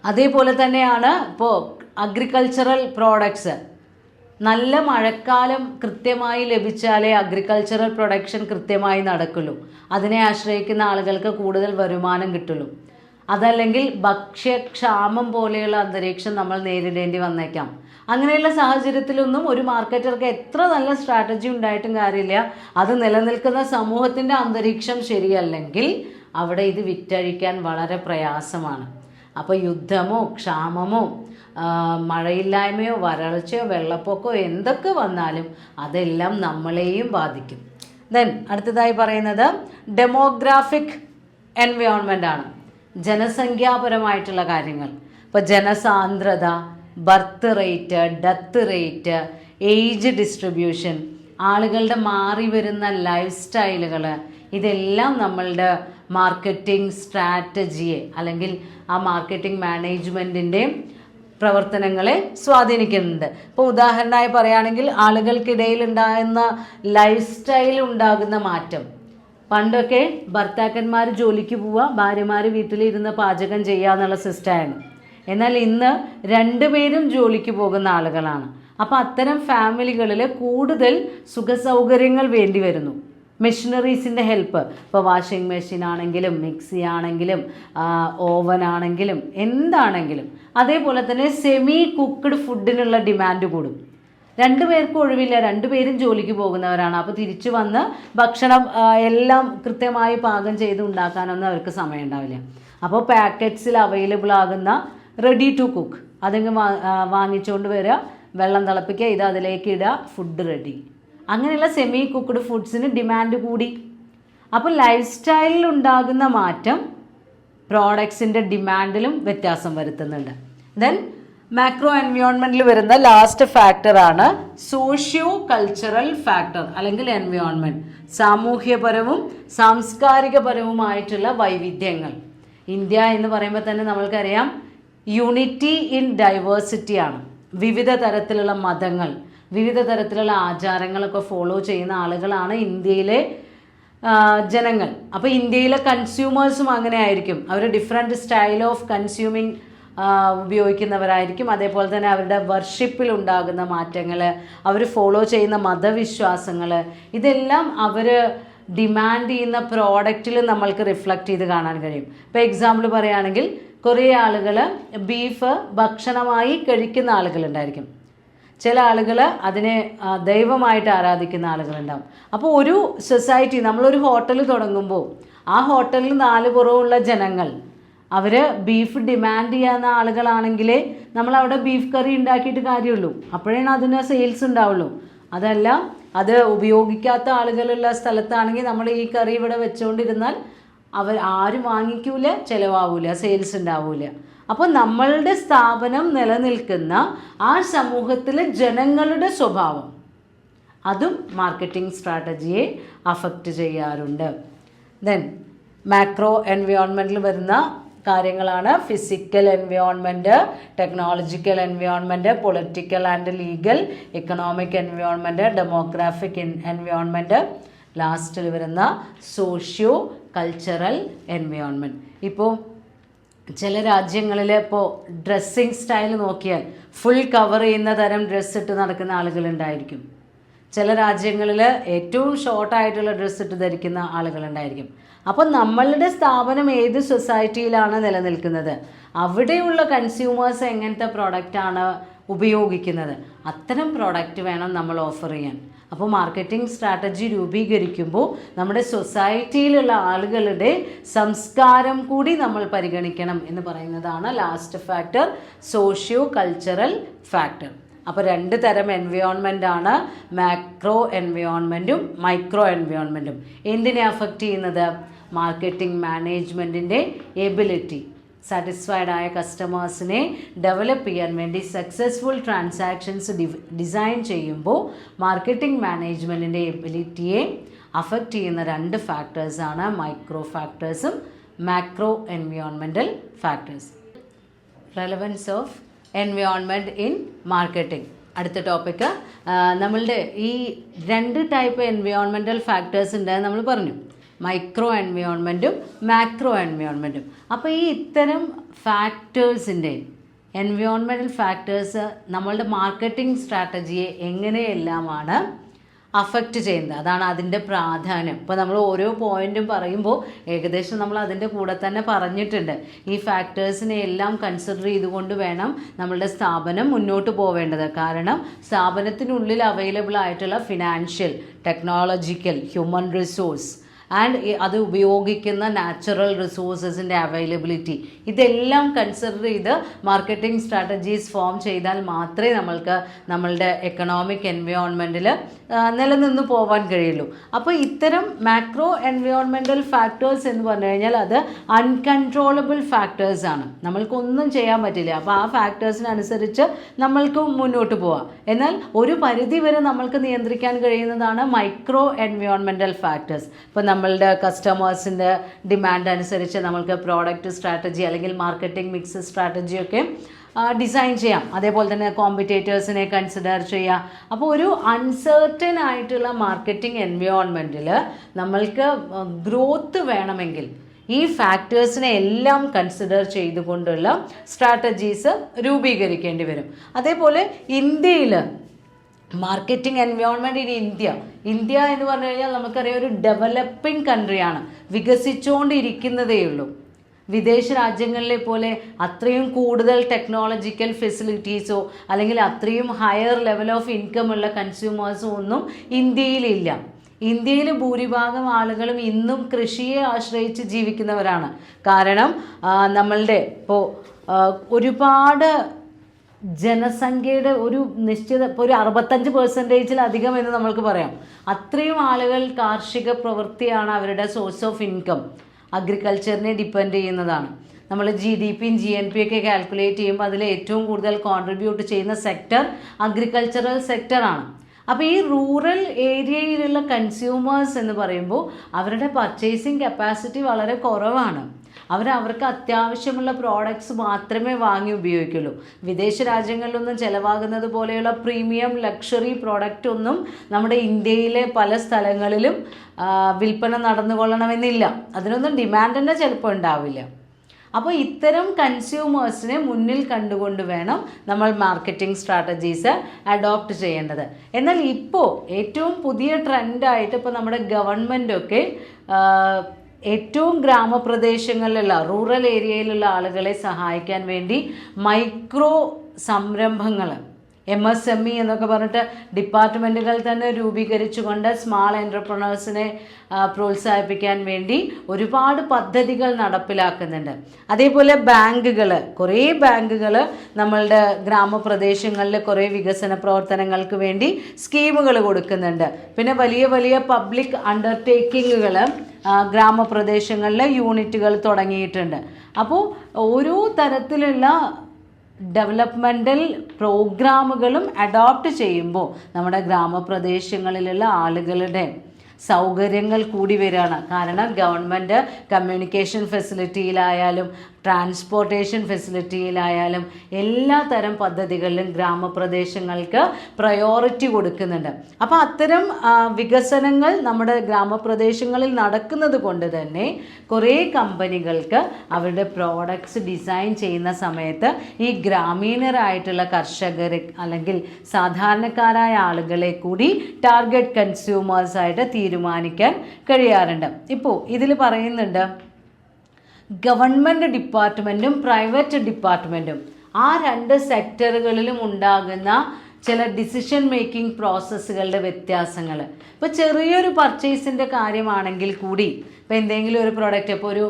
അതേപോലെ തന്നെയാണ് ഇപ്പോൾ അഗ്രികൾച്ചറൽ പ്രോഡക്ട്സ്. നല്ല മഴക്കാലം കൃത്യമായി ലഭിച്ചാലേ അഗ്രികൾച്ചറൽ പ്രൊഡക്ഷൻ കൃത്യമായി നടക്കുള്ളൂ. അതിനെ ആശ്രയിക്കുന്ന ആളുകൾക്ക് കൂടുതൽ വരുമാനം കിട്ടുള്ളൂ. അതല്ലെങ്കിൽ ഭക്ഷ്യക്ഷാമം പോലെയുള്ള അന്തരീക്ഷം നമ്മൾ നേരിടേണ്ടി വന്നേക്കാം. അങ്ങനെയുള്ള സാഹചര്യത്തിലൊന്നും ഒരു മാർക്കറ്റർക്ക് എത്ര നല്ല സ്ട്രാറ്റജി ഉണ്ടായിട്ടും കാര്യമില്ല. അത് നിലനിൽക്കുന്ന സമൂഹത്തിൻ്റെ അന്തരീക്ഷം ശരിയല്ലെങ്കിൽ അവിടെ ഇത് വിറ്റഴിക്കാൻ വളരെ പ്രയാസമാണ്. അപ്പോൾ യുദ്ധമോ ക്ഷാമമോ മഴയില്ലായ്മയോ വരൾച്ചയോ വെള്ളപ്പൊക്കമോ എന്തൊക്കെ വന്നാലും അതെല്ലാം നമ്മളെയും ബാധിക്കും. ദെൻ അടുത്തതായി പറയുന്നത് ഡെമോഗ്രാഫിക് എൻവയോൺമെൻ്റ് ആണ്. ജനസംഖ്യാപരമായിട്ടുള്ള കാര്യങ്ങൾ. ഇപ്പോൾ ജനസാന്ദ്രത, birth rate, death rate, age distribution, ആളുകളുടെ മാറി വരുന്ന ലൈഫ് സ്റ്റൈലുകൾ, ഇതെല്ലാം നമ്മളുടെ മാർക്കറ്റിംഗ് സ്ട്രാറ്റജിയെ അല്ലെങ്കിൽ ആ മാർക്കറ്റിംഗ് മാനേജ്മെൻറ്റിൻ്റെ പ്രവർത്തനങ്ങളെ സ്വാധീനിക്കുന്നുണ്ട്. ഇപ്പോൾ ഉദാഹരണമായി പറയുകയാണെങ്കിൽ ആളുകൾക്കിടയിൽ ഉണ്ടാകുന്ന ലൈഫ് സ്റ്റൈലിൽ ഉണ്ടാകുന്ന മാറ്റം. പണ്ടൊക്കെ ഭർത്താക്കന്മാർ ജോലിക്ക് പോവുക, ഭാര്യമാർ വീട്ടിലിരുന്ന് പാചകം ചെയ്യുക എന്നുള്ള സിസ്റ്റമാണ്. എന്നാൽ ഇന്ന് രണ്ടുപേരും ജോലിക്ക് പോകുന്ന ആളുകളാണ്. അപ്പോൾ അത്തരം ഫാമിലികളിൽ കൂടുതൽ സുഖസൗകര്യങ്ങൾ വേണ്ടി വരുന്നു. മെഷീനറീസിൻ്റെ ഹെൽപ്പ്, ഇപ്പോൾ വാഷിംഗ് മെഷീൻ ആണെങ്കിലും മിക്സി ആണെങ്കിലും ഓവൻ ആണെങ്കിലും എന്താണെങ്കിലും. അതേപോലെ തന്നെ സെമി കുക്ക്ഡ് ഫുഡിനുള്ള ഡിമാൻഡ് കൂടും. രണ്ടുപേർക്കും ഒഴിവില്ല, രണ്ടുപേരും ജോലിക്ക് പോകുന്നവരാണ്. അപ്പോൾ തിരിച്ചു വന്ന് ഭക്ഷണം എല്ലാം കൃത്യമായി പാകം ചെയ്ത് ഉണ്ടാക്കാനൊന്നും അവർക്ക് സമയം ഉണ്ടാവില്ല. അപ്പോൾ പാക്കറ്റ്സിൽ അവൈലബിൾ ആകുന്ന റെഡി ടു കുക്ക് അതിങ്ങ് വാങ്ങിച്ചുകൊണ്ട് വരിക, വെള്ളം തിളപ്പിക്കുക, ഇത് അതിലേക്ക് ഇടുക, ഫുഡ് റെഡി. അങ്ങനെയുള്ള സെമി കുക്ക്ഡ് ഫുഡ്സിന് ഡിമാൻഡ് കൂടി. അപ്പോൾ ലൈഫ് സ്റ്റൈലിൽ ഉണ്ടാകുന്ന മാറ്റം പ്രോഡക്ട്സിൻ്റെ ഡിമാൻഡിലും വ്യത്യാസം വരുത്തുന്നുണ്ട്. ദെൻ മാക്രോ എൻവയോൺമെൻറ്റിൽ വരുന്ന ലാസ്റ്റ് ഫാക്ടറാണ് സോഷ്യോ കൾച്ചറൽ ഫാക്ടർ അല്ലെങ്കിൽ എൻവയോൺമെൻറ്റ്. സാമൂഹ്യപരവും സാംസ്കാരികപരവുമായിട്ടുള്ള വൈവിധ്യങ്ങൾ. ഇന്ത്യ എന്ന് പറയുമ്പോൾ തന്നെ നമ്മൾക്കറിയാം യൂണിറ്റി ഇൻ ഡൈവേഴ്സിറ്റി ആണ്. വിവിധ തരത്തിലുള്ള മതങ്ങൾ, വിവിധ തരത്തിലുള്ള ആചാരങ്ങളൊക്കെ ഫോളോ ചെയ്യുന്ന ആളുകളാണ് ഇന്ത്യയിലെ ജനങ്ങൾ. അപ്പോൾ ഇന്ത്യയിലെ കൺസ്യൂമേഴ്സും അങ്ങനെ ആയിരിക്കും. അവർ ഡിഫറെൻറ്റ് സ്റ്റൈൽ ഓഫ് കൺസ്യൂമിങ് ഉപയോഗിക്കുന്നവരായിരിക്കും. അതേപോലെ തന്നെ അവരുടെ വർഷിപ്പിൽ ഉണ്ടാകുന്ന മാറ്റങ്ങൾ, അവർ ഫോളോ ചെയ്യുന്ന മതവിശ്വാസങ്ങൾ, ഇതെല്ലാം അവർ ഡിമാൻഡ് ചെയ്യുന്ന പ്രോഡക്റ്റിൽ നമ്മൾക്ക് റിഫ്ലക്റ്റ് ചെയ്ത് കാണാൻ കഴിയും. ഇപ്പോൾ എക്സാമ്പിൾ പറയുകയാണെങ്കിൽ കുറേ ആളുകൾ ബീഫ് ഭക്ഷണമായി കഴിക്കുന്ന ആളുകളുണ്ടായിരിക്കും. ചില ആളുകൾ അതിനെ ദൈവമായിട്ട് ആരാധിക്കുന്ന ആളുകളുണ്ടാവും. അപ്പോൾ ഒരു സൊസൈറ്റി, നമ്മളൊരു ഹോട്ടൽ തുടങ്ങുമ്പോൾ ആ ഹോട്ടലിൽ 4 പുറമുള്ള ജനങ്ങൾ അവർ ബീഫ് ഡിമാൻഡ് ചെയ്യുന്ന ആളുകളാണെങ്കിലേ നമ്മളവിടെ ബീഫ് കറി ഉണ്ടാക്കിയിട്ട് കാര്യമുള്ളൂ. അപ്പോഴാണ് അതിന് സെയിൽസ് ഉണ്ടാവുള്ളൂ. അതല്ല, അത് ഉപയോഗിക്കാത്ത ആളുകളുള്ള സ്ഥലത്താണെങ്കിൽ നമ്മൾ ഈ കറി ഇവിടെ വെച്ചുകൊണ്ടിരുന്നാൽ അവർ ആരും വാങ്ങിക്കൂല, ചിലവാവില്ല, സെയിൽസ് ഉണ്ടാവില്ല. അപ്പോൾ നമ്മളുടെ സ്ഥാപനം നിലനിൽക്കുന്ന ആ സമൂഹത്തിലെ ജനങ്ങളുടെ സ്വഭാവം അതും മാർക്കറ്റിംഗ് സ്ട്രാറ്റജിയെ അഫക്റ്റ് ചെയ്യാറുണ്ട്. ദെൻ മാക്രോ എൻവയോൺമെൻറ്റിൽ വരുന്ന കാര്യങ്ങളാണ് physical environment, technological environment, political and legal, economic environment, demographic environment, ലാസ്റ്റിൽ വരുന്ന സോഷ്യോ കൾച്ചറൽ എൻവയോൺമെൻറ്റ്. ഇപ്പോൾ ചില രാജ്യങ്ങളിൽ ഇപ്പോൾ ഡ്രസ്സിങ് സ്റ്റൈൽ നോക്കിയാൽ ഫുൾ കവർ ചെയ്യുന്ന തരം ഡ്രസ്സ് ഇട്ട് നടക്കുന്ന ആളുകളുണ്ടായിരിക്കും. ചില രാജ്യങ്ങളിൽ ഏറ്റവും ഷോർട്ടായിട്ടുള്ള ഡ്രസ്സ് ഇട്ട് ധരിക്കുന്ന ആളുകളുണ്ടായിരിക്കും. അപ്പോൾ നമ്മളുടെ സ്ഥാപനം ഏത് സൊസൈറ്റിയിലാണ് നിലനിൽക്കുന്നത്, അവിടെയുള്ള കൺസ്യൂമേഴ്സ് എങ്ങനത്തെ പ്രോഡക്റ്റാണ് ഉപയോഗിക്കുന്നത്. അത്തരം പ്രോഡക്റ്റ് വേണം നമ്മൾ ഓഫർ ചെയ്യാൻ. അപ്പോൾ മാർക്കറ്റിംഗ് സ്ട്രാറ്റജി രൂപീകരിക്കുമ്പോൾ നമ്മുടെ സൊസൈറ്റിയിലുള്ള ആളുകളുടെ സംസ്കാരം കൂടി നമ്മൾ പരിഗണിക്കണം എന്ന് പറയുന്നതാണ് last factor, socio cultural factor. അപ്പോൾ 2 തരം എൻവയോൺമെൻ്റ് ആണ്, മാക്രോ എൻവയോൺമെൻറ്റും മൈക്രോ എൻവയോൺമെൻറ്റും. എന്തിനെ അഫക്റ്റ് ചെയ്യുന്നത്? മാർക്കറ്റിംഗ് മാനേജ്മെൻറ്റിൻ്റെ എബിലിറ്റി, സാറ്റിസ്ഫൈഡ് ആയ കസ്റ്റമേഴ്സിനെ ഡെവലപ്പ് ചെയ്യാൻ വേണ്ടി സക്സസ്ഫുൾ ട്രാൻസാക്ഷൻസ് ഡിസൈൻ ചെയ്യുമ്പോൾ മാർക്കറ്റിംഗ് മാനേജ്മെൻറ്റിൻ്റെ എബിലിറ്റിയെ അഫക്റ്റ് ചെയ്യുന്ന 2 ഫാക്ടേഴ്സാണ് മൈക്രോ ഫാക്ടേഴ്സും macro environmental factors. Relevance of environment in marketing. അടുത്ത ടോപ്പിക്ക്, നമ്മളുടെ ഈ 2 ടൈപ്പ് എൻവയോൺമെൻറ്റൽ ഫാക്ടേഴ്സ് ഉണ്ട് നമ്മൾ പറഞ്ഞു, മൈക്രോ എൻവയോൺമെൻറ്റും മാക്രോ എൻവയോൺമെൻറ്റും. അപ്പോൾ ഈ ഇത്തരം ഫാക്ടേഴ്സിൻ്റെ എൻവയോൺമെൻറ്റൽ ഫാക്ടേഴ്സ് നമ്മളുടെ മാർക്കറ്റിംഗ് സ്ട്രാറ്റജിയെ എങ്ങനെയെല്ലാമാണ് അഫക്റ്റ് ചെയ്യുന്നത്, അതാണ് അതിൻ്റെ പ്രാധാന്യം. ഇപ്പോൾ നമ്മൾ ഓരോ പോയിൻറ്റും പറയുമ്പോൾ ഏകദേശം നമ്മൾ അതിൻ്റെ കൂടെ തന്നെ പറഞ്ഞിട്ടുണ്ട്. ഈ ഫാക്ടേഴ്സിനെ എല്ലാം കൺസിഡർ ചെയ്തുകൊണ്ട് വേണം നമ്മളുടെ സ്ഥാപനം മുന്നോട്ട് പോവേണ്ടത്. കാരണം സ്ഥാപനത്തിനുള്ളിൽ അവൈലബിൾ ആയിട്ടുള്ള financial, technological, human resource and അത് ഉപയോഗിക്കുന്ന നാച്ചുറൽ റിസോഴ്സസിൻ്റെ അവൈലബിലിറ്റി, ഇതെല്ലാം കൺസിഡർ ചെയ്ത് മാർക്കറ്റിംഗ് സ്ട്രാറ്റജീസ് ഫോം ചെയ്താൽ മാത്രമേ നമ്മൾക്ക് നമ്മളുടെ എക്കണോമിക് എൻവയോൺമെൻറ്റിൽ നിലനിന്ന് പോകാൻ കഴിയുള്ളൂ. അപ്പോൾ ഇത്തരം മാക്രോ എൻവയോൺമെൻറ്റൽ ഫാക്ടേഴ്സ് എന്ന് പറഞ്ഞു കഴിഞ്ഞാൽ അത് അൺകൺട്രോളബിൾ ഫാക്ടേഴ്സാണ്, നമ്മൾക്കൊന്നും ചെയ്യാൻ പറ്റില്ല. അപ്പോൾ ആ ഫാക്ടേഴ്സിനനുസരിച്ച് നമ്മൾക്ക് മുന്നോട്ട് പോവാം. എന്നാൽ ഒരു പരിധി വരെ നമ്മൾക്ക് നിയന്ത്രിക്കാൻ കഴിയുന്നതാണ് മൈക്രോ എൻവയോൺമെൻറ്റൽ ഫാക്ടേഴ്സ്. ഇപ്പോൾ നമ്മളുടെ കസ്റ്റമേഴ്സിൻ്റെ ഡിമാൻഡ് അനുസരിച്ച് നമ്മൾക്ക് പ്രോഡക്റ്റ് സ്ട്രാറ്റജി അല്ലെങ്കിൽ മാർക്കറ്റിംഗ് മിക്സ് സ്ട്രാറ്റജിയൊക്കെ ഡിസൈൻ ചെയ്യാം. അതേപോലെ തന്നെ കോമ്പറ്റേറ്റേഴ്സിനെ കൺസിഡർ ചെയ്യാം. അപ്പോൾ ഒരു അൺസർട്ടൻ ആയിട്ടുള്ള മാർക്കറ്റിംഗ് എൻവയോൺമെൻറ്റിൽ നമ്മൾക്ക് ഗ്രോത്ത് വേണമെങ്കിൽ ഈ ഫാക്ടേഴ്സിനെ എല്ലാം കൺസിഡർ ചെയ്തുകൊണ്ടുള്ള സ്ട്രാറ്റജീസ് രൂപീകരിക്കേണ്ടി വരും. അതേപോലെ ഇന്ത്യയിൽ മാർക്കറ്റിംഗ് എൻവയോൺമെൻറ്റ് ഇൻ ഇന്ത്യ എന്ന് പറഞ്ഞു കഴിഞ്ഞാൽ നമുക്കറിയാം ഒരു ഡെവലപ്പിംഗ് കൺട്രിയാണ്, വികസിച്ചുകൊണ്ടിരിക്കുന്നതേ ഉള്ളൂ. വിദേശ രാജ്യങ്ങളിലെ പോലെ അത്രയും കൂടുതൽ ടെക്നോളജിക്കൽ ഫെസിലിറ്റീസോ അല്ലെങ്കിൽ അത്രയും ഹയർ ലെവൽ ഓഫ് ഇൻകം ഉള്ള കൺസ്യൂമേഴ്സോ ഒന്നും ഇന്ത്യയിലില്ല. ഇന്ത്യയിൽ ഭൂരിഭാഗം ആളുകളും ഇന്നും കൃഷിയെ ആശ്രയിച്ച് ജീവിക്കുന്നവരാണ്. കാരണം നമ്മളുടെ ഇപ്പോൾ ഒരുപാട് ജനസംഖ്യയുടെ ഒരു നിശ്ചിത, ഇപ്പോൾ ഒരു 65% എന്ന് നമ്മൾക്ക് പറയാം. അത്രയും ആളുകൾ കാർഷിക പ്രവൃത്തിയാണ് അവരുടെ സോഴ്സ് ഓഫ് ഇൻകം, അഗ്രികൾച്ചറിനെ ഡിപ്പെൻഡ് ചെയ്യുന്നതാണ്. നമ്മൾ GDPയും GNPയും ഒക്കെ കാൽക്കുലേറ്റ് ചെയ്യുമ്പോൾ അതിൽ ഏറ്റവും കൂടുതൽ കോൺട്രിബ്യൂട്ട് ചെയ്യുന്ന സെക്ടർ അഗ്രികൾച്ചറൽ സെക്ടറാണ്. അപ്പോൾ ഈ റൂറൽ ഏരിയയിലുള്ള കൺസ്യൂമേഴ്സ് എന്ന് പറയുമ്പോൾ അവരുടെ പർച്ചേസിങ് കപ്പാസിറ്റി വളരെ കുറവാണ്. അവർക്ക് അത്യാവശ്യമുള്ള പ്രോഡക്ട്സ് മാത്രമേ വാങ്ങി ഉപയോഗിക്കുള്ളൂ. വിദേശ രാജ്യങ്ങളിലൊന്നും ചിലവാകുന്നത് പോലെയുള്ള പ്രീമിയം ലക്ഷറി പ്രോഡക്റ്റ് ഒന്നും നമ്മുടെ ഇന്ത്യയിലെ പല സ്ഥലങ്ങളിലും വിൽപ്പന നടന്നുകൊള്ളണമെന്നില്ല. അതിനൊന്നും ഡിമാൻഡ് തന്നെ ചിലപ്പോൾ ഉണ്ടാവില്ല. അപ്പോൾ ഇത്തരം കൺസ്യൂമേഴ്സിനെ മുന്നിൽ കണ്ടുകൊണ്ട് വേണം നമ്മൾ മാർക്കറ്റിംഗ് സ്ട്രാറ്റജീസ് അഡോപ്റ്റ് ചെയ്യേണ്ടത്. എന്നാൽ ഇപ്പോൾ ഏറ്റവും പുതിയ ട്രെൻഡായിട്ട് ഇപ്പോൾ നമ്മുടെ ഗവൺമെൻറ്റൊക്കെ ഏറ്റവും ഗ്രാമപ്രദേശങ്ങളിലുള്ള റൂറൽ ഏരിയയിലുള്ള ആളുകളെ സഹായിക്കാൻ വേണ്ടി മൈക്രോ സംരംഭങ്ങൾ, MSME എന്നൊക്കെ പറഞ്ഞിട്ട് ഡിപ്പാർട്ട്മെൻറ്റുകൾ തന്നെ രൂപീകരിച്ചുകൊണ്ട് സ്മാൾ എൻ്റർപ്രണേഴ്സിനെ പ്രോത്സാഹിപ്പിക്കാൻ വേണ്ടി ഒരുപാട് പദ്ധതികൾ നടപ്പിലാക്കുന്നുണ്ട്. അതേപോലെ ബാങ്കുകൾ, കുറേ ബാങ്കുകൾ നമ്മളുടെ ഗ്രാമപ്രദേശങ്ങളിൽ കുറേ വികസന പ്രവർത്തനങ്ങൾക്ക് വേണ്ടി സ്കീമുകൾ കൊടുക്കുന്നുണ്ട്. പിന്നെ വലിയ വലിയ പബ്ലിക് അണ്ടർടേക്കിങ്ങുകൾ ഗ്രാമപ്രദേശങ്ങളിലെ യൂണിറ്റുകൾ തുടങ്ങിയിട്ടുണ്ട്. അപ്പോൾ ഓരോ തരത്തിലുള്ള ഡെവലപ്മെൻ്റൽ പ്രോഗ്രാമുകളും അഡോപ്റ്റ് ചെയ്യുമ്പോൾ നമ്മുടെ ഗ്രാമപ്രദേശങ്ങളിലുള്ള ആളുകളുടെ സൗകര്യങ്ങൾ കൂടി വരികയാണ്. കാരണം ഗവൺമെൻറ് കമ്മ്യൂണിക്കേഷൻ ഫെസിലിറ്റിയിലായാലും ട്രാൻസ്പോർട്ടേഷൻ ഫെസിലിറ്റിയിലായാലും എല്ലാ തരം പദ്ധതികളിലും ഗ്രാമപ്രദേശങ്ങൾക്ക് പ്രയോറിറ്റി കൊടുക്കുന്നുണ്ട്. അപ്പോൾ അത്തരം വികസനങ്ങൾ നമ്മുടെ ഗ്രാമപ്രദേശങ്ങളിൽ നടക്കുന്നത് കൊണ്ട് തന്നെ കുറേ കമ്പനികൾക്ക് അവരുടെ പ്രോഡക്ട്സ് ഡിസൈൻ ചെയ്യുന്ന സമയത്ത് ഈ ഗ്രാമീണരായിട്ടുള്ള കർഷകർ അല്ലെങ്കിൽ സാധാരണക്കാരായ ആളുകളെ കൂടി ടാർഗറ്റ് കൺസ്യൂമേഴ്സായിട്ട് തീരുമാനിക്കാൻ കഴിയാറുണ്ട്. ഇപ്പോൾ ഇതിൽ പറയുന്നുണ്ട് ഗവൺമെൻറ് ഡിപ്പാർട്ട്മെൻറ്റും പ്രൈവറ്റ് ഡിപ്പാർട്ട്മെൻറ്റും ആ 2 സെക്ടറുകളിലും ഉണ്ടാകുന്ന ചില ഡിസിഷൻ മേക്കിംഗ് പ്രോസസ്സുകളുടെ വ്യത്യാസങ്ങൾ. ഇപ്പോൾ ചെറിയൊരു പർച്ചേസിൻ്റെ കാര്യമാണെങ്കിൽ കൂടി, ഇപ്പോൾ എന്തെങ്കിലും ഒരു പ്രോഡക്റ്റ്, ഇപ്പോൾ ഒരു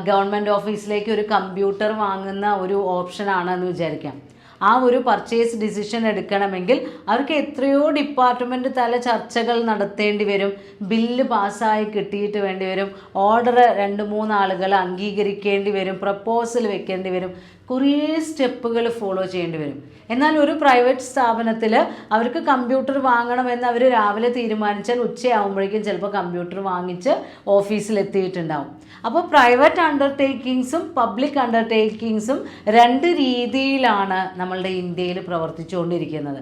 ഗവൺമെൻറ് ഓഫീസിലേക്ക് ഒരു കമ്പ്യൂട്ടർ വാങ്ങുന്ന ഒരു ഓപ്ഷനാണെന്ന് വിചാരിക്കാം. ആ ഒരു പർച്ചേസ് ഡിസിഷൻ എടുക്കണമെങ്കിൽ അവർക്ക് എത്രയോ ഡിപ്പാർട്ട്മെൻറ്റ് തല ചർച്ചകൾ നടത്തേണ്ടി വരും, ബില്ല് പാസ്സായി കിട്ടിയിട്ട് വേണ്ടി വരും, ഓർഡർ 2-3 ആളുകൾ അംഗീകരിക്കേണ്ടി വരും, പ്രപ്പോസൽ വെക്കേണ്ടി വരും, കുറേ സ്റ്റെപ്പുകൾ ഫോളോ ചെയ്യേണ്ടി വരും. എന്നാൽ ഒരു പ്രൈവറ്റ് സ്ഥാപനത്തിൽ അവർക്ക് കമ്പ്യൂട്ടർ വാങ്ങണമെന്ന് അവർ രാവിലെ തീരുമാനിച്ചാൽ ഉച്ചയാകുമ്പോഴേക്കും ചിലപ്പോൾ കമ്പ്യൂട്ടർ വാങ്ങിച്ച് ഓഫീസിലെത്തിയിട്ടുണ്ടാവും. അപ്പോൾ പ്രൈവറ്റ് അണ്ടർടേക്കിങ്സും പബ്ലിക് അണ്ടർടേക്കിങ്സും 2 രീതിയിലാണ് നമ്മളുടെ ഇന്ത്യയിൽ പ്രവർത്തിച്ചുകൊണ്ടിരിക്കുന്നത്.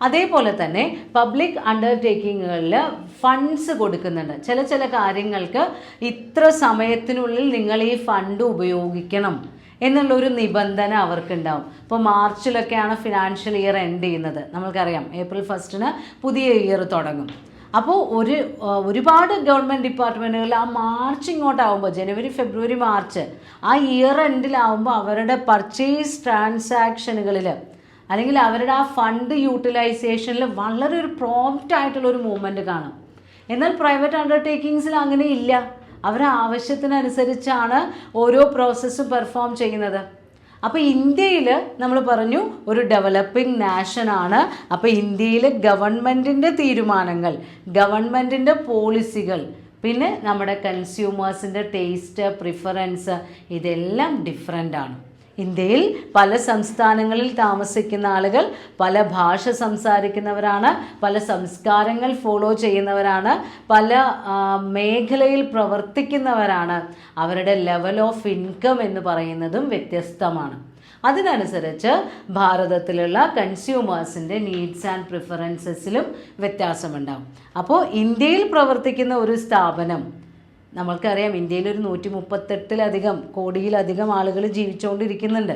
അതേപോലെ തന്നെ പബ്ലിക് അണ്ടർടേക്കിങ്ങുകളിൽ ഫണ്ട്സ് കൊടുക്കുന്നുണ്ട്. ചില കാര്യങ്ങൾക്ക് ഇത്ര സമയത്തിനുള്ളിൽ നിങ്ങൾ ഈ ഫണ്ട് ഉപയോഗിക്കണം എന്നുള്ളൊരു നിബന്ധന അവർക്കുണ്ടാവും. ഇപ്പോൾ മാർച്ചിലൊക്കെയാണ് ഫിനാൻഷ്യൽ ഇയർ എൻഡ് ചെയ്യുന്നത്. നമ്മൾക്കറിയാം ഏപ്രിൽ 1 പുതിയ ഇയർ തുടങ്ങും. അപ്പോൾ ഒരുപാട് ഗവൺമെൻറ് ഡിപ്പാർട്ട്മെൻറ്റുകളിൽ ആ മാർച്ച് ഇങ്ങോട്ടാവുമ്പോൾ, ജനുവരി ഫെബ്രുവരി മാർച്ച്, ആ ഇയർ എൻഡിലാവുമ്പോൾ അവരുടെ പർച്ചേസ് ട്രാൻസാക്ഷനുകളിൽ അല്ലെങ്കിൽ അവരുടെ ആ ഫണ്ട് യൂട്ടിലൈസേഷനിൽ വളരെ ഒരു പ്രോംപ്റ്റ് ആയിട്ടുള്ളൊരു മൂവ്മെൻറ്റ് കാണും. എന്നാൽ പ്രൈവറ്റ് അണ്ടർടേക്കിങ്സിൽ അങ്ങനെ ഇല്ല. അവരുടെ ആവശ്യത്തിനനുസരിച്ചാണ് ഓരോ പ്രോസസ്സും പെർഫോം ചെയ്യുന്നത്. അപ്പോൾ ഇന്ത്യയിൽ നമ്മൾ പറഞ്ഞു ഒരു ഡെവലപ്പിംഗ് നാഷനാണ്. അപ്പോൾ ഇന്ത്യയിൽ ഗവൺമെൻറ്റിൻ്റെ തീരുമാനങ്ങൾ, ഗവൺമെൻറ്റിൻ്റെ പോളിസികൾ, പിന്നെ നമ്മുടെ കൺസ്യൂമേഴ്സിൻ്റെ ടേസ്റ്റ്, പ്രിഫറൻസ്, ഇതെല്ലാം ഡിഫറെൻ്റ് ആണ്. ഇന്ത്യയിൽ പല സംസ്ഥാനങ്ങളിൽ താമസിക്കുന്ന ആളുകൾ പല ഭാഷ സംസാരിക്കുന്നവരാണ്, പല സംസ്കാരങ്ങൾ ഫോളോ ചെയ്യുന്നവരാണ്, പല മേഖലയിൽ പ്രവർത്തിക്കുന്നവരാണ്. അവരുടെ ലെവൽ ഓഫ് ഇൻകം എന്ന് പറയുന്നതും വ്യത്യസ്തമാണ്. അതിനനുസരിച്ച് ഭാരതത്തിലുള്ള കൺസ്യൂമേഴ്സിൻ്റെ നീഡ്സ് ആൻഡ് പ്രിഫറൻസസിലും വ്യത്യാസമുണ്ടാകും. അപ്പോൾ ഇന്ത്യയിൽ പ്രവർത്തിക്കുന്ന ഒരു സ്ഥാപനം, നമ്മൾക്കറിയാം ഇന്ത്യയിൽ ഒരു 138 കോടിയിലധികം ആളുകൾ ജീവിച്ചുകൊണ്ടിരിക്കുന്നുണ്ട്.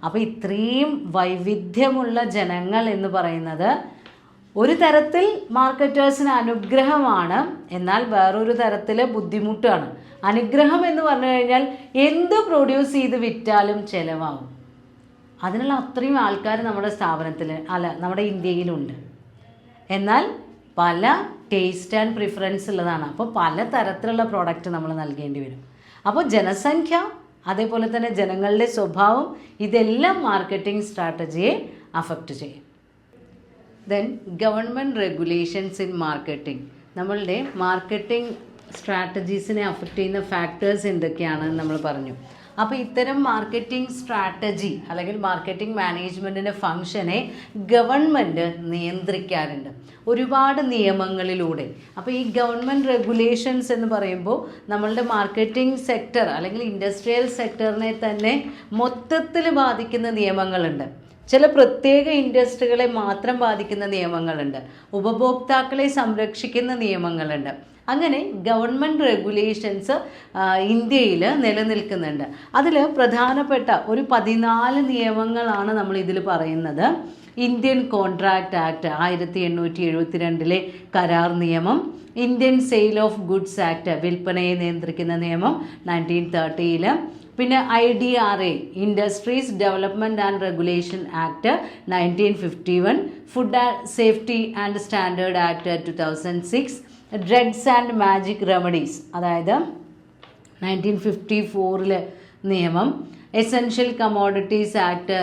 അപ്പോൾ ഇത്രയും വൈവിധ്യമുള്ള ജനങ്ങൾ എന്ന് പറയുന്നത് ഒരു തരത്തിൽ മാർക്കറ്റേഴ്സിന് അനുഗ്രഹമാണ്, എന്നാൽ വേറൊരു തരത്തിൽ ബുദ്ധിമുട്ടാണ്. അനുഗ്രഹം എന്ന് പറഞ്ഞു കഴിഞ്ഞാൽ എന്ത് പ്രൊഡ്യൂസ് ചെയ്ത് വിറ്റാലും ചിലവാകും. അതിനുള്ള അത്രയും ആൾക്കാർ നമ്മുടെ സ്ഥാപനത്തിൽ നമ്മുടെ ഇന്ത്യയിലുണ്ട്. എന്നാൽ പല ടേസ്റ്റ് ആൻഡ് പ്രിഫറൻസ് ഉള്ളതാണ്. അപ്പോൾ പല തരത്തിലുള്ള പ്രോഡക്റ്റ് നമ്മൾ നൽകേണ്ടി വരും. അപ്പോൾ ജനസംഖ്യ, അതേപോലെ തന്നെ ജനങ്ങളുടെ സ്വഭാവം, ഇതെല്ലാം മാർക്കറ്റിംഗ് സ്ട്രാറ്റജിയെ അഫക്റ്റ് ചെയ്യും. Then government regulations in marketing. നമ്മളുടെ മാർക്കറ്റിംഗ് സ്ട്രാറ്റജീസിനെ അഫക്റ്റ് ചെയ്യുന്ന ഫാക്ടേഴ്സ് എന്തൊക്കെയാണെന്ന് നമ്മൾ പറഞ്ഞു. അപ്പോൾ ഇത്തരം മാർക്കറ്റിംഗ് സ്ട്രാറ്റജി അല്ലെങ്കിൽ മാർക്കറ്റിംഗ് മാനേജ്മെൻറ്റിൻ്റെ ഫംഗ്ഷനെ ഗവൺമെൻറ് നിയന്ത്രിക്കാറുണ്ട് ഒരുപാട് നിയമങ്ങളിലൂടെ. അപ്പോൾ ഈ ഗവൺമെൻറ് റെഗുലേഷൻസ് എന്ന് പറയുമ്പോൾ നമ്മളുടെ മാർക്കറ്റിംഗ് സെക്ടർ അല്ലെങ്കിൽ ഇൻഡസ്ട്രിയൽ സെക്ടറിനെ തന്നെ മൊത്തത്തിൽ ബാധിക്കുന്ന നിയമങ്ങളുണ്ട്. ചില പ്രത്യേക ഇൻഡസ്ട്രികളെ മാത്രം ബാധിക്കുന്ന നിയമങ്ങളുണ്ട്. ഉപഭോക്താക്കളെ സംരക്ഷിക്കുന്ന നിയമങ്ങളുണ്ട്. അങ്ങനെ ഗവൺമെൻറ് റെഗുലേഷൻസ് ഇന്ത്യയിൽ നിലനിൽക്കുന്നുണ്ട്. അതിൽ പ്രധാനപ്പെട്ട ഒരു 14 നിയമങ്ങളാണ് നമ്മൾ ഇതിൽ പറയുന്നത്. ഇന്ത്യൻ കോൺട്രാക്റ്റ് ആക്ട് 1872 കരാർ നിയമം, Indian sale of goods act വിൽപ്പനയെ നിയന്ത്രിക്കുന്ന നിയമം 1930, പിന്നെ IDRA industries development and regulation act 1951, food safety and standard act 2006, drugs and magic remedies അതായത് 1954 നിയമം, എസെൻഷ്യൽ കമോഡിറ്റീസ് ആക്ട്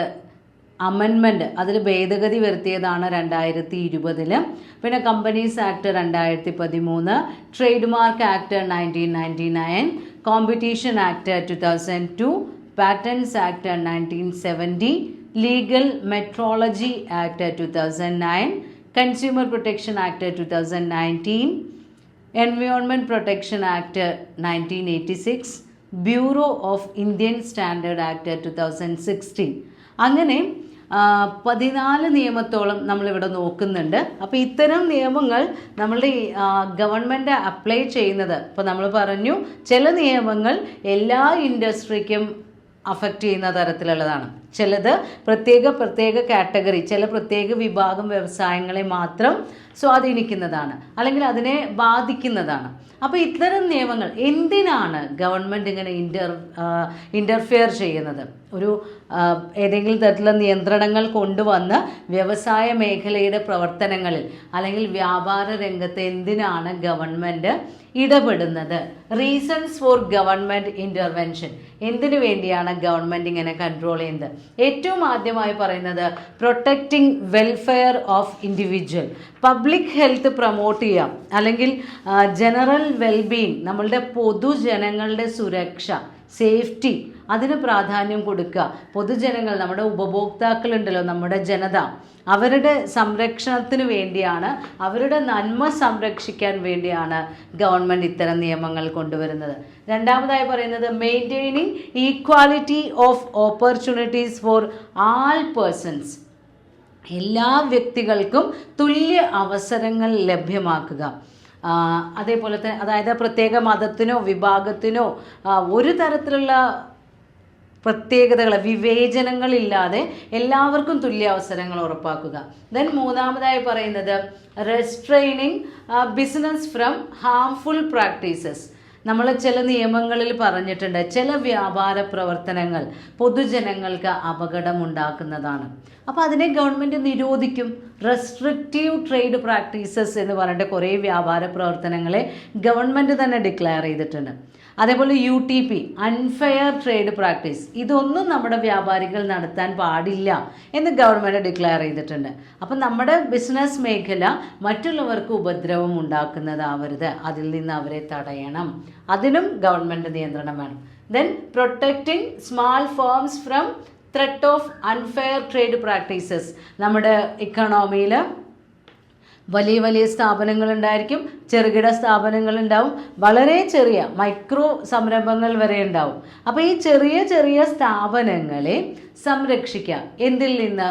അമെൻമെൻറ്റ് അതിൽ ഭേദഗതി വരുത്തിയതാണ് 2020, പിന്നെ companies act 2013, trade mark act 1999, competition act 2002, patents act 1970, legal metrology act 2009, consumer protection act 2019, environment protection act 1986, bureau of Indian standard act 2016. അങ്ങനെ 14 നിയമത്തോളം നമ്മളിവിടെ നോക്കുന്നുണ്ട്. അപ്പോൾ ഇത്തരം നിയമങ്ങൾ നമ്മളുടെ ഗവൺമെൻറ് അപ്ലൈ ചെയ്യുന്നത്, ഇപ്പോൾ നമ്മൾ പറഞ്ഞു ചില നിയമങ്ങൾ എല്ലാ ഇൻഡസ്ട്രിക്കും അഫക്റ്റ് ചെയ്യുന്ന തരത്തിലുള്ളതാണ്. ചിലത് പ്രത്യേക കാറ്റഗറി, ചില പ്രത്യേക വിഭാഗം വ്യവസായങ്ങളെ മാത്രം സ്വാധീനിക്കുന്നതാണ് അല്ലെങ്കിൽ അതിനെ ബാധിക്കുന്നതാണ്. അപ്പോൾ ഇത്തരം നിയമങ്ങൾ എന്തിനാണ് ഗവൺമെൻറ് ഇങ്ങനെ ഇൻ്റർഫിയർ ചെയ്യുന്നത്? ഒരു ഏതെങ്കിലും തരത്തിലുള്ള നിയന്ത്രണങ്ങൾ കൊണ്ടുവന്ന് വ്യവസായ മേഖലയുടെ പ്രവർത്തനങ്ങളിൽ അല്ലെങ്കിൽ വ്യാപാര രംഗത്ത് എന്തിനാണ് ഗവൺമെൻറ് ഇടപെടുന്നത്? Reasons for government intervention. എന്തിനു വേണ്ടിയാണ് ഗവൺമെൻറ് ഇങ്ങനെ കൺട്രോൾ ചെയ്യുന്നത്? ഏറ്റവും ആദ്യമായി പറയുന്നത് protecting welfare of individual, public health promote ചെയ്യാം അല്ലെങ്കിൽ ജനറൽ വെൽബീയിങ്, നമ്മളുടെ പൊതുജനങ്ങളുടെ സുരക്ഷ, സേഫ്റ്റി, അതിന് പ്രാധാന്യം കൊടുക്കുക. പൊതുജനങ്ങൾ, നമ്മുടെ ഉപഭോക്താക്കളുണ്ടല്ലോ, നമ്മുടെ ജനത, അവരുടെ സംരക്ഷണത്തിന് വേണ്ടിയാണ്, അവരുടെ നന്മ സംരക്ഷിക്കാൻ വേണ്ടിയാണ് ഗവൺമെൻറ് ഇത്തരം നിയമങ്ങൾ കൊണ്ടുവരുന്നത്. രണ്ടാമതായി പറയുന്നത് maintaining equality of opportunities for all persons, എല്ലാ വ്യക്തികൾക്കും തുല്യ അവസരങ്ങൾ ലഭ്യമാക്കുക. അതേപോലെ തന്നെ, അതായത് പ്രത്യേക മതത്തിനോ വിഭാഗത്തിനോ ഒരു തരത്തിലുള്ള പ്രത്യേകതകൾ, വിവേചനങ്ങളില്ലാതെ എല്ലാവർക്കും തുല്യ അവസരങ്ങൾ ഉറപ്പാക്കുക. ദെൻ മൂന്നാമതായി പറയുന്നത് restraining business from harmful practices. നമ്മൾ ചില നിയമങ്ങളിൽ പറഞ്ഞിട്ടുണ്ട്, ചില വ്യാപാര പ്രവർത്തനങ്ങൾ പൊതുജനങ്ങൾക്ക് അപകടമുണ്ടാക്കുന്നതാണ്. അപ്പോൾ അതിനെ ഗവൺമെൻറ് നിരോധിക്കും. റെസ്ട്രിക്റ്റീവ് ട്രേഡ് പ്രാക്ടീസസ് എന്ന് പറഞ്ഞിട്ട് കുറേ വ്യാപാര പ്രവർത്തനങ്ങളെ ഗവൺമെൻറ് തന്നെ ഡിക്ലെയർ ചെയ്തിട്ടുണ്ട്. അതേപോലെ UTP, അൺഫെയർ ട്രേഡ് പ്രാക്ടീസ്, ഇതൊന്നും നമ്മുടെ വ്യാപാരികൾ നടത്താൻ പാടില്ല എന്ന് ഗവൺമെൻറ് ഡിക്ലെയർ ചെയ്തിട്ടുണ്ട്. അപ്പം നമ്മുടെ ബിസിനസ് മേഖല മറ്റുള്ളവർക്ക് ഉപദ്രവം ഉണ്ടാക്കുന്നതാവരുത്, അതിൽ നിന്ന് അവരെ തടയണം. അതിനും ഗവൺമെൻറ് നിയന്ത്രണം വേണം. Then protecting small firms from threat of unfair trade practices. നമ്മുടെ ഇക്കണോമിയിൽ വലിയ വലിയ സ്ഥാപനങ്ങളുണ്ടായിരിക്കും, ചെറുകിട സ്ഥാപനങ്ങളുണ്ടാവും, വളരെ ചെറിയ മൈക്രോ സംരംഭങ്ങൾ വരെ ഉണ്ടാവും. അപ്പോൾ ഈ ചെറിയ ചെറിയ സ്ഥാപനങ്ങളെ സംരക്ഷിക്കുക. എന്തിൽ നിന്ന്?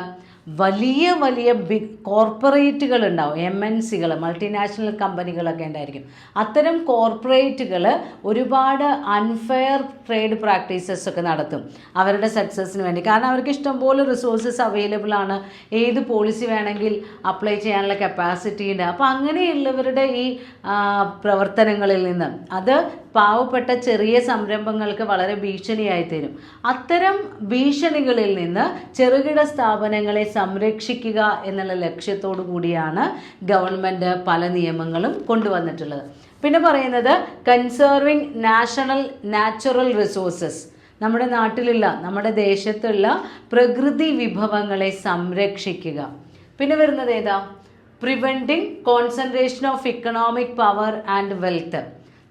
വലിയ വലിയ ബിഗ് കോർപ്പറേറ്റുകൾ ഉണ്ടാവും, MNCകൾ, മൾട്ടിനാഷണൽ കമ്പനികളൊക്കെ ഉണ്ടായിരിക്കും. അത്തരം കോർപ്പറേറ്റുകൾ ഒരുപാട് അൺഫെയർ ട്രേഡ് പ്രാക്ടീസസ് ഒക്കെ നടത്തും അവരുടെ സക്സസ്സിന് വേണ്ടി. കാരണം അവർക്ക് ഇഷ്ടംപോലെ റിസോഴ്സസ് അവൈലബിൾ ആണ്, ഏത് പോളിസി വേണമെങ്കിൽ അപ്ലൈ ചെയ്യാനുള്ള കപ്പാസിറ്റി ഉണ്ട്. അപ്പോൾ അങ്ങനെയുള്ളവരുടെ ഈ പ്രവർത്തനങ്ങളിൽ നിന്ന് അത് പാവപ്പെട്ട ചെറിയ സംരംഭങ്ങൾക്ക് വളരെ ഭീഷണിയായി തീരും. അത്തരം ഭീഷണികളിൽ നിന്ന് ചെറുകിട സ്ഥാപനങ്ങളെ സംരക്ഷിക്കുക എന്നുള്ള ലക്ഷ്യത്തോടു കൂടിയാണ് ഗവൺമെൻറ് പല നിയമങ്ങളും കൊണ്ടുവന്നിട്ടുള്ളത്. പിന്നെ പറയുന്നത് കൺസേർവിങ് നാച്ചുറൽ റിസോഴ്സസ്, നമ്മുടെ നാട്ടിലുള്ള, നമ്മുടെ ദേശത്തുള്ള പ്രകൃതി വിഭവങ്ങളെ സംരക്ഷിക്കുക. പിന്നെ വരുന്നത് ഏതാ? Preventing concentration of economic power and wealth,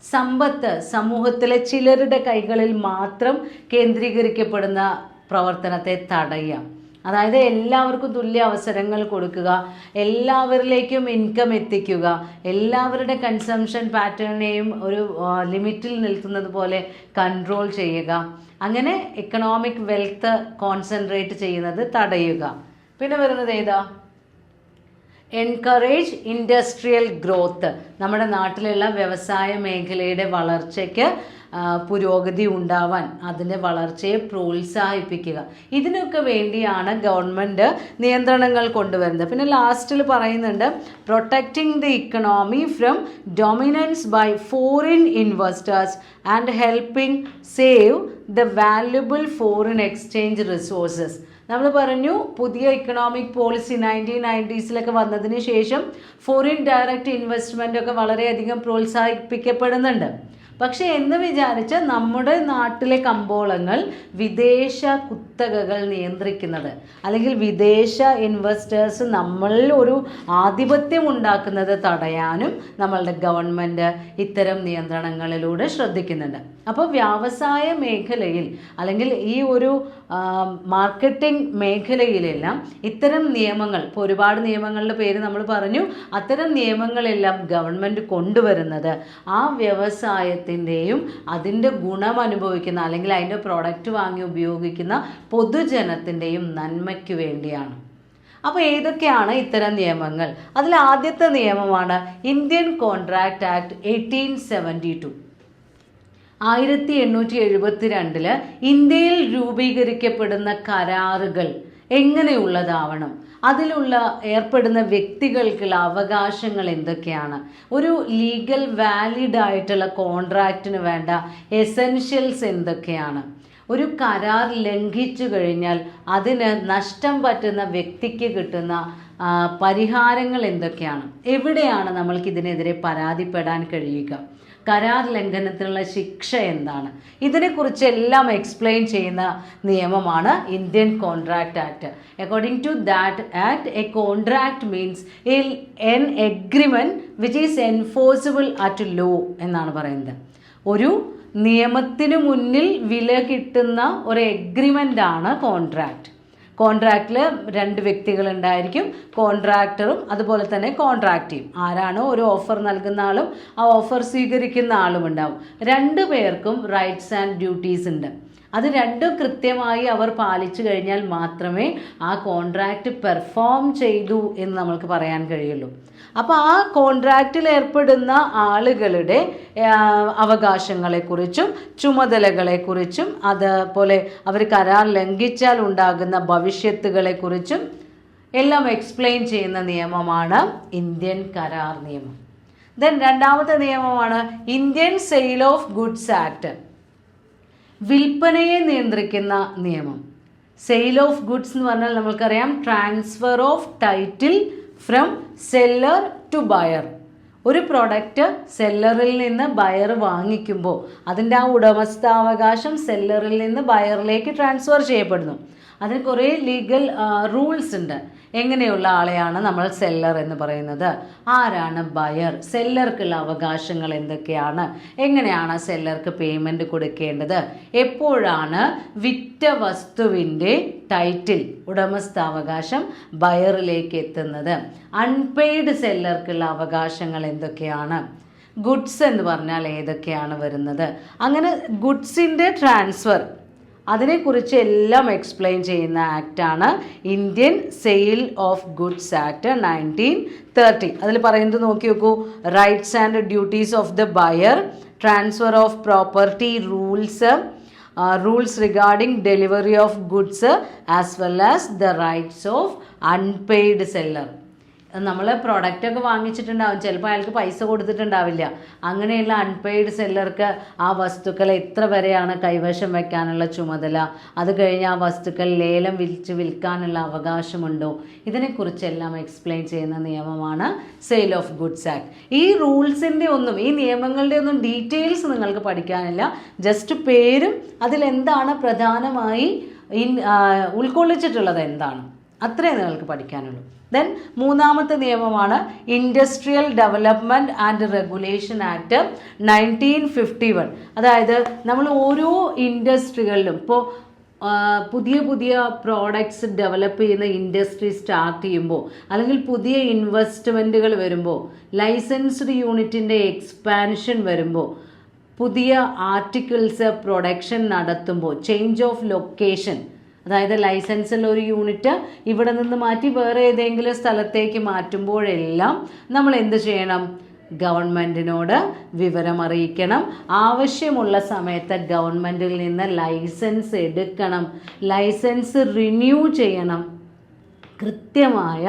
സമ്പത്ത് സമൂഹത്തിലെ ചിലരുടെ കൈകളിൽ മാത്രം കേന്ദ്രീകരിക്കപ്പെടുന്ന പ്രവർത്തനത്തെ തടയുക. അതായത് എല്ലാവർക്കും തുല്യ അവസരങ്ങൾ കൊടുക്കുക, എല്ലാവരിലേക്കും ഇൻകം എത്തിക്കുക, എല്ലാവരുടെ കൺസംഷൻ പാറ്റേണിനെയും ഒരു ലിമിറ്റിൽ നിൽക്കുന്നത് പോലെ കൺട്രോൾ ചെയ്യുക. അങ്ങനെ എക്കണോമിക് വെൽത്ത് കോൺസെൻട്രേറ്റ് ചെയ്യുന്നത് തടയുക. പിന്നെ വരുന്നത് ഏതാ? എൻകറേജ് ഇൻഡസ്ട്രിയൽ ഗ്രോത്ത്, നമ്മുടെ നാട്ടിലുള്ള വ്യവസായ മേഖലയുടെ വളർച്ചയ്ക്ക് പുരോഗതി ഉണ്ടാവാൻ, അതിൻ്റെ വളർച്ചയെ പ്രോത്സാഹിപ്പിക്കുക. ഇതിനൊക്കെ വേണ്ടിയാണ് ഗവൺമെൻറ് നിയന്ത്രണങ്ങൾ കൊണ്ടുവരുന്നത്. പിന്നെ ലാസ്റ്റിൽ പറയുന്നുണ്ട് protecting the economy from dominance by foreign investors and helping save the valuable foreign exchange resources. നമ്മൾ പറഞ്ഞു പുതിയ ഇക്കണോമിക് പോളിസി 1990s വന്നതിന് ശേഷം ഫോറിൻ ഡയറക്റ്റ് ഇൻവെസ്റ്റ്മെൻ്റ് ഒക്കെ വളരെയധികം പ്രോത്സാഹിപ്പിക്കപ്പെടുന്നുണ്ട്. പക്ഷേ എന്ന് വിചാരിച്ച് നമ്മുടെ നാട്ടിലെ കമ്പോളങ്ങൾ വിദേശ കുത്തകകൾ നിയന്ത്രിക്കുന്നത് അല്ലെങ്കിൽ വിദേശ ഇൻവെസ്റ്റേഴ്സ് നമ്മളിൽ ഒരു ആധിപത്യം ഉണ്ടാക്കുന്നത് തടയാനും നമ്മളുടെ ഗവൺമെൻറ് ഇത്തരം നിയന്ത്രണങ്ങളിലൂടെ ശ്രദ്ധിക്കുന്നുണ്ട്. അപ്പോൾ വ്യവസായ മേഖലയിൽ അല്ലെങ്കിൽ ഈ ഒരു മാർക്കറ്റിംഗ് മേഖലയിലെല്ലാം ഇത്തരം നിയമങ്ങൾ, ഇപ്പോൾ ഒരുപാട് നിയമങ്ങളുടെ പേര് നമ്മൾ പറഞ്ഞു, അത്തരം നിയമങ്ങളെല്ലാം ഗവൺമെൻറ് കൊണ്ടുവരുന്നത് ആ വ്യവസായത്തിൻ്റെയും അതിൻ്റെ ഗുണം അനുഭവിക്കുന്ന അല്ലെങ്കിൽ അതിൻ്റെ പ്രോഡക്റ്റ് വാങ്ങി ഉപയോഗിക്കുന്ന പൊതുജനത്തിൻ്റെയും നന്മയ്ക്ക് വേണ്ടിയാണ്. അപ്പോൾ ഏതൊക്കെയാണ് ഇത്തരം നിയമങ്ങൾ? അതിൽ ആദ്യത്തെ നിയമമാണ് ഇന്ത്യൻ കോൺട്രാക്റ്റ് ആക്ട് 1872. 1872 ഇന്ത്യയിൽ രൂപീകരിക്കപ്പെടുന്ന കരാറുകൾ എങ്ങനെയുള്ളതാവണം, അതിലുള്ള ഏർപ്പെടുന്ന വ്യക്തികൾക്കുള്ള അവകാശങ്ങൾ എന്തൊക്കെയാണ്, ഒരു ലീഗൽ വാലിഡ് ആയിട്ടുള്ള കോൺട്രാക്റ്റിന് വേണ്ട എസെൻഷ്യൽസ് എന്തൊക്കെയാണ്, ഒരു കരാർ ലംഘിച്ചു കഴിഞ്ഞാൽ അതിന് നഷ്ടം പറ്റുന്ന വ്യക്തിക്ക് കിട്ടുന്ന പരിഹാരങ്ങൾ എന്തൊക്കെയാണ്, എവിടെയാണ് നമ്മൾക്ക് ഇതിനെതിരെ പരാതിപ്പെടാൻ കഴിയുക, കരാർ ലംഘനത്തിനുള്ള ശിക്ഷ എന്താണ്, ഇതിനെക്കുറിച്ചെല്ലാം എക്സ്പ്ലെയിൻ ചെയ്യുന്ന നിയമമാണ് Indian contract act. According to that act, a contract means an agreement which is enforceable at law എന്നാണ് പറയുന്നത്. ഒരു നിയമത്തിന് മുന്നിൽ വില കിട്ടുന്ന ഒരു എഗ്രിമെൻ്റ് ആണ് കോൺട്രാക്റ്റ്. കോൺട്രാക്റ്റിൽ 2 വ്യക്തികളുണ്ടായിരിക്കും, കോൺട്രാക്ടറും അതുപോലെ തന്നെ കോൺട്രാക്റ്റിയും. ആരാണോ ഒരു ഓഫർ നൽകുന്ന ആളും ആ ഓഫർ സ്വീകരിക്കുന്ന ആളും ഉണ്ടാവും. 2 പേർക്കും റൈറ്റ്സ് ആൻഡ് ഡ്യൂട്ടീസ് ഉണ്ട്. അത് രണ്ടും കൃത്യമായി അവർ പാലിച്ചു കഴിഞ്ഞാൽ മാത്രമേ ആ കോൺട്രാക്റ്റ് പെർഫോം ചെയ്തു എന്ന് നമ്മൾക്ക് പറയാൻ കഴിയുള്ളൂ. അപ്പോൾ ആ കോൺട്രാക്റ്റിൽ ഏർപ്പെടുന്ന ആളുകളുടെ അവകാശങ്ങളെക്കുറിച്ചും ചുമതലകളെക്കുറിച്ചും അതുപോലെ അവർ കരാർ ലംഘിച്ചാൽ ഉണ്ടാകുന്ന ഭവിഷ്യത്തുകളെക്കുറിച്ചും എല്ലാം എക്സ്പ്ലെയിൻ ചെയ്യുന്ന നിയമമാണ് ഇന്ത്യൻ കരാർ നിയമം. ദെൻ രണ്ടാമത്തെ നിയമമാണ് Indian sale of goods act. വിൽപ്പനയെ നിയന്ത്രിക്കുന്ന നിയമം. സെയിൽ ഓഫ് ഗുഡ്സ് എന്ന് പറഞ്ഞാൽ നമ്മൾക്കറിയാം transfer of title from seller to buyer. ഒരു പ്രൊഡക്റ്റ് സെല്ലറിൽ നിന്ന് ബയർ വാങ്ങിക്കുമ്പോൾ അതിൻ്റെ ആ ഉടമസ്ഥാവകാശം സെല്ലറിൽ നിന്ന് ബയറിലേക്ക് ട്രാൻസ്ഫർ ചെയ്യപ്പെടുന്നു. അതിന് കുറേ ലീഗൽ റൂൾസ് ഉണ്ട്. എങ്ങനെയുള്ള ആളെയാണ് നമ്മൾ സെല്ലർ എന്ന് പറയുന്നത്, ആരാണ് ബയർ, സെല്ലർക്കുള്ള അവകാശങ്ങൾ എന്തൊക്കെയാണ്, എങ്ങനെയാണ് സെല്ലർക്ക് പേയ്മെൻറ്റ് കൊടുക്കേണ്ടത്, എപ്പോഴാണ് വിറ്റ വസ്തുവിൻ്റെ ടൈറ്റിൽ ഉടമസ്ഥാവകാശം ബയറിലേക്ക് എത്തുന്നത്, അൺപെയ്ഡ് സെല്ലർക്കുള്ള അവകാശങ്ങൾ എന്തൊക്കെയാണ്, ഗുഡ്സ് എന്ന് പറഞ്ഞാൽ ഏതൊക്കെയാണ് വരുന്നത്, അങ്ങനെ ഗുഡ്സിൻ്റെ ട്രാൻസ്ഫർ അതിനെക്കുറിച്ച് എല്ലാം എക്സ്പ്ലെയിൻ ചെയ്യുന്ന ആക്റ്റാണ് Indian sale of goods act 1930. അതിൽ പറയുന്നത് നോക്കി നോക്കൂ. Rights and duties of the buyer, transfer of property rules, rules regarding delivery of goods as well as the rights of unpaid seller. നമ്മൾ പ്രൊഡക്റ്റൊക്കെ വാങ്ങിച്ചിട്ടുണ്ടാവും, ചിലപ്പോൾ അയാൾക്ക് പൈസ കൊടുത്തിട്ടുണ്ടാവില്ല. അങ്ങനെയുള്ള അൺപെയ്ഡ് സെല്ലർക്ക് ആ വസ്തുക്കൾ എത്ര വരെയാണ് കൈവശം വയ്ക്കാനുള്ള ചുമതല, അത് കഴിഞ്ഞ് ആ വസ്തുക്കൾ ലേലം വിൽക്കാനുള്ള അവകാശമുണ്ടോ, ഇതിനെക്കുറിച്ചെല്ലാം എക്സ്പ്ലെയിൻ ചെയ്യുന്ന നിയമമാണ് സെയിൽ ഓഫ് ഗുഡ്സ് ആക്ട്. ഈ റൂൾസിൻ്റെ ഒന്നും ഈ നിയമങ്ങളുടെ ഒന്നും ഡീറ്റെയിൽസ് നിങ്ങൾക്ക് പഠിക്കാനില്ല. ജസ്റ്റ് പേരും അതിലെന്താണ് പ്രധാനമായി ഉൾക്കൊള്ളിച്ചിട്ടുള്ളത് എന്താണ് അത്രേ നിങ്ങൾക്ക് പഠിക്കാനുള്ളൂ. ദെൻ മൂന്നാമത്തെ നിയമമാണ് industrial development and regulation act 1951. അതായത് നമ്മൾ ഓരോ ഇൻഡസ്ട്രികളിലും ഇപ്പോൾ പുതിയ പുതിയ പ്രോഡക്ട്സ് ഡെവലപ്പ് ചെയ്യുന്ന ഇൻഡസ്ട്രി സ്റ്റാർട്ട് ചെയ്യുമ്പോൾ അല്ലെങ്കിൽ പുതിയ ഇൻവെസ്റ്റ്മെൻറ്റുകൾ വരുമ്പോൾ, ലൈസൻസ്ഡ് യൂണിറ്റിൻ്റെ എക്സ്പാൻഷൻ വരുമ്പോൾ, പുതിയ ആർട്ടിക്കിൾസ് പ്രൊഡക്ഷൻ നടത്തുമ്പോൾ, ചേഞ്ച് ഓഫ് ലൊക്കേഷൻ, അതായത് ലൈസൻസുള്ള ഒരു യൂണിറ്റ് ഇവിടെ നിന്ന് മാറ്റി വേറെ ഏതെങ്കിലും സ്ഥലത്തേക്ക് മാറ്റുമ്പോഴെല്ലാം നമ്മൾ എന്ത് ചെയ്യണം, ഗവൺമെൻറ്റിനോട് വിവരം അറിയിക്കണം. ആവശ്യമുള്ള സമയത്ത് ഗവൺമെൻറ്റിൽ നിന്ന് ലൈസൻസ് എടുക്കണം, ലൈസൻസ് റിന്യൂ ചെയ്യണം, കൃത്യമായ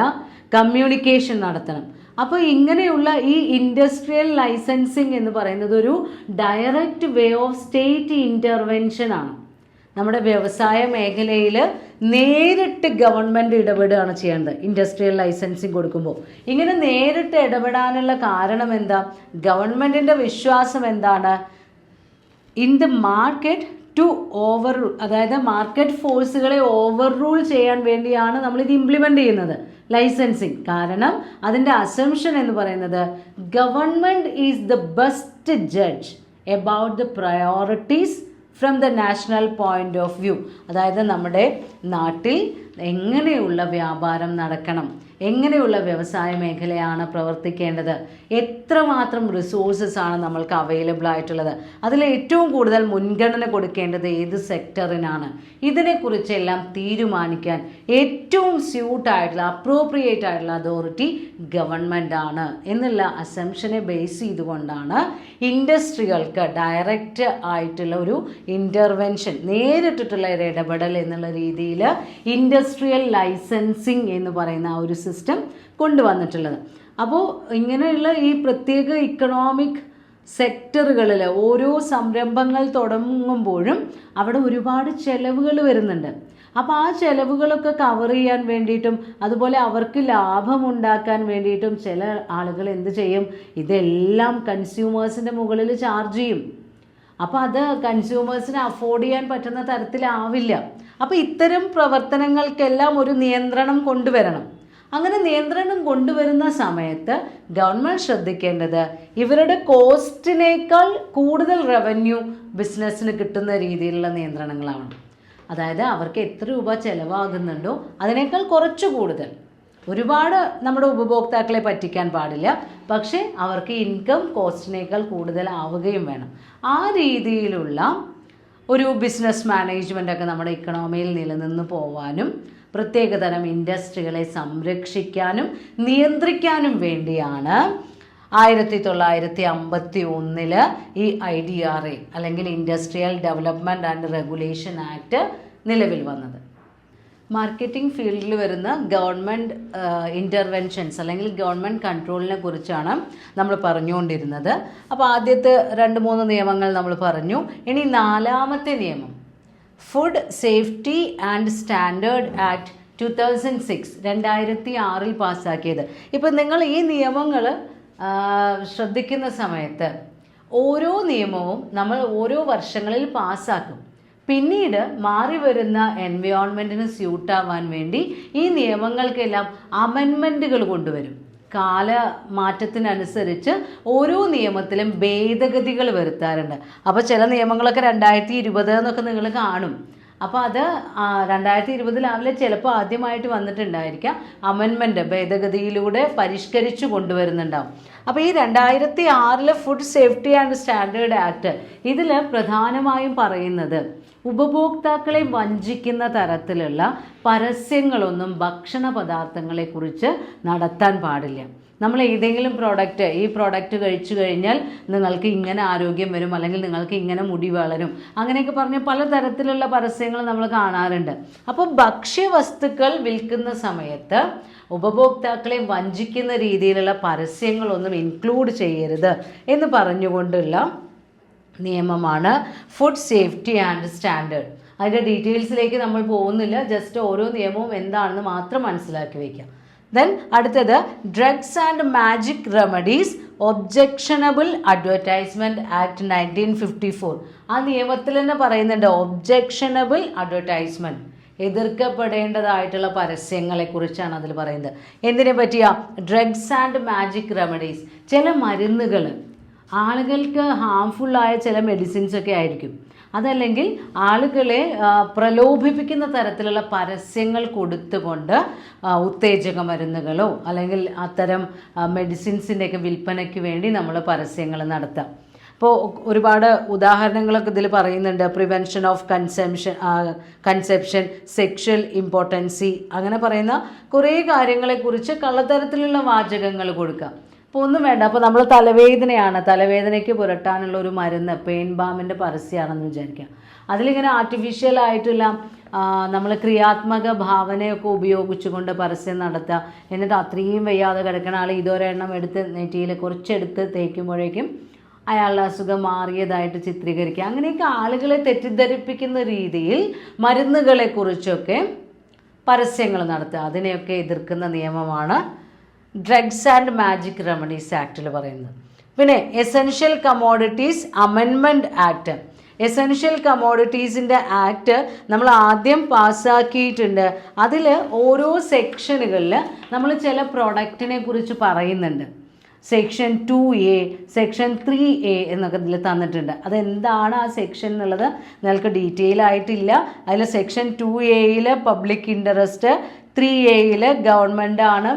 കമ്മ്യൂണിക്കേഷൻ നടത്തണം. അപ്പോൾ ഇങ്ങനെയുള്ള ഈ ഇൻഡസ്ട്രിയൽ ലൈസൻസിങ് എന്ന് പറയുന്നത് ഒരു direct way of state intervention ആണ്. നമ്മുടെ വ്യവസായ മേഖലയിൽ നേരിട്ട് ഗവൺമെൻറ് ഇടപെടുകയാണ് ചെയ്യേണ്ടത് ഇൻഡസ്ട്രിയൽ ലൈസൻസിങ് കൊടുക്കുമ്പോൾ. ഇങ്ങനെ നേരിട്ട് ഇടപെടാനുള്ള കാരണം എന്താ, ഗവൺമെൻറ്റിൻ്റെ വിശ്വാസം എന്താണ്, ഇൻ ദ മാർക്കറ്റ് ടു അതായത് മാർക്കറ്റ് ഫോഴ്സുകളെ ഓവർ റൂൾ ചെയ്യാൻ വേണ്ടിയാണ് നമ്മളിത് ഇംപ്ലിമെൻ്റ് ചെയ്യുന്നത് ലൈസൻസിങ്. കാരണം അതിൻ്റെ അസംഷൻ എന്ന് പറയുന്നത് government is the best judge about the priorities from the national point of view. അതായത് നമ്മുടെ നാട്ടിൽ എങ്ങനെയുള്ള വ്യാപാരം നടക്കണം, എങ്ങനെയുള്ള വ്യവസായ മേഖലയാണ് പ്രവർത്തിക്കേണ്ടത്, എത്രമാത്രം റിസോഴ്സസ് ആണ് നമ്മൾക്ക് അവൈലബിൾ ആയിട്ടുള്ളത്, അതിൽ ഏറ്റവും കൂടുതൽ മുൻഗണന കൊടുക്കേണ്ടത് ഏത് സെക്ടറിനാണ്, ഇതിനെക്കുറിച്ചെല്ലാം തീരുമാനിക്കാൻ ഏറ്റവും സ്യൂട്ടായിട്ടുള്ള അപ്രോപ്രിയേറ്റ് ആയിട്ടുള്ള അതോറിറ്റി ഗവൺമെൻറ് ആണ് എന്നുള്ള അസംഷനെ ബേസ് ചെയ്തുകൊണ്ടാണ് ഇൻഡസ്ട്രികൾക്ക് ഡയറക്റ്റ് ആയിട്ടുള്ള ഒരു ഇൻ്റർവെൻഷൻ, നേരിട്ടിട്ടുള്ള ഒരു ഇടപെടൽ എന്നുള്ള രീതിയിൽ ഇൻഡസ്ട്രിയൽ ലൈസൻസിങ് എന്ന് പറയുന്ന ആ ഒരു സിസ്റ്റം കൊണ്ടുവന്നിട്ടുള്ളത്. അപ്പോൾ ഇങ്ങനെയുള്ള ഈ പ്രത്യേക ഇക്കണോമിക് സെക്ടറുകളിൽ ഓരോ സംരംഭങ്ങൾ തുടങ്ങുമ്പോഴും അവിടെ ഒരുപാട് ചെലവുകൾ വരുന്നുണ്ട്. അപ്പോൾ ആ ചെലവുകളൊക്കെ കവർ ചെയ്യാൻ വേണ്ടിയിട്ടും അതുപോലെ അവർക്ക് ലാഭമുണ്ടാക്കാൻ വേണ്ടിയിട്ടും ചില ആളുകൾ എന്ത് ചെയ്യും, ഇതെല്ലാം കൺസ്യൂമേഴ്സിൻ്റെ മുകളിൽ ചാർജ് ചെയ്യും. അപ്പോൾ അത് കൺസ്യൂമേഴ്സിന് അഫോർഡ് ചെയ്യാൻ പറ്റുന്ന തരത്തിലാവില്ല. അപ്പോൾ ഇത്തരം പ്രവർത്തനങ്ങൾക്കെല്ലാം ഒരു നിയന്ത്രണം കൊണ്ടുവരണം. അങ്ങനെ നിയന്ത്രണം കൊണ്ടുവരുന്ന സമയത്ത് ഗവൺമെൻറ് ശ്രദ്ധിക്കേണ്ടത് ഇവരുടെ കോസ്റ്റിനേക്കാൾ കൂടുതൽ റവന്യൂ ബിസിനസ്സിന് കിട്ടുന്ന രീതിയിലുള്ള നിയന്ത്രണങ്ങളാണ്. അതായത് അവർക്ക് എത്ര രൂപ ചിലവാകുന്നുണ്ടോ അതിനേക്കാൾ കുറച്ച് കൂടുതൽ. ഒരുപാട് നമ്മുടെ ഉപഭോക്താക്കളെ പറ്റിക്കാൻ പാടില്ല, പക്ഷേ അവർക്ക് ഇൻകം കോസ്റ്റിനേക്കാൾ കൂടുതലാവുകയും വേണം. ആ രീതിയിലുള്ള ഒരു ബിസിനസ് മാനേജ്മെൻറ്റൊക്കെ നമ്മുടെ ഇക്കണോമിയിൽ നിലനിന്ന് പോവാനും പ്രത്യേകതരം ഇൻഡസ്ട്രികളെ സംരക്ഷിക്കാനും നിയന്ത്രിക്കാനും വേണ്ടിയാണ് 1951 ഈ IDRA അല്ലെങ്കിൽ industrial development and regulation act നിലവിൽ വന്നത്. മാർക്കറ്റിംഗ് ഫീൽഡിൽ വരുന്ന ഗവൺമെൻറ് ഇൻ്റർവെൻഷൻസ് അല്ലെങ്കിൽ ഗവൺമെൻറ് കൺട്രോളിനെ കുറിച്ചാണ് നമ്മൾ പറഞ്ഞുകൊണ്ടിരുന്നത്. അപ്പോൾ ആദ്യത്തെ 2-3 നിയമങ്ങൾ നമ്മൾ പറഞ്ഞു. ഇനി 4ാമത്തെ നിയമം food safety and standard act 2006 2006 പാസ്സാക്കിയത്. ഇപ്പം നിങ്ങൾ ഈ നിയമങ്ങൾ ശ്രദ്ധിക്കുന്ന സമയത്ത് ഓരോ നിയമവും നമ്മൾ ഓരോ വർഷങ്ങളിൽ പാസ്സാക്കും. പിന്നീട് മാറി വരുന്ന എൻവയോൺമെൻറ്റിന് സ്യൂട്ടാവാൻ വേണ്ടി ഈ നിയമങ്ങൾക്കെല്ലാം അമെൻമെൻറ്റുകൾ കൊണ്ടുവരും. കാലമാറ്റത്തിനനുസരിച്ച് ഓരോ നിയമത്തിലും ഭേദഗതികൾ വരുത്താറുണ്ട്. അപ്പോൾ ചില നിയമങ്ങളൊക്കെ 2020 എന്നൊക്കെ നിങ്ങൾ കാണും. അപ്പോൾ അത് 2020 ചിലപ്പോൾ ആദ്യമായിട്ട് വന്നിട്ടുണ്ടായിരിക്കാം. അമെൻമെൻറ്റ് ഭേദഗതിയിലൂടെ പരിഷ്കരിച്ചു കൊണ്ടുവരുന്നുണ്ടാവും. അപ്പോൾ ഈ 2006 food safety and standard act ഇതിൽ പ്രധാനമായും പറയുന്നത് ഉപഭോക്താക്കളെ വഞ്ചിക്കുന്ന തരത്തിലുള്ള പരസ്യങ്ങളൊന്നും ഭക്ഷണ പദാർത്ഥങ്ങളെക്കുറിച്ച് നടത്താൻ പാടില്ല. നമ്മൾ ഏതെങ്കിലും ഈ പ്രോഡക്റ്റ് കഴിച്ചു കഴിഞ്ഞാൽ നിങ്ങൾക്ക് ഇങ്ങനെ ആരോഗ്യം വരും, അല്ലെങ്കിൽ നിങ്ങൾക്ക് ഇങ്ങനെ മുടി വളരും, അങ്ങനെയൊക്കെ പറഞ്ഞ് പലതരത്തിലുള്ള പരസ്യങ്ങൾ നമ്മൾ കാണാറുണ്ട്. അപ്പോൾ ഭക്ഷ്യവസ്തുക്കൾ വിൽക്കുന്ന സമയത്ത് ഉപഭോക്താക്കളെ വഞ്ചിക്കുന്ന രീതിയിലുള്ള പരസ്യങ്ങളൊന്നും ഇൻക്ലൂഡ് ചെയ്യരുത് എന്ന് പറഞ്ഞുകൊണ്ടുള്ള നിയമമാണ് ഫുഡ് സേഫ്റ്റി ആൻഡ് സ്റ്റാൻഡേർഡ്. അതിൻ്റെ ഡീറ്റെയിൽസിലേക്ക് നമ്മൾ പോകുന്നില്ല, ജസ്റ്റ് ഓരോ നിയമവും എന്താണെന്ന് മാത്രം മനസ്സിലാക്കി വയ്ക്കാം. ദെൻ അടുത്തത് drugs and magic remedies objectionable advertisement act 1954. ആ നിയമത്തിൽ തന്നെ പറയുന്നുണ്ട് ഒബ്ജെക്ഷനബിൾ അഡ്വർടൈസ്മെൻറ്റ്, എതിർക്കപ്പെടേണ്ടതായിട്ടുള്ള പരസ്യങ്ങളെക്കുറിച്ചാണ് അതിൽ പറയുന്നത്. എന്തിനെ പറ്റിയാ? Drugs and magic remedies. ചില മരുന്നുകൾ ആളുകൾക്ക് ഹാംഫുള്ളായ ചില മെഡിസിൻസൊക്കെ ആയിരിക്കും, അതല്ലെങ്കിൽ ആളുകളെ പ്രലോഭിപ്പിക്കുന്ന തരത്തിലുള്ള പരസ്യങ്ങൾ കൊടുത്തുകൊണ്ട് ഉത്തേജക മരുന്നുകളോ അല്ലെങ്കിൽ അത്തരം മെഡിസിൻസിൻ്റെയൊക്കെ വിൽപ്പനയ്ക്ക് വേണ്ടി നമ്മൾ പരസ്യങ്ങൾ നടത്താം. അപ്പോൾ ഒരുപാട് ഉദാഹരണങ്ങളൊക്കെ ഇതിൽ പറയുന്നുണ്ട്. പ്രിവെൻഷൻ ഓഫ് കൺസെപ്ഷൻ, സെക്ഷൽ ഇമ്പോർട്ടൻസി, അങ്ങനെ പറയുന്ന കുറേ കാര്യങ്ങളെക്കുറിച്ച് കള്ളത്തരത്തിലുള്ള വാചകങ്ങൾ കൊടുക്കാം. അപ്പോൾ ഒന്നും വേണ്ട. അപ്പോൾ നമ്മൾ തലവേദനയ്ക്ക് പുരട്ടാനുള്ള ഒരു മരുന്ന് പെയിൻ ബാമിൻ്റെ പരസ്യമാണെന്ന് വിചാരിക്കാം. അതിലിങ്ങനെ ആർട്ടിഫിഷ്യലായിട്ടുള്ള നമ്മൾ ക്രിയാത്മക ഭാവനയൊക്കെ ഉപയോഗിച്ചുകൊണ്ട് പരസ്യം നടത്തുക. എന്നിട്ട് അത്രയും വയ്യാതെ കിടക്കണ ആൾ ഇതൊരെണ്ണം എടുത്ത് നെറ്റിയിൽ കുറച്ചെടുത്ത് തേക്കുമ്പോഴേക്കും അയാളുടെ അസുഖം മാറിയതായിട്ട് ചിത്രീകരിക്കുക. അങ്ങനെയൊക്കെ ആളുകളെ തെറ്റിദ്ധരിപ്പിക്കുന്ന രീതിയിൽ മരുന്നുകളെക്കുറിച്ചൊക്കെ പരസ്യങ്ങൾ നടത്തുക. അതിനെയൊക്കെ എതിർക്കുന്ന നിയമമാണ് ഡ്രഗ്സ് ആൻഡ് മാജിക് റെമഡീസ് ആക്ടിൽ പറയുന്നത്. പിന്നെ essential commodities amendment act. Essential കമോഡിറ്റീസിൻ്റെ ആക്ട് നമ്മൾ ആദ്യം പാസ്സാക്കിയിട്ടുണ്ട്. അതിൽ ഓരോ സെക്ഷനുകളിൽ നമ്മൾ ചില പ്രൊഡക്റ്റിനെ കുറിച്ച് പറയുന്നുണ്ട്. സെക്ഷൻ 2A, സെക്ഷൻ 3A എന്നൊക്കെ ഇതിൽ തന്നിട്ടുണ്ട്. അതെന്താണ് ആ സെക്ഷൻ എന്നുള്ളത് നിങ്ങൾക്ക് ഡീറ്റെയിൽ ആയിട്ടില്ല. അതിൽ സെക്ഷൻ 2Aയിൽ പബ്ലിക് ഇൻട്രസ്റ്റ്, 3A ഗവൺമെൻറ്റാണ്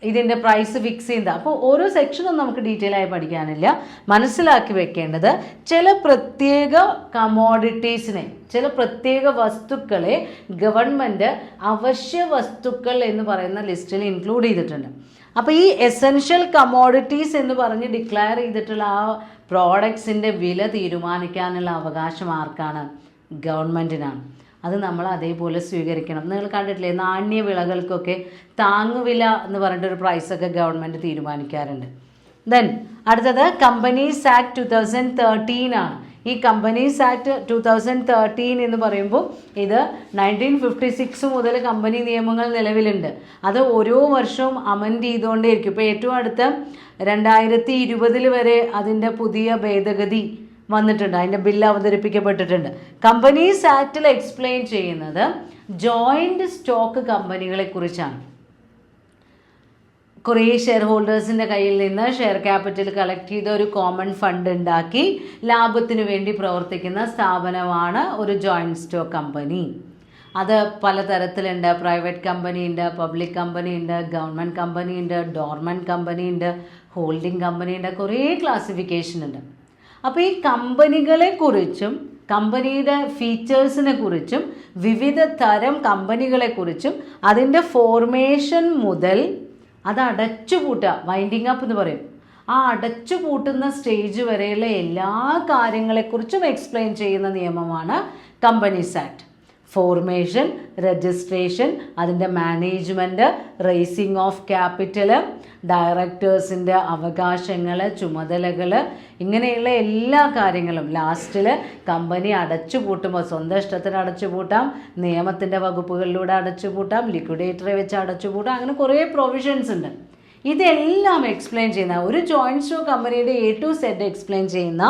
ഇതിൻ്റെ പ്രൈസ് ഫിക്സ് ചെയ്യുന്നത്. അപ്പോൾ ഓരോ സെക്ഷനും നമുക്ക് ഡീറ്റെയിൽ ആയി പഠിക്കാനില്ല. മനസ്സിലാക്കി വെക്കേണ്ടത് ചില പ്രത്യേക കമോഡിറ്റീസിനെ, ചില പ്രത്യേക വസ്തുക്കളെ ഗവൺമെൻറ് അവശ്യ വസ്തുക്കൾ എന്ന് പറയുന്ന ലിസ്റ്റിൽ ഇൻക്ലൂഡ് ചെയ്തിട്ടുണ്ട്. അപ്പോൾ ഈ എസെൻഷ്യൽ കമോഡിറ്റീസ് എന്ന് പറഞ്ഞ് ഡിക്ലെയർ ചെയ്തിട്ടുള്ള ആ പ്രോഡക്ട്സിൻ്റെ വില തീരുമാനിക്കാനുള്ള അവകാശം ആർക്കാണ്? ഗവൺമെൻറ്റിനാണ്. അത് നമ്മൾ അതേപോലെ സ്വീകരിക്കണം. നിങ്ങൾ കണ്ടിട്ടില്ലേ, നാണ്യവിളകൾക്കൊക്കെ താങ്ങുവില എന്ന് പറഞ്ഞിട്ടൊരു പ്രൈസൊക്കെ ഗവൺമെൻറ് തീരുമാനിക്കാറുണ്ട്. ദെൻ അടുത്തത് കമ്പനീസ് ആക്ട് 2013 ആണ്. ഈ കമ്പനീസ് ആക്ട് 2013 എന്ന് പറയുമ്പോൾ ഇത് 1956 മുതൽ കമ്പനി നിയമങ്ങൾ നിലവിലുണ്ട്. അത് ഓരോ വർഷവും അമെൻഡ് ചെയ്തുകൊണ്ടേയിരിക്കും. ഇപ്പോൾ ഏറ്റവും അടുത്ത 2020 വരെ അതിൻ്റെ പുതിയ ഭേദഗതി വന്നിട്ടുണ്ട്, അതിൻ്റെ ബില്ല് അവതരിപ്പിക്കപ്പെട്ടിട്ടുണ്ട്. കമ്പനീസ് ആക്റ്റിൽ എക്സ്പ്ലെയിൻ ചെയ്യുന്നത് ജോയിൻറ്റ് സ്റ്റോക്ക് കമ്പനികളെ കുറിച്ചാണ്. കുറേ ഷെയർ ഹോൾഡേഴ്സിൻ്റെ കയ്യിൽ നിന്ന് ഷെയർ ക്യാപിറ്റൽ കളക്ട് ചെയ്ത ഒരു കോമൺ ഫണ്ട് ഉണ്ടാക്കി ലാഭത്തിന് വേണ്ടി പ്രവർത്തിക്കുന്ന സ്ഥാപനമാണ് ഒരു ജോയിൻറ്റ് സ്റ്റോക്ക് കമ്പനി. അത് പലതരത്തിലുണ്ട്. പ്രൈവറ്റ് കമ്പനി ഉണ്ട്, പബ്ലിക് കമ്പനി ഉണ്ട്, ഗവൺമെൻറ് കമ്പനി ഉണ്ട്, ഡോർമെൻറ്റ് കമ്പനി ഉണ്ട്, ഹോൾഡിംഗ് കമ്പനി ഉണ്ട്, കുറേ ക്ലാസിഫിക്കേഷൻ ഉണ്ട്. അപ്പോൾ ഈ കമ്പനികളെക്കുറിച്ചും കമ്പനിയുടെ ഫീച്ചേഴ്സിനെ കുറിച്ചും വിവിധ തരം കമ്പനികളെക്കുറിച്ചും അതിൻ്റെ ഫോർമേഷൻ മുതൽ അത് അടച്ചുപൂട്ടുക, വൈൻഡിങ് അപ്പ് എന്ന് പറയും, ആ അടച്ചുപൂട്ടുന്ന സ്റ്റേജ് വരെയുള്ള എല്ലാ കാര്യങ്ങളെക്കുറിച്ചും എക്സ്പ്ലെയിൻ ചെയ്യുന്ന നിയമമാണ് കമ്പനീസ് ആക്ട്. ഫോർമേഷൻ, രജിസ്ട്രേഷൻ, അതിൻ്റെ മാനേജ്മെൻറ്റ്, റേസിംഗ് ഓഫ് ക്യാപിറ്റൽ, ഡയറക്ടേഴ്സിൻ്റെ അവകാശങ്ങൾ, ചുമതലകൾ, ഇങ്ങനെയുള്ള എല്ലാ കാര്യങ്ങളും ലാസ്റ്റിൽ കമ്പനി അടച്ചുപൂട്ടുമ്പോൾ സ്വന്തം ഇഷ്ടത്തിന് അടച്ചുപൂട്ടാം, നിയമത്തിൻ്റെ വകുപ്പുകളിലൂടെ അടച്ചുപൂട്ടാം, ലിക്വിഡേറ്ററെ വെച്ച് അടച്ചുപൂട്ടാം, അങ്ങനെ കുറേ പ്രൊവിഷൻസ് ഉണ്ട്. ഇതെല്ലാം എക്സ്പ്ലെയിൻ ചെയ്യുന്ന ഒരു ജോയിൻറ്റ് സ്റ്റോക്ക് കമ്പനിയുടെ A to Z എക്സ്പ്ലെയിൻ ചെയ്യുന്ന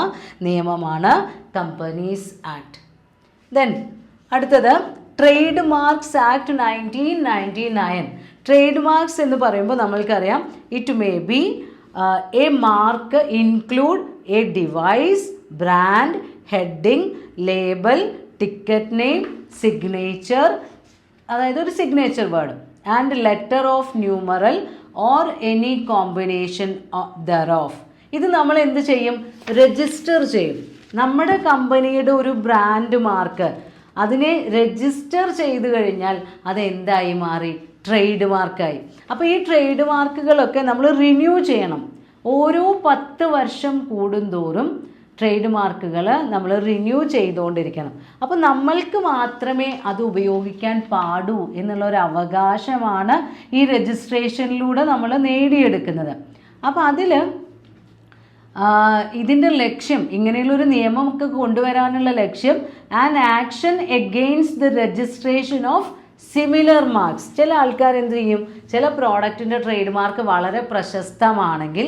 നിയമമാണ് കമ്പനീസ് ആക്ട്. ദെൻ അടുത്തത് trade marks act 1999. Trade marks എന്ന് പറയുമ്പോൾ നമ്മൾക്കറിയാം, it may be a mark include a device, brand, heading, label, ticket name, signature, അതായത് ഒരു signature word, and letter of numeral or any combination thereof. ഇത് നമ്മൾ എന്ത് ചെയ്യും? രജിസ്റ്റർ ചെയ്യും. നമ്മുടെ കമ്പനിയുടെ ഒരു ബ്രാൻഡ് മാർക്ക് അതിനെ രജിസ്റ്റർ ചെയ്ത് കഴിഞ്ഞാൽ അതെന്തായി മാറി? ട്രേഡ് മാർക്കായി. അപ്പോൾ ഈ ട്രേഡ് മാർക്കുകളൊക്കെ നമ്മൾ റിന്യൂ ചെയ്യണം. ഓരോ 10 വർഷം കൂടുന്തോറും ട്രേഡ് മാർക്കുകൾ നമ്മൾ റിന്യൂ ചെയ്തുകൊണ്ടിരിക്കണം. അപ്പോൾ നമ്മൾക്ക് മാത്രമേ അത് ഉപയോഗിക്കാൻ പാടൂ എന്നുള്ളൊരു അവകാശമാണ് ഈ രജിസ്ട്രേഷനിലൂടെ നമ്മൾ നേടിയെടുക്കുന്നത്. അപ്പോൾ അതിൽ ഇതിൻ്റെ ലക്ഷ്യം, ഇങ്ങനെയുള്ളൊരു നിയമമൊക്കെ കൊണ്ടുവരാനുള്ള ലക്ഷ്യം, an action against the registration of similar marks. ചില ആൾക്കാർ എന്ത് ചെയ്യും? ചില പ്രോഡക്റ്റിൻ്റെ ട്രേഡ് മാർക്ക് വളരെ പ്രശസ്തമാണെങ്കിൽ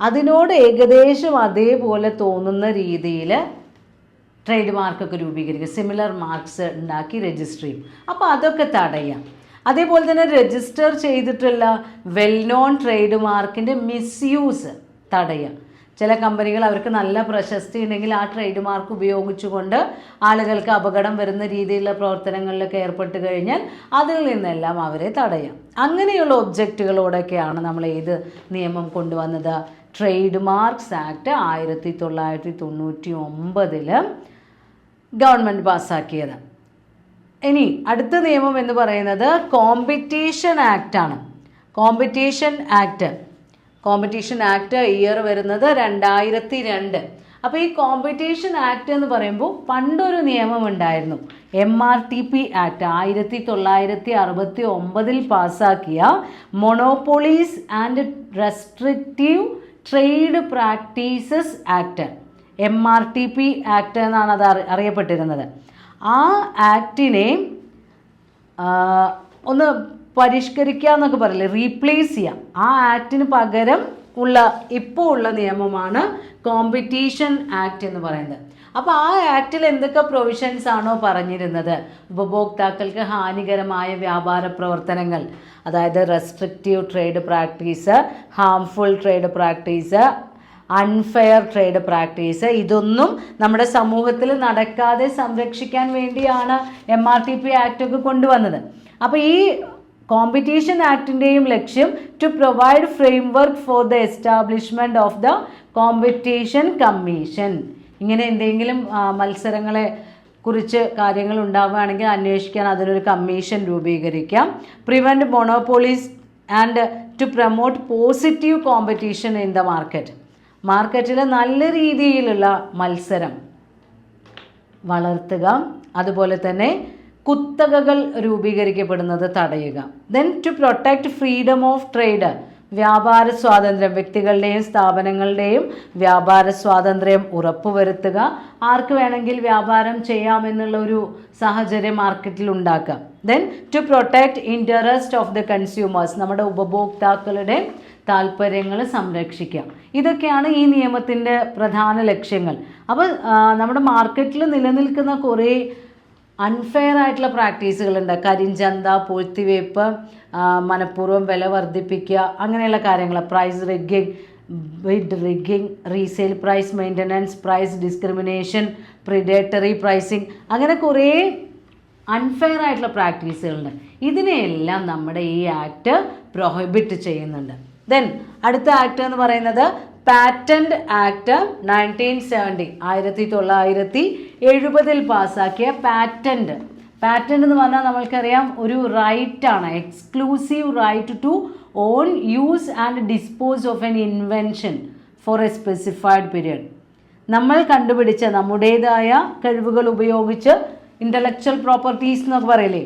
അതിനോട് ഏകദേശം അതേപോലെ തോന്നുന്ന രീതിയിൽ ട്രേഡ് മാർക്കൊക്കെ രൂപീകരിക്കും, സിമിലർ മാർക്സ് ഉണ്ടാക്കി രജിസ്റ്റർ ചെയ്യും. അപ്പോൾ അതൊക്കെ തടയാം. അതേപോലെ തന്നെ രജിസ്റ്റർ ചെയ്തിട്ടുള്ള വെൽ നോൺ ട്രേഡ് മാർക്കിൻ്റെ മിസ്യൂസ് തടയാം. ചില കമ്പനികൾ അവർക്ക് നല്ല പ്രശസ്തി ഉണ്ടെങ്കിൽ ആ ട്രേഡ് മാർക്ക് ഉപയോഗിച്ചുകൊണ്ട് ആളുകൾക്ക് അപകടം വരുന്ന രീതിയിലുള്ള പ്രവർത്തനങ്ങളിലൊക്കെ ഏർപ്പെട്ട് കഴിഞ്ഞാൽ അതിൽ നിന്നെല്ലാം അവരെ തടയാം. അങ്ങനെയുള്ള ഒബ്ജക്റ്റുകളോടൊക്കെയാണ് നമ്മൾ ഏത് നിയമം കൊണ്ടുവന്നത്? ട്രേഡ് മാർക്സ് ആക്ട് 1999 ഗവൺമെൻറ് പാസ്സാക്കിയത്. ഇനി അടുത്ത നിയമം എന്ന് പറയുന്നത് കോമ്പറ്റീഷൻ ആക്റ്റാണ്. കോമ്പറ്റീഷൻ ആക്ട് ഇയർ വരുന്നത് 2002. അപ്പോൾ ഈ കോമ്പറ്റീഷൻ ആക്ട് എന്ന് പറയുമ്പോൾ പണ്ടൊരു നിയമം ഉണ്ടായിരുന്നു, MRTP ആക്ട് 1969 പാസ്സാക്കിയ monopolies and restrictive trade practices act, MRTP act എന്നാണ് അത് അറിയപ്പെട്ടിരുന്നത്. ആ ആക്ടിനെ ഒന്ന് പരിഷ്കരിക്കുക എന്നൊക്കെ പറയില്ലേ, റീപ്ലേസ് ചെയ്യാം. ആ ആക്ടിന് പകരം ഉള്ള ഇപ്പോൾ ഉള്ള നിയമമാണ് കോമ്പറ്റീഷൻ ആക്ട് എന്ന് പറയുന്നത്. അപ്പോൾ ആ ആക്ടിൽ എന്തൊക്കെ പ്രൊവിഷൻസ് ആണോ പറഞ്ഞിരുന്നത്, ഉപഭോക്താക്കൾക്ക് ഹാനികരമായ വ്യാപാര പ്രവർത്തനങ്ങൾ, അതായത് restrictive trade practice, harmful trade practice, unfair trade practice, ഇതൊന്നും നമ്മുടെ സമൂഹത്തിൽ നടക്കാതെ സംരക്ഷിക്കാൻ വേണ്ടിയാണ് MRTP ആക്ട് ഒക്കെ കൊണ്ടുവന്നത്. അപ്പോൾ ഈ കോമ്പറ്റീഷൻ ആക്ടിൻ്റെയും ലക്ഷ്യം to provide framework for the establishment of the competition commission. ഇങ്ങനെ എന്തെങ്കിലും മത്സരങ്ങളെ കുറിച്ച് കാര്യങ്ങൾ ഉണ്ടാവുകയാണെങ്കിൽ അന്വേഷിക്കാൻ അതിനൊരു കമ്മീഷൻ രൂപീകരിക്കാം. Prevent monopolies and to promote positive competition in the market. മാർക്കറ്റിൽ നല്ല രീതിയിലുള്ള മത്സരം വളർത്തുക. അതുപോലെ തന്നെ കുത്തകകൾ രൂപീകരിക്കപ്പെടുന്നത് തടയുക. Then to protect freedom of trade. വ്യാപാര സ്വാതന്ത്ര്യം, വ്യക്തികളുടെയും സ്ഥാപനങ്ങളുടെയും വ്യാപാര സ്വാതന്ത്ര്യം ഉറപ്പുവരുത്തുക. ആർക്ക് വേണമെങ്കിൽ വ്യാപാരം ചെയ്യാമെന്നുള്ള ഒരു സാഹചര്യം മാർക്കറ്റിൽ ഉണ്ടാക്കുക. Then to protect interest of the consumers. നമ്മുടെ ഉപഭോക്താക്കളുടെ താല്പര്യങ്ങൾ സംരക്ഷിക്കുക. ഇതൊക്കെയാണ് ഈ നിയമത്തിൻ്റെ പ്രധാന ലക്ഷ്യങ്ങൾ. അപ്പോൾ നമ്മുടെ മാർക്കറ്റിൽ നിലനിൽക്കുന്ന കുറേ അൺഫെയർ ആയിട്ടുള്ള പ്രാക്ടീസുകളുണ്ട്. കരിഞ്ചന്ത, പൂഴ്ത്തിവയ്പ്പ്, മനഃപൂർവ്വം വില വർദ്ധിപ്പിക്കുക, അങ്ങനെയുള്ള കാര്യങ്ങൾ. Price rigging, bid rigging, resale price maintenance, price discrimination, predatory pricing, അങ്ങനെ കുറേ അൺഫെയർ ആയിട്ടുള്ള പ്രാക്ടീസുകളുണ്ട്. ഇതിനെയെല്ലാം നമ്മുടെ ഈ ആക്ട് പ്രൊഹിബിറ്റ് ചെയ്യുന്നുണ്ട്. ദെൻ അടുത്ത ആക്ട് എന്ന് പറയുന്നത് പാറ്റന്റ് ആക്ട് 1970, 1970 പാസ്സാക്കിയ പാറ്റന്റ്. പാറ്റന്റ് എന്ന് പറഞ്ഞാൽ നമ്മൾക്കറിയാം ഒരു റൈറ്റാണ്, exclusive right to own, use and dispose of an invention for a specified period. നമ്മൾ കണ്ടുപിടിച്ച നമ്മുടേതായ കഴിവുകൾ ഉപയോഗിച്ച് ഇൻ്റലക്ച്വൽ പ്രോപ്പർട്ടീസ് എന്നൊക്കെ പറയില്ലേ,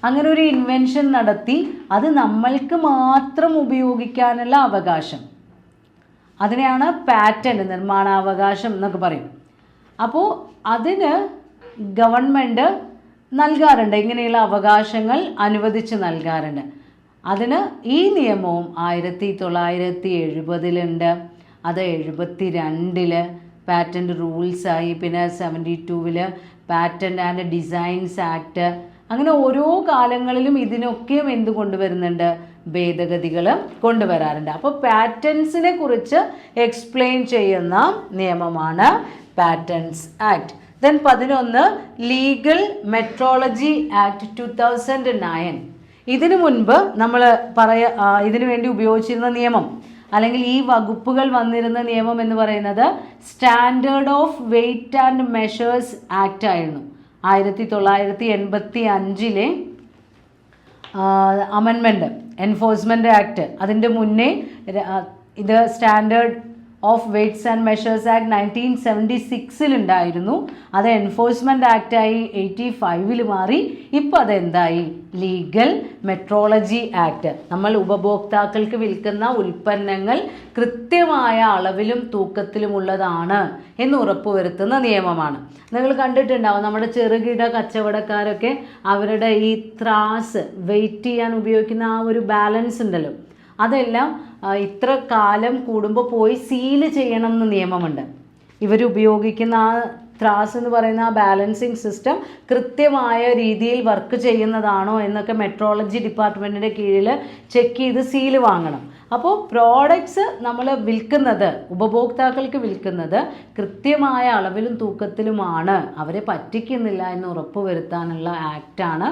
അങ്ങനെ ഒരു ഇൻവെൻഷൻ നടത്തി അത് നമ്മൾക്ക് മാത്രം ഉപയോഗിക്കാനുള്ള അവകാശം, അതിനെയാണ് പാറ്റന്റ്, നിർമ്മാണാവകാശം എന്നൊക്കെ പറയും. അപ്പോൾ അതിന് ഗവൺമെൻറ് നൽകാറുണ്ട്, ഇങ്ങനെയുള്ള അവകാശങ്ങൾ അനുവദിച്ച് നൽകാറുണ്ട്. അതിന് ഈ നിയമവും 1970 അത് 72 പാറ്റന്റ് റൂൾസായി, പിന്നെ 72 പാറ്റന്റ് ആൻഡ് ഡിസൈൻസ് ആക്ട്. അങ്ങനെ ഓരോ കാലങ്ങളിലും ഇതിനൊക്കെയും എന്ത് കൊണ്ടുവരുന്നുണ്ട്, ഭേദഗതികൾ കൊണ്ടുവരാറുണ്ട്. അപ്പോൾ പാറ്റൻസിനെ കുറിച്ച് എക്സ്പ്ലെയിൻ ചെയ്യുന്ന നിയമമാണ് patents act. Then 11 legal metrology act 2009. ഇതിനു മുൻപ് നമ്മൾ ഇതിനു വേണ്ടി ഉപയോഗിച്ചിരുന്ന നിയമം അല്ലെങ്കിൽ ഈ വകുപ്പുകൾ വന്നിരുന്ന നിയമം എന്ന് പറയുന്നത് standard of weight and measures act ആയിരുന്നു. 1985 അമെൻമെൻറ്റ്, എൻഫോഴ്സ്മെൻറ്റ് ആക്ട്. അതിൻ്റെ മുന്നേ ഇത് standard of weights and measures act 1976 ഉണ്ടായിരുന്നു. അത് എൻഫോഴ്സ്മെൻറ്റ് ആക്റ്റായി 85 മാറി. ഇപ്പോൾ അതെന്തായി, ലീഗൽ മെട്രോളജി ആക്ട്. നമ്മൾ ഉപഭോക്താക്കൾക്ക് വിൽക്കുന്ന ഉൽപ്പന്നങ്ങൾ കൃത്യമായ അളവിലും തൂക്കത്തിലുമുള്ളതാണ് എന്ന് ഉറപ്പുവരുത്തുന്ന നിയമമാണ്. നിങ്ങൾ കണ്ടിട്ടുണ്ടാവും നമ്മുടെ ചെറുകിട കച്ചവടക്കാരൊക്കെ അവരുടെ ഈ ത്രാസ് വെയിറ്റ് ചെയ്യാൻ ഉപയോഗിക്കുന്ന ആ ഒരു ബാലൻസ് ഉണ്ടല്ലോ, അതെല്ലാം ഇത്ര കാലം കൂടുമ്പോൾ പോയി സീല് ചെയ്യണം എന്ന് നിയമമുണ്ട്. ഇവരുപയോഗിക്കുന്ന ആ ത്രാസ് എന്ന് പറയുന്ന ആ ബാലൻസിങ് സിസ്റ്റം കൃത്യമായ രീതിയിൽ വർക്ക് ചെയ്യുന്നതാണോ എന്നൊക്കെ മെട്രോളജി ഡിപ്പാർട്ട്മെൻറ്റിൻ്റെ കീഴിൽ ചെക്ക് ചെയ്ത് സീല് വാങ്ങണം. അപ്പോൾ പ്രോഡക്ട്സ് നമ്മൾ വിൽക്കുന്നത്, ഉപഭോക്താക്കൾക്ക് വിൽക്കുന്നത് കൃത്യമായ അളവിലും തൂക്കത്തിലുമാണ്, അവരെ പറ്റിക്കുന്നില്ല എന്ന് ഉറപ്പുവരുത്താനുള്ള ആക്റ്റാണ്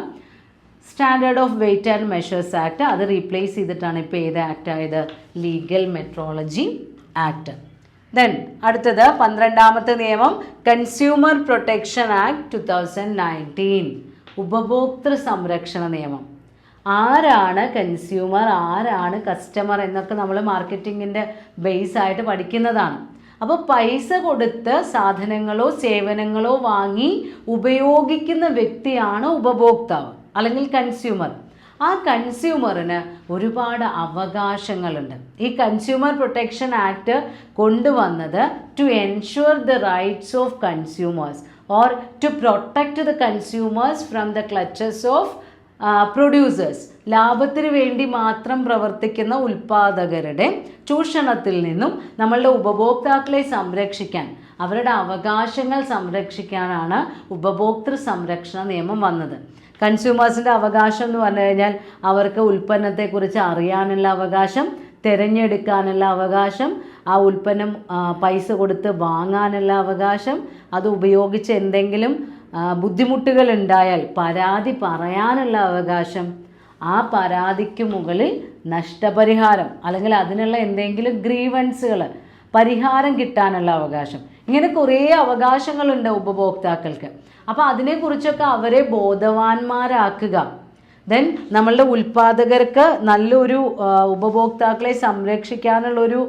standard of weight and measures act. അത് റീപ്ലേസ് ചെയ്തിട്ടാണ് ഇപ്പോൾ ഏത് ആക്ട് ആയത്, ലീഗൽ മെട്രോളജി ആക്ട്. ദെൻ അടുത്തത് 12ാമത്തെ നിയമം കൺസ്യൂമർ പ്രൊട്ടക്ഷൻ ആക്ട് 2019, ഉപഭോക്തൃ സംരക്ഷണ നിയമം. ആരാണ് കൺസ്യൂമർ, ആരാണ് കസ്റ്റമർ എന്നൊക്കെ നമ്മൾ മാർക്കറ്റിങ്ങിൻ്റെ ബേസ് ആയിട്ട് പഠിക്കുന്നതാണ്. അപ്പോൾ പൈസ കൊടുത്ത് സാധനങ്ങളോ സേവനങ്ങളോ വാങ്ങി ഉപയോഗിക്കുന്ന വ്യക്തിയാണ് ഉപഭോക്താവ് അല്ലെങ്കിൽ കൺസ്യൂമർ. ആ കൺസ്യൂമറിന് ഒരുപാട് അവകാശങ്ങളുണ്ട്. ഈ കൺസ്യൂമർ പ്രൊട്ടക്ഷൻ ആക്ട് കൊണ്ടുവന്നത് to ensure the rights of consumers or to protect the consumers from the clutches of producers. ലാഭത്തിന് വേണ്ടി മാത്രം പ്രവർത്തിക്കുന്ന ഉൽപ്പാദകരുടെ ചൂഷണത്തിൽ നിന്നും നമ്മളുടെ ഉപഭോക്താക്കളെ സംരക്ഷിക്കാൻ, അവരുടെ അവകാശങ്ങൾ സംരക്ഷിക്കാനാണ് ഉപഭോക്തൃ സംരക്ഷണ നിയമം വന്നത്. കൺസ്യൂമേഴ്സിൻ്റെ അവകാശം എന്ന് പറഞ്ഞു കഴിഞ്ഞാൽ അവർക്ക് ഉൽപ്പന്നത്തെക്കുറിച്ച് അറിയാനുള്ള അവകാശം, തിരഞ്ഞെടുക്കാനുള്ള അവകാശം, ആ ഉൽപ്പന്നം പൈസ കൊടുത്ത് വാങ്ങാനുള്ള അവകാശം, അത് ഉപയോഗിച്ച് എന്തെങ്കിലും ബുദ്ധിമുട്ടുകൾ ഉണ്ടായാൽ പരാതി പറയാനുള്ള അവകാശം, ആ പരാതിക്ക് മുകളിൽ നഷ്ടപരിഹാരം അല്ലെങ്കിൽ അതിനുള്ള എന്തെങ്കിലും ഗ്രീവൻസുകൾ, പരിഹാരം കിട്ടാനുള്ള അവകാശം, ഇങ്ങനെ കുറേ അവകാശങ്ങളുണ്ട് ഉപഭോക്താക്കൾക്ക്. അപ്പോൾ അതിനെക്കുറിച്ചൊക്കെ അവരെ ബോധവാന്മാരാക്കുക. ദെൻ നമ്മളുടെ ഉൽപ്പാദകർക്ക് നല്ലൊരു ഉപഭോക്താക്കളെ സംരക്ഷിക്കാനുള്ളൊരു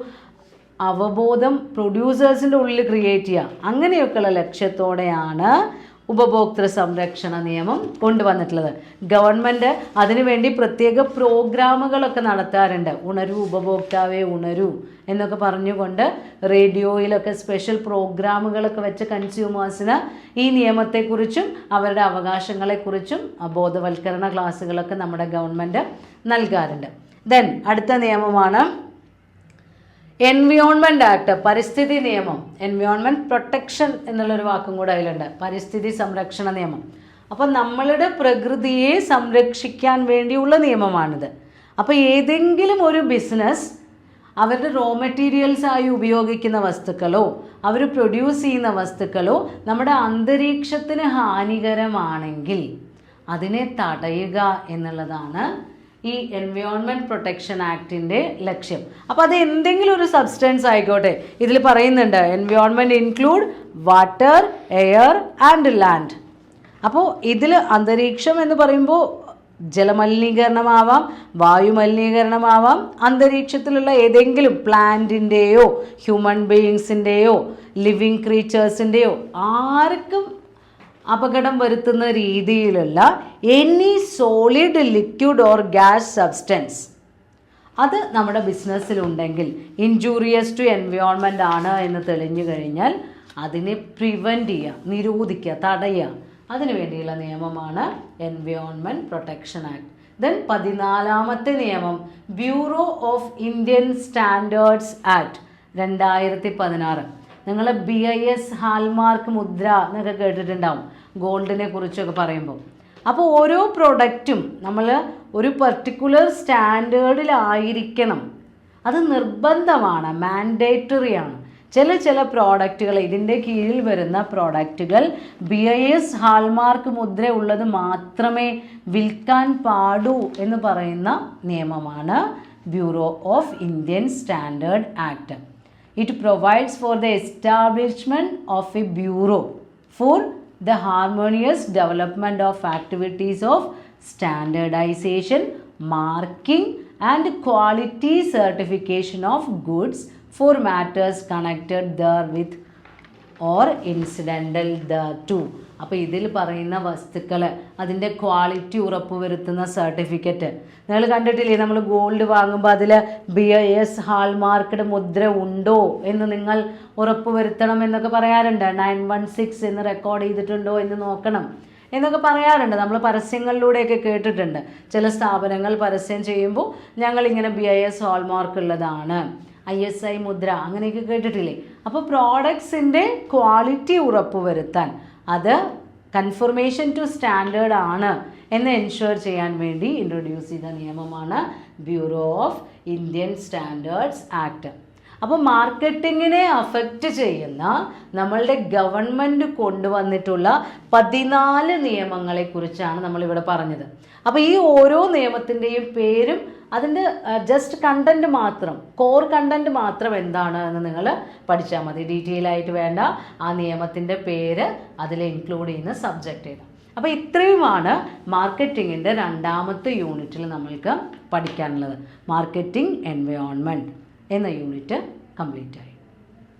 അവബോധം പ്രൊഡ്യൂസേഴ്സിൻ്റെ ഉള്ളിൽ ക്രിയേറ്റ് ചെയ്യുക. അങ്ങനെയൊക്കെയുള്ള ലക്ഷ്യത്തോടെയാണ് ഉപഭോക്തൃ സംരക്ഷണ നിയമം കൊണ്ടുവന്നിട്ടുള്ളത്. ഗവൺമെൻറ് അതിനുവേണ്ടി പ്രത്യേക പ്രോഗ്രാമുകളൊക്കെ നടത്താറുണ്ട്. ഉണരൂ ഉപഭോക്താവെ ഉണരൂ എന്നൊക്കെ പറഞ്ഞുകൊണ്ട് റേഡിയോയിലൊക്കെ സ്പെഷ്യൽ പ്രോഗ്രാമുകളൊക്കെ വെച്ച് കൺസ്യൂമേഴ്സിന് ഈ നിയമത്തെക്കുറിച്ചും അവരുടെ അവകാശങ്ങളെക്കുറിച്ചും ബോധവൽക്കരണ ക്ലാസ്സുകളൊക്കെ നമ്മുടെ ഗവൺമെൻറ് നൽകാറുണ്ട്. ദെൻ അടുത്ത നിയമമാണ് എൻവയോൺമെൻറ്റ് ആക്ട്, പരിസ്ഥിതി നിയമം. എൻവയോൺമെൻറ്റ് പ്രൊട്ടക്ഷൻ എന്നുള്ളൊരു വാക്കും കൂടെ അതിലുണ്ട്, പരിസ്ഥിതി സംരക്ഷണ നിയമം. അപ്പോൾ നമ്മളുടെ പ്രകൃതിയെ സംരക്ഷിക്കാൻ വേണ്ടിയുള്ള നിയമമാണിത്. അപ്പോൾ ഏതെങ്കിലും ഒരു ബിസിനസ് അവരുടെ റോ മെറ്റീരിയൽസായി ഉപയോഗിക്കുന്ന വസ്തുക്കളോ അവർ പ്രൊഡ്യൂസ് ചെയ്യുന്ന വസ്തുക്കളോ നമ്മുടെ അന്തരീക്ഷത്തിന് ഹാനികരമാണെങ്കിൽ അതിനെ തടയുക എന്നുള്ളതാണ് ഈ എൻവയോൺമെൻറ്റ് പ്രൊട്ടക്ഷൻ ആക്ടിൻ്റെ ലക്ഷ്യം. അപ്പോൾ അത് എന്തെങ്കിലും ഒരു സബ്സ്റ്റൻസ് ആയിക്കോട്ടെ. ഇതിൽ പറയുന്നുണ്ട് environment include water, air and land. അപ്പോൾ ഇതിൽ അന്തരീക്ഷം എന്ന് പറയുമ്പോൾ ജലമലിനീകരണമാവാം, വായുമലിനീകരണമാവാം, അന്തരീക്ഷത്തിലുള്ള ഏതെങ്കിലും പ്ലാന്റിൻ്റെയോ ഹ്യൂമൻ ബീയിങ്സിൻ്റെയോ ലിവിങ് ക്രീച്ചേഴ്സിൻ്റെയോ ആർക്കും അപകടം വരുത്തുന്ന രീതിയിലുള്ള any solid, liquid or gas substance അത് നമ്മുടെ ബിസിനസ്സിലുണ്ടെങ്കിൽ ഇൻജൂറിയസ് ടു എൻവയോൺമെൻ്റ് ആണ് എന്ന് തെളിഞ്ഞു കഴിഞ്ഞാൽ അതിനെ പ്രിവെൻറ്റ് ചെയ്യുക, നിരോധിക്കുക, തടയുക. അതിനു വേണ്ടിയുള്ള നിയമമാണ് എൻവയോൺമെൻറ്റ് പ്രൊട്ടക്ഷൻ ആക്ട്. ദെൻ 14ാമത്തെ നിയമം bureau of Indian standards act 2016. നിങ്ങൾ BIS ഹാൾമാർക്ക് മുദ്ര എന്നൊക്കെ കേട്ടിട്ടുണ്ടാവും ഗോൾഡിനെ കുറിച്ചൊക്കെ പറയുമ്പോൾ. അപ്പോൾ ഓരോ പ്രൊഡക്റ്റും നമ്മൾ ഒരു പർട്ടിക്കുലർ സ്റ്റാൻഡേർഡിലായിരിക്കണം, അത് നിർബന്ധമാണ്, മാൻഡേറ്ററിയാണ്. ചില പ്രോഡക്റ്റുകൾ, ഇതിൻ്റെ കീഴിൽ വരുന്ന പ്രോഡക്റ്റുകൾ BIS ഹാൾമാർക്ക് മുദ്ര ഉള്ളത് മാത്രമേ വിൽക്കാൻ പാടൂ എന്ന് പറയുന്ന നിയമമാണ് bureau of Indian standard act. It provides for the establishment of a bureau for the harmonious development of activities of standardization, marking and quality certification of goods for matters connected therewith or incidental thereto. അപ്പോൾ ഇതിൽ പറയുന്ന വസ്തുക്കൾ അതിൻ്റെ quality ഉറപ്പുവരുത്തുന്ന certificate നിങ്ങൾ കണ്ടിട്ടില്ലേ? നമ്മൾ gold വാങ്ങുമ്പോൾ അതിൽ BIS ഹാൾമാർക്ക്ഡ് മുദ്ര ഉണ്ടോ എന്ന് നിങ്ങൾ ഉറപ്പുവരുത്തണം എന്നൊക്കെ പറയാറുണ്ട്. 916 എന്ന് റെക്കോർഡ് ചെയ്തിട്ടുണ്ടോ എന്ന് നോക്കണം എന്നൊക്കെ പറയാറുണ്ട്. നമ്മൾ പരസ്യങ്ങളിലൂടെയൊക്കെ കേട്ടിട്ടുണ്ട്. ചില സ്ഥാപനങ്ങൾ പരസ്യം ചെയ്യുമ്പോൾ ഞങ്ങളിങ്ങനെ BIS ഹാൾമാർക്ക് ഉള്ളതാണ്, ISI മുദ്ര, അങ്ങനെയൊക്കെ കേട്ടിട്ടില്ലേ? അപ്പോൾ പ്രോഡക്ട്സിൻ്റെ ക്വാളിറ്റി ഉറപ്പുവരുത്താൻ, അത് കൺഫർമേഷൻ ടു സ്റ്റാൻഡേർഡ് ആണ് എന്ന് എൻഷുർ ചെയ്യാൻ വേണ്ടി ഇൻട്രൊഡ്യൂസ് ചെയ്ത നിയമമാണ് bureau of Indian standards act. അപ്പോൾ മാർക്കറ്റിങ്ങിനെ അഫക്റ്റ് ചെയ്യുന്ന നമ്മളുടെ ഗവൺമെൻറ് കൊണ്ടുവന്നിട്ടുള്ള 14 നിയമങ്ങളെക്കുറിച്ചാണ് നമ്മളിവിടെ പറഞ്ഞത്. അപ്പോൾ ഈ ഓരോ നിയമത്തിൻ്റെയും പേരും അതിൻ്റെ ജസ്റ്റ് കണ്ടൻറ്റ് മാത്രം, കോർ കണ്ടൻറ്റ് മാത്രം എന്താണ് എന്ന് നിങ്ങൾ പഠിച്ചാൽ മതി. ഡീറ്റെയിൽ ആയിട്ട് വേണ്ട. ആ നിയമത്തിൻ്റെ പേര് അതിൽ ഇൻക്ലൂഡ് ചെയ്യുന്ന സബ്ജക്റ്റ് ഏതാണ്. അപ്പോൾ ഇത്രയുമാണ് മാർക്കറ്റിങ്ങിൻ്റെ 2ാമത്തെ യൂണിറ്റിൽ നമ്മൾക്ക് പഠിക്കാനുള്ളത്. മാർക്കറ്റിംഗ് എൻവയോൺമെൻറ്റ് എന്ന യൂണിറ്റ് കംപ്ലീറ്റ് ആയി.